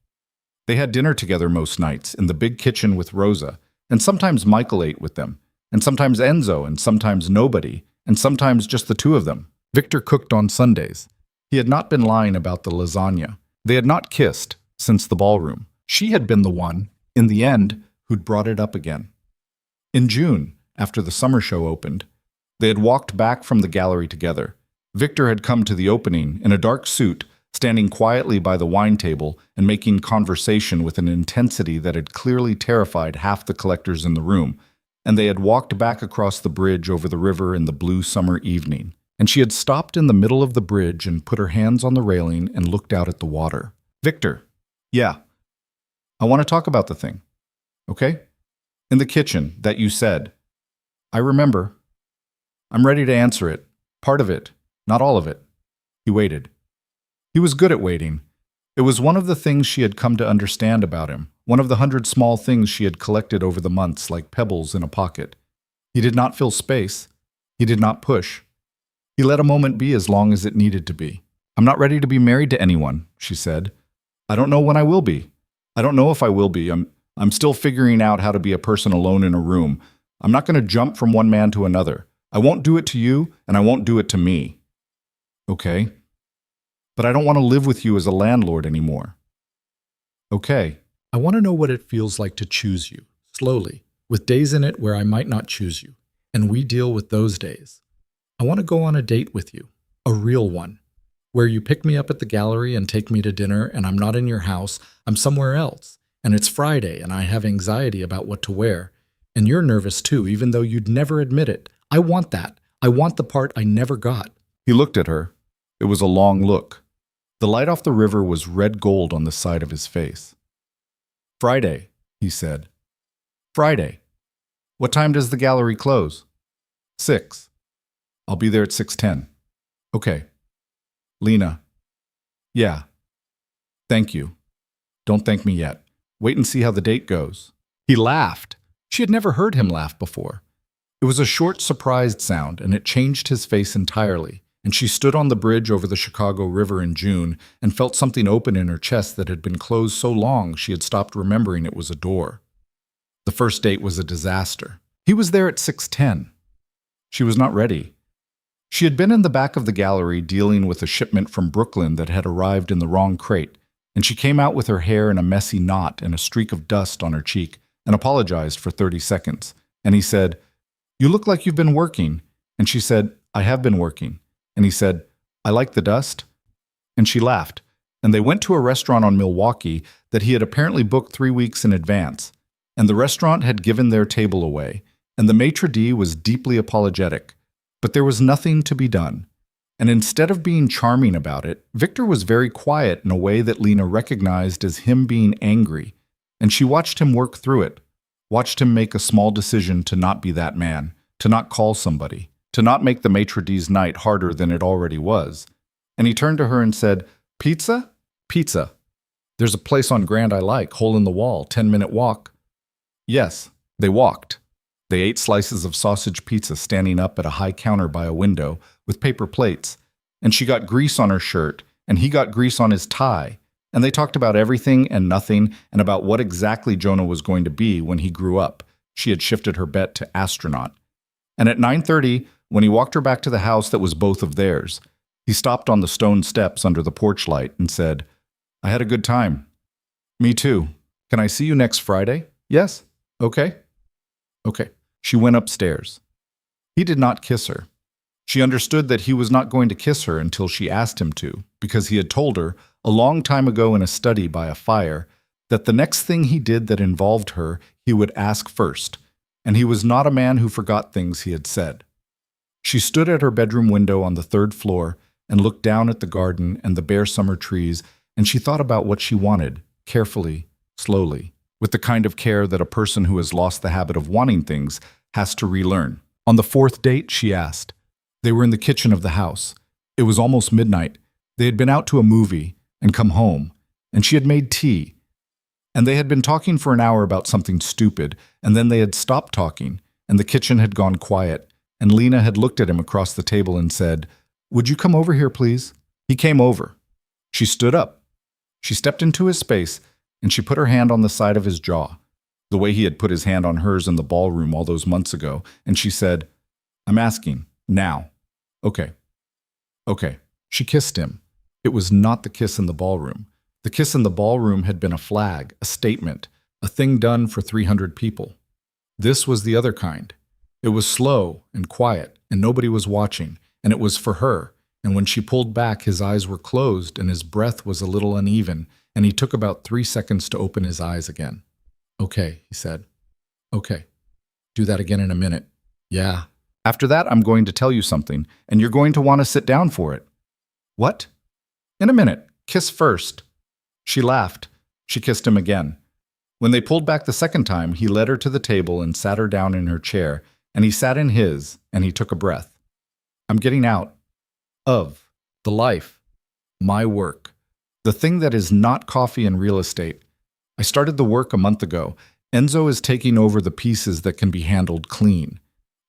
They had dinner together most nights in the big kitchen with Rosa, and sometimes Michael ate with them, and sometimes Enzo, and sometimes nobody, and sometimes just the two of them. Victor cooked on Sundays. He had not been lying about the lasagna. They had not kissed since the ballroom. She had been the one, in the end, who'd brought it up again. In June, after the summer show opened, they had walked back from the gallery together. Victor had come to the opening in a dark suit, standing quietly by the wine table and making conversation with an intensity that had clearly terrified half the collectors in the room, and they had walked back across the bridge over the river in the blue summer evening. And she had stopped in the middle of the bridge and put her hands on the railing and looked out at the water. "Victor, yeah, I want to talk about the thing, okay? In the kitchen, that you said. I remember. I'm ready to answer it. Part of it, not all of it." He waited. He was good at waiting. It was one of the things she had come to understand about him, one of the 100 small things she had collected over the months like pebbles in a pocket. He did not fill space. He did not push. He let a moment be as long as it needed to be. "I'm not ready to be married to anyone," she said. "I don't know when I will be. I don't know if I will be. I'm still figuring out how to be a person alone in a room. I'm not going to jump from one man to another. I won't do it to you, and I won't do it to me." "Okay. But I don't want to live with you as a landlord anymore." "Okay. I want to know what it feels like to choose you, slowly, with days in it where I might not choose you, and we deal with those days. I want to go on a date with you, a real one, where you pick me up at the gallery and take me to dinner, and I'm not in your house, I'm somewhere else, and it's Friday, and I have anxiety about what to wear, and you're nervous too, even though you'd never admit it. I want that. I want the part I never got." He looked at her. It was a long look. The light off the river was red gold on the side of his face. "Friday," he said. "Friday. What time does the gallery close?" 6. "I'll be there at 6:10. "Okay." "Lena." "Yeah. Thank you. Don't thank me yet. Wait and see how the date goes." He laughed. She had never heard him laugh before. It was a short, surprised sound, and it changed his face entirely, and she stood on the bridge over the Chicago River in June and felt something open in her chest that had been closed so long she had stopped remembering it was a door. The first date was a disaster. He was there at 6:10. She was not ready. She had been in the back of the gallery dealing with a shipment from Brooklyn that had arrived in the wrong crate, and she came out with her hair in a messy knot and a streak of dust on her cheek and apologized for 30 seconds. And he said, "You look like you've been working." And she said, "I have been working." And he said, "I like the dust." And she laughed, and they went to a restaurant on Milwaukee that he had apparently booked 3 weeks in advance. And the restaurant had given their table away, and the maitre d' was deeply apologetic. But there was nothing to be done. And instead of being charming about it, Victor was very quiet in a way that Lena recognized as him being angry. And she watched him work through it, watched him make a small decision to not be that man, to not call somebody, to not make the maitre d's night harder than it already was. And he turned to her and said, "Pizza?" Pizza. There's a place on Grand I like, hole in the wall, 10-minute walk. Yes, they walked. They ate slices of sausage pizza standing up at a high counter by a window with paper plates, and she got grease on her shirt, and he got grease on his tie, and they talked about everything and nothing and about what exactly Jonah was going to be when he grew up. She had shifted her bet to astronaut. And at 9:30, when he walked her back to the house that was both of theirs, he stopped on the stone steps under the porch light and said, "I had a good time." "Me too. Can I see you next Friday?" "Yes." "Okay." "Okay." She went upstairs. He did not kiss her. She understood that he was not going to kiss her until she asked him to, because he had told her, a long time ago in a study by a fire, that the next thing he did that involved her, he would ask first, and he was not a man who forgot things he had said. She stood at her bedroom window on the 3rd floor and looked down at the garden and the bare summer trees, and she thought about what she wanted, carefully, slowly, with the kind of care that a person who has lost the habit of wanting things has to relearn. On the 4th date, she asked. They were in the kitchen of the house. It was almost midnight. They had been out to a movie and come home, and she had made tea. And they had been talking for an hour about something stupid, and then they had stopped talking, and the kitchen had gone quiet, and Lena had looked at him across the table and said, "Would you come over here, please?" He came over. She stood up. She stepped into his space, and she put her hand on the side of his jaw, the way he had put his hand on hers in the ballroom all those months ago, and she said, "I'm asking, now." "Okay. Okay." She kissed him. It was not the kiss in the ballroom. The kiss in the ballroom had been a flag, a statement, a thing done for 300 people. This was the other kind. It was slow and quiet, and nobody was watching, and it was for her, and when she pulled back, his eyes were closed, and his breath was a little uneven, and he took about 3 seconds to open his eyes again. "Okay," he said. "Okay. Do that again in a minute." "Yeah. After that, I'm going to tell you something, and you're going to want to sit down for it." "What?" "In a minute. Kiss first." She laughed. She kissed him again. When they pulled back the second time, he led her to the table and sat her down in her chair, and he sat in his, and he took a breath. "I'm getting out of the life, my work, the thing that is not coffee and real estate. I started the work a month ago. Enzo is taking over the pieces that can be handled clean.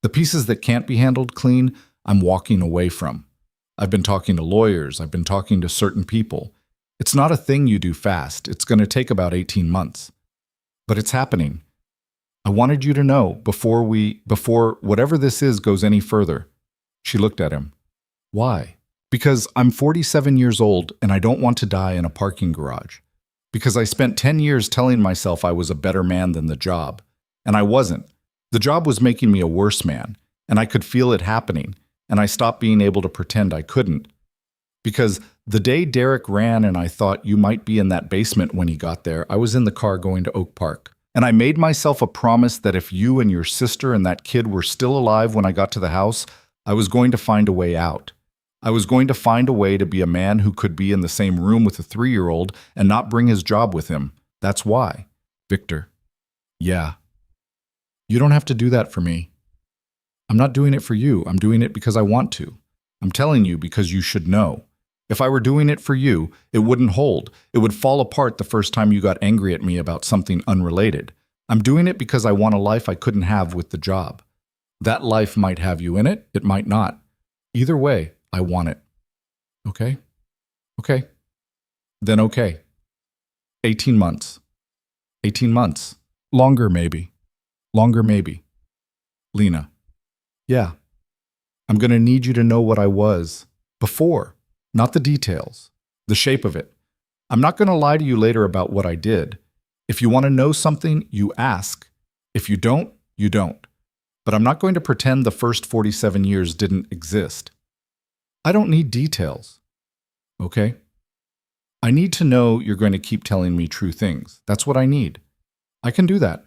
The pieces that can't be handled clean, I'm walking away from. I've been talking to lawyers. I've been talking to certain people. It's not a thing you do fast. It's going to take about 18 months. But it's happening. I wanted you to know before whatever this is goes any further." She looked at him. "Why?" "Because I'm 47 years old and I don't want to die in a parking garage. Because I spent 10 years telling myself I was a better man than the job. And I wasn't. The job was making me a worse man, and I could feel it happening, and I stopped being able to pretend I couldn't. Because the day Derek ran and I thought you might be in that basement when he got there, I was in the car going to Oak Park. And I made myself a promise that if you and your sister and that kid were still alive when I got to the house, I was going to find a way out. I was going to find a way to be a man who could be in the same room with a 3-year-old and not bring his job with him. That's why." "Victor." "Yeah." "You don't have to do that for me. I'm not doing it for you. I'm doing it because I want to. I'm telling you because you should know. If I were doing it for you, it wouldn't hold. It would fall apart the first time you got angry at me about something unrelated. I'm doing it because I want a life I couldn't have with the job. That life might have you in it. It might not. Either way, I want it. Okay? Okay. Then okay. 18 months. 18 months. Longer maybe. Longer maybe. Lena. Yeah. I'm going to need you to know what I was before, not the details, the shape of it. I'm not going to lie to you later about what I did. If you want to know something, you ask. If you don't, you don't. But I'm not going to pretend the first 47 years didn't exist. I don't need details. Okay? I need to know you're going to keep telling me true things. That's what I need. I can do that.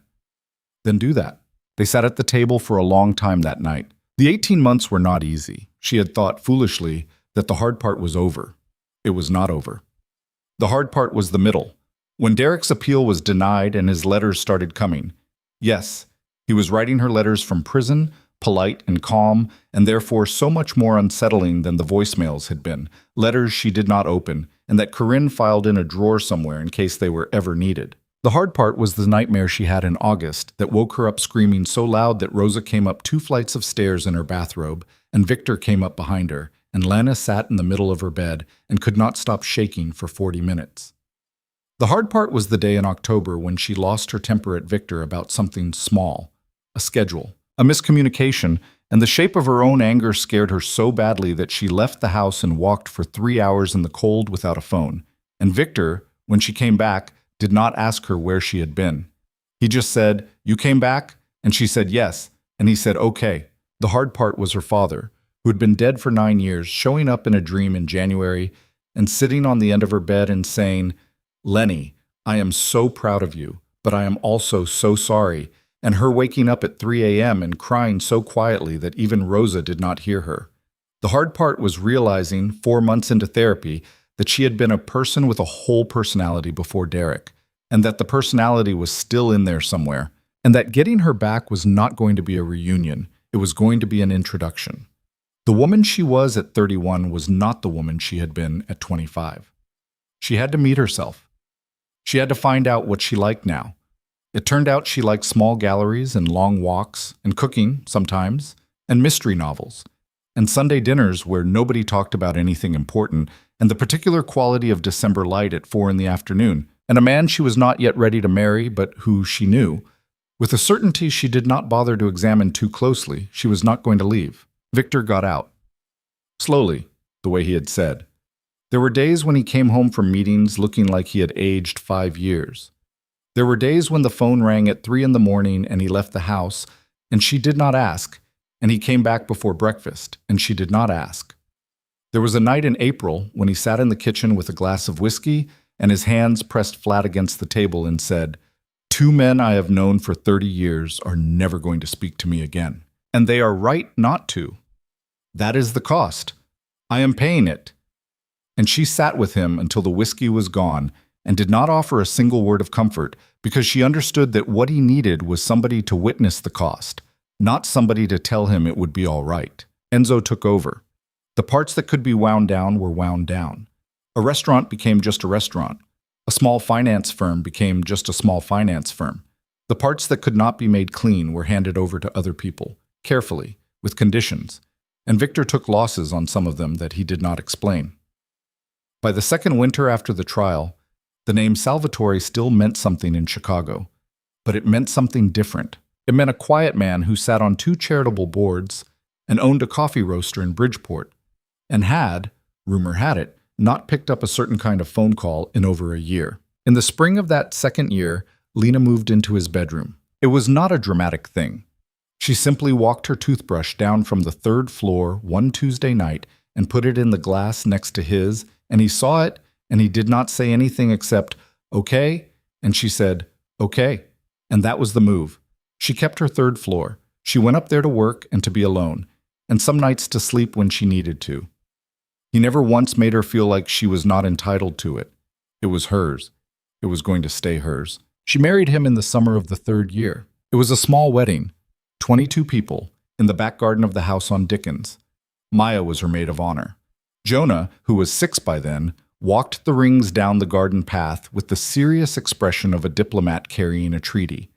Then do that. They sat at the table for a long time that night. The 18 months were not easy. She had thought foolishly that the hard part was over. It was not over. The hard part was the middle. When Derek's appeal was denied and his letters started coming. Yes, he was writing her letters from prison, polite and calm, and therefore so much more unsettling than the voicemails had been, letters she did not open, and that Corinne filed in a drawer somewhere in case they were ever needed. The hard part was the nightmare she had in August that woke her up screaming so loud that Rosa came up 2 flights of stairs in her bathrobe, and Victor came up behind her, and Lena sat in the middle of her bed and could not stop shaking for 40 minutes. The hard part was the day in October when she lost her temper at Victor about something small, a schedule, a miscommunication, and the shape of her own anger scared her so badly that she left the house and walked for 3 hours in the cold without a phone. And Victor, when she came back, did not ask her where she had been. He just said, "You came back?" And she said yes, and he said okay. The hard part was her father, who had been dead for 9 years, showing up in a dream in January and sitting on the end of her bed and saying, "Lenny, I am so proud of you, but I am also so sorry," and her waking up at 3 a.m. and crying so quietly that even Rosa did not hear her. The hard part was realizing, 4 months into therapy, that she had been a person with a whole personality before Derek, and that the personality was still in there somewhere, and that getting her back was not going to be a reunion, it was going to be an introduction. The woman she was at 31 was not the woman she had been at 25. She had to meet herself. She had to find out what she liked now. It turned out she liked small galleries and long walks, and cooking, sometimes, and mystery novels, and Sunday dinners where nobody talked about anything important, and the particular quality of December light at 4 in the afternoon, and a man she was not yet ready to marry, but who she knew, with a certainty she did not bother to examine too closely, she was not going to leave. Victor got out. Slowly, the way he had said. There were days when he came home from meetings looking like he had aged 5 years. There were days when the phone rang at 3 in the morning and he left the house, and she did not ask, and he came back before breakfast, and she did not ask. There was a night in April when he sat in the kitchen with a glass of whiskey and his hands pressed flat against the table and said, "2 men I have known for 30 years are never going to speak to me again, and they are right not to. That is the cost. I am paying it." And she sat with him until the whiskey was gone and did not offer a single word of comfort because she understood that what he needed was somebody to witness the cost, not somebody to tell him it would be all right. Enzo took over. The parts that could be wound down were wound down. A restaurant became just a restaurant. A small finance firm became just a small finance firm. The parts that could not be made clean were handed over to other people, carefully, with conditions, and Victor took losses on some of them that he did not explain. By the second winter after the trial, the name Salvatore still meant something in Chicago, but it meant something different. It meant a quiet man who sat on 2 charitable boards and owned a coffee roaster in Bridgeport, and had, rumor had it, not picked up a certain kind of phone call in over a year. In the spring of that second year, Lena moved into his bedroom. It was not a dramatic thing. She simply walked her toothbrush down from the 3rd floor one Tuesday night and put it in the glass next to his, and he saw it, and he did not say anything except, "Okay," and she said, "Okay," and that was the move. She kept her 3rd floor. She went up there to work and to be alone, and some nights to sleep when she needed to. He never once made her feel like she was not entitled to it. It was hers. It was going to stay hers. She married him in the summer of the 3rd year. It was a small wedding, 22 people, in the back garden of the house on Dickens. Maya was her maid of honor. Jonah, who was 6 by then, walked the rings down the garden path with the serious expression of a diplomat carrying a treaty.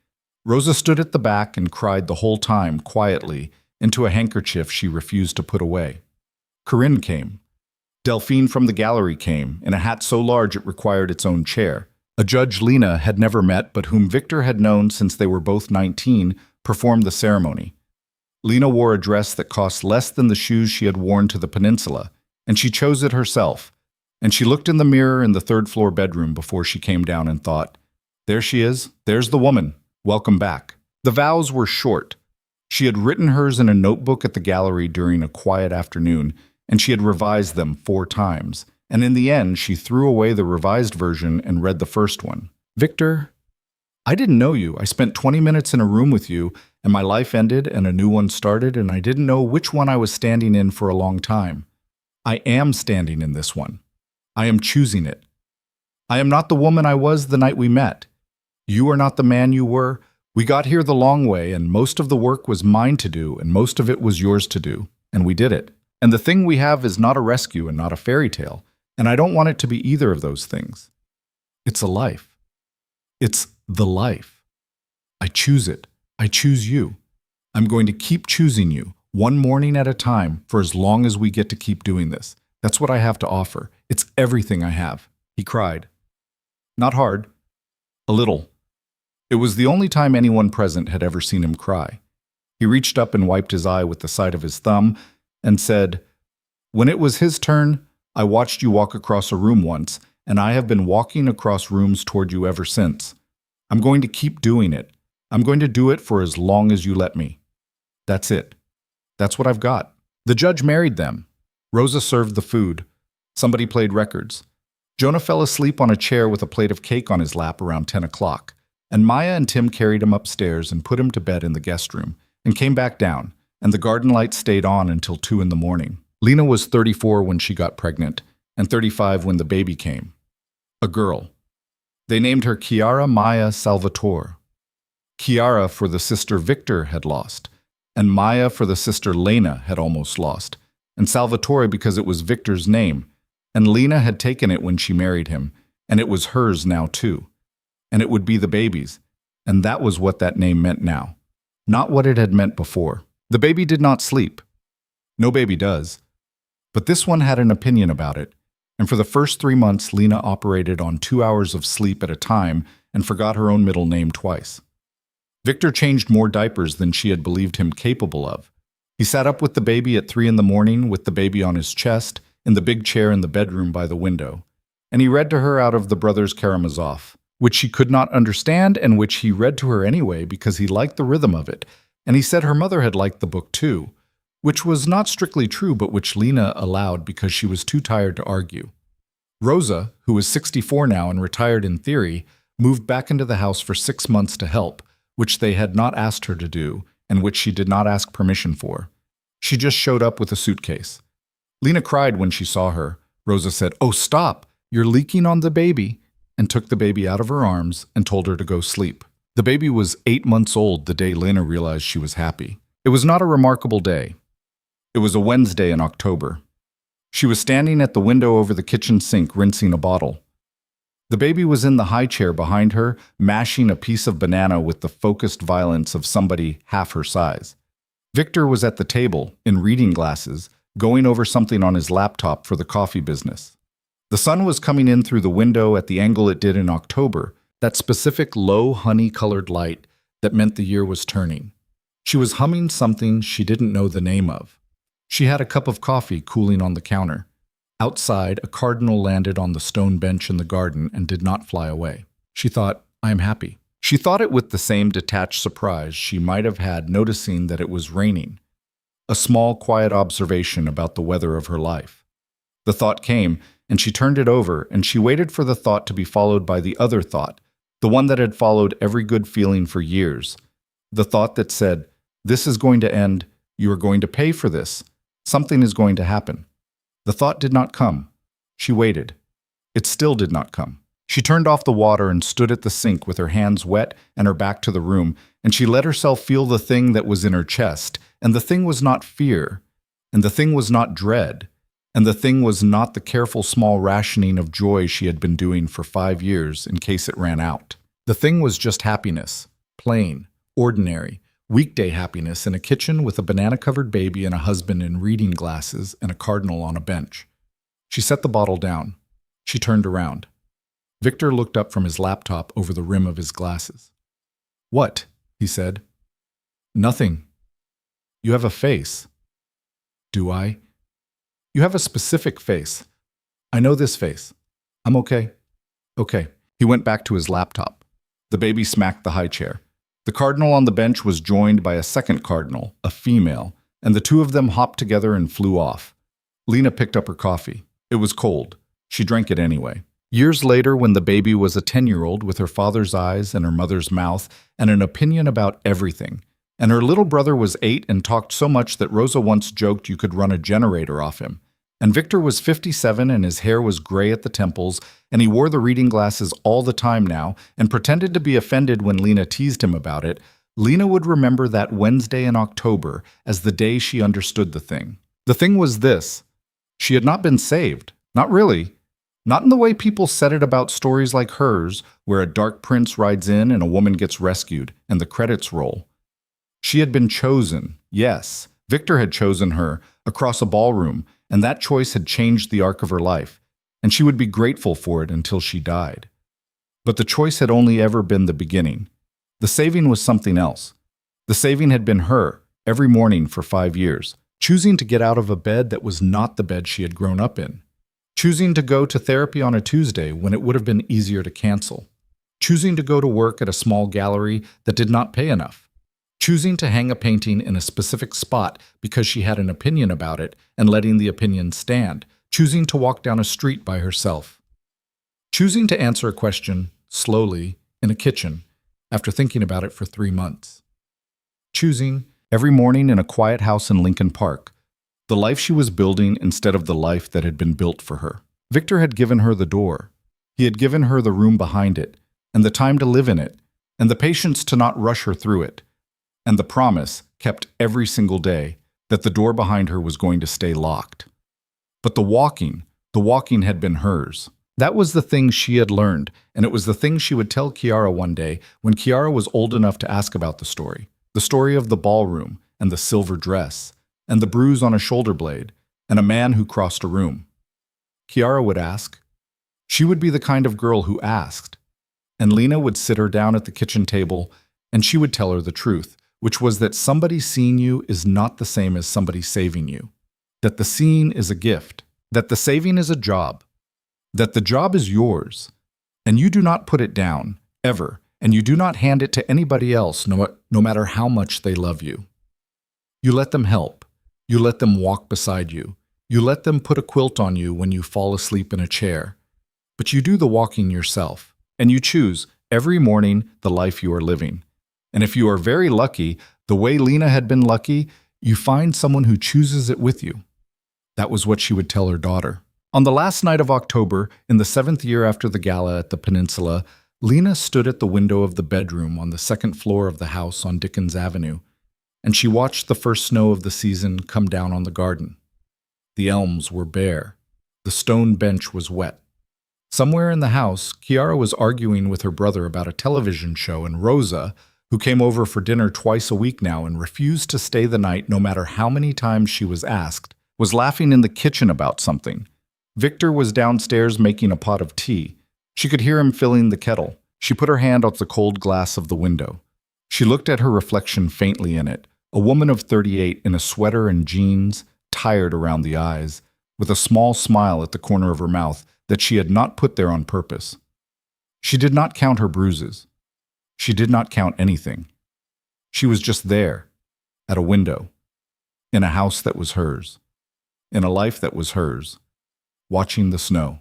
Rosa stood at the back and cried the whole time, quietly, into a handkerchief she refused to put away. Corinne came. Delphine from the gallery came, in a hat so large it required its own chair. A judge Lena had never met but whom Victor had known since they were both 19, performed the ceremony. Lena wore a dress that cost less than the shoes she had worn to the peninsula, and she chose it herself. And she looked in the mirror in the 3rd floor bedroom before she came down and thought, "There she is, there's the woman, welcome back." The vows were short. She had written hers in a notebook at the gallery during a quiet afternoon, and she had revised them 4 times, and in the end she threw away the revised version and read the first one. "Victor, I didn't know you. I spent 20 minutes in a room with you, and my life ended and a new one started, and I didn't know which one I was standing in for a long time. I am standing in this one. I am choosing it. I am not the woman I was the night we met. You are not the man you were. We got here the long way, and most of the work was mine to do, and most of it was yours to do, and we did it. And the thing we have is not a rescue and not a fairy tale, and I don't want it to be either of those things. It's a life. It's the life. I choose it. I choose you. I'm going to keep choosing you, one morning at a time, for as long as we get to keep doing this. That's what I have to offer. It's everything I have. He cried. Not hard. A little. It was the only time anyone present had ever seen him cry. He reached up and wiped his eye with the side of his thumb and said, "When it was his turn, I watched you walk across a room once, and I have been walking across rooms toward you ever since. I'm going to keep doing it. I'm going to do it for as long as you let me. That's it. That's what I've got." The judge married them. Rosa served the food. Somebody played records. Jonah fell asleep on a chair with a plate of cake on his lap around 10 o'clock, and Maya and Tim carried him upstairs and put him to bed in the guest room, and came back down, and the garden lights stayed on until 2 in the morning. Lena was 34 when she got pregnant, and 35 when the baby came. A girl. They named her Chiara Maya Salvatore. Chiara for the sister Victor had lost, and Maya for the sister Lena had almost lost, and Salvatore because it was Victor's name, and Lena had taken it when she married him, and it was hers now too. And it would be the baby's, and that was what that name meant now, not what it had meant before. The baby did not sleep. No baby does. But this one had an opinion about it, and for the first 3 months Lena operated on 2 hours of sleep at a time and forgot her own middle name twice. Victor changed more diapers than she had believed him capable of. He sat up with the baby at 3 in the morning with the baby on his chest, in the big chair in the bedroom by the window, and he read to her out of the Brothers Karamazov, which she could not understand and which he read to her anyway because he liked the rhythm of it, and he said her mother had liked the book too, which was not strictly true but which Lena allowed because she was too tired to argue. Rosa, who was 64 now and retired in theory, moved back into the house for 6 months to help, which they had not asked her to do and which she did not ask permission for. She just showed up with a suitcase. Lena cried when she saw her. Rosa said, "Oh, stop! You're leaking on the baby," and took the baby out of her arms and told her to go sleep. The baby was 8 months old the day Lena realized she was happy. It was not a remarkable day. It was a Wednesday in October. She was standing at the window over the kitchen sink rinsing a bottle. The baby was in the high chair behind her, mashing a piece of banana with the focused violence of somebody half her size. Victor was at the table, in reading glasses, going over something on his laptop for the coffee business. The sun was coming in through the window at the angle it did in October, that specific low honey-colored light that meant the year was turning. She was humming something she didn't know the name of. She had a cup of coffee cooling on the counter. Outside, a cardinal landed on the stone bench in the garden and did not fly away. She thought, "I am happy." She thought it with the same detached surprise she might have had noticing that it was raining. A small, quiet observation about the weather of her life. The thought came, and she turned it over, and she waited for the thought to be followed by the other thought, the one that had followed every good feeling for years. The thought that said, "This is going to end. You are going to pay for this. Something is going to happen." The thought did not come. She waited. It still did not come. She turned off the water and stood at the sink with her hands wet and her back to the room, and she let herself feel the thing that was in her chest, and the thing was not fear, and the thing was not dread, and the thing was not the careful small rationing of joy she had been doing for 5 years in case it ran out. The thing was just happiness, plain, ordinary, weekday happiness in a kitchen with a banana-covered baby and a husband in reading glasses and a cardinal on a bench. She set the bottle down. She turned around. Victor looked up from his laptop over the rim of his glasses. "What?" he said. "Nothing. You have a face." "Do I?" "You have a specific face. I know this face. I'm okay." "Okay." He went back to his laptop. The baby smacked the high chair. The cardinal on the bench was joined by a second cardinal, a female, and the two of them hopped together and flew off. Lena picked up her coffee. It was cold. She drank it anyway. Years later, when the baby was a 10-year-old with her father's eyes and her mother's mouth and an opinion about everything, and her little brother was 8 and talked so much that Rosa once joked you could run a generator off him, and Victor was 57 and his hair was gray at the temples, and he wore the reading glasses all the time now and pretended to be offended when Lena teased him about it, Lena would remember that Wednesday in October as the day she understood the thing. The thing was this: she had not been saved. Not really. Not in the way people said it about stories like hers, where a dark prince rides in and a woman gets rescued, and the credits roll. She had been chosen, yes. Victor had chosen her across a ballroom, and that choice had changed the arc of her life, and she would be grateful for it until she died. But the choice had only ever been the beginning. The saving was something else. The saving had been her, every morning for 5 years, choosing to get out of a bed that was not the bed she had grown up in. Choosing to go to therapy on a Tuesday when it would have been easier to cancel. Choosing to go to work at a small gallery that did not pay enough. Choosing to hang a painting in a specific spot because she had an opinion about it and letting the opinion stand. Choosing to walk down a street by herself. Choosing to answer a question, slowly, in a kitchen, after thinking about it for 3 months. Choosing, every morning in a quiet house in Lincoln Park, the life she was building instead of the life that had been built for her. Victor had given her the door. He had given her the room behind it, and the time to live in it, and the patience to not rush her through it, and the promise, kept every single day, that the door behind her was going to stay locked. But the walking had been hers. That was the thing she had learned, and it was the thing she would tell Kiara one day when Kiara was old enough to ask about the story of the ballroom and the silver dress, and the bruise on a shoulder blade, and a man who crossed a room. Kiara would ask. She would be the kind of girl who asked. And Lena would sit her down at the kitchen table, and she would tell her the truth, which was that somebody seeing you is not the same as somebody saving you. That the seeing is a gift. That the saving is a job. That the job is yours, and you do not put it down, ever, and you do not hand it to anybody else, no matter how much they love you. You let them help. You let them walk beside you. You let them put a quilt on you when you fall asleep in a chair. But you do the walking yourself, and you choose, every morning, the life you are living. And if you are very lucky, the way Lena had been lucky, you find someone who chooses it with you. That was what she would tell her daughter. On the last night of October, in the 7th year after the gala at the Peninsula, Lena stood at the window of the bedroom on the 2nd floor of the house on Dickens Avenue, and she watched the first snow of the season come down on the garden. The elms were bare. The stone bench was wet. Somewhere in the house, Kiara was arguing with her brother about a television show, and Rosa, who came over for dinner twice a week now and refused to stay the night no matter how many times she was asked, was laughing in the kitchen about something. Victor was downstairs making a pot of tea. She could hear him filling the kettle. She put her hand out the cold glass of the window. She looked at her reflection faintly in it, a woman of 38 in a sweater and jeans, tired around the eyes, with a small smile at the corner of her mouth that she had not put there on purpose. She did not count her bruises. She did not count anything. She was just there, at a window, in a house that was hers, in a life that was hers, watching the snow.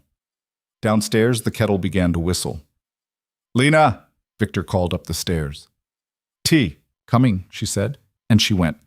Downstairs, the kettle began to whistle. "Lena!" Victor called up the stairs. "Tea. Coming," she said, and she went.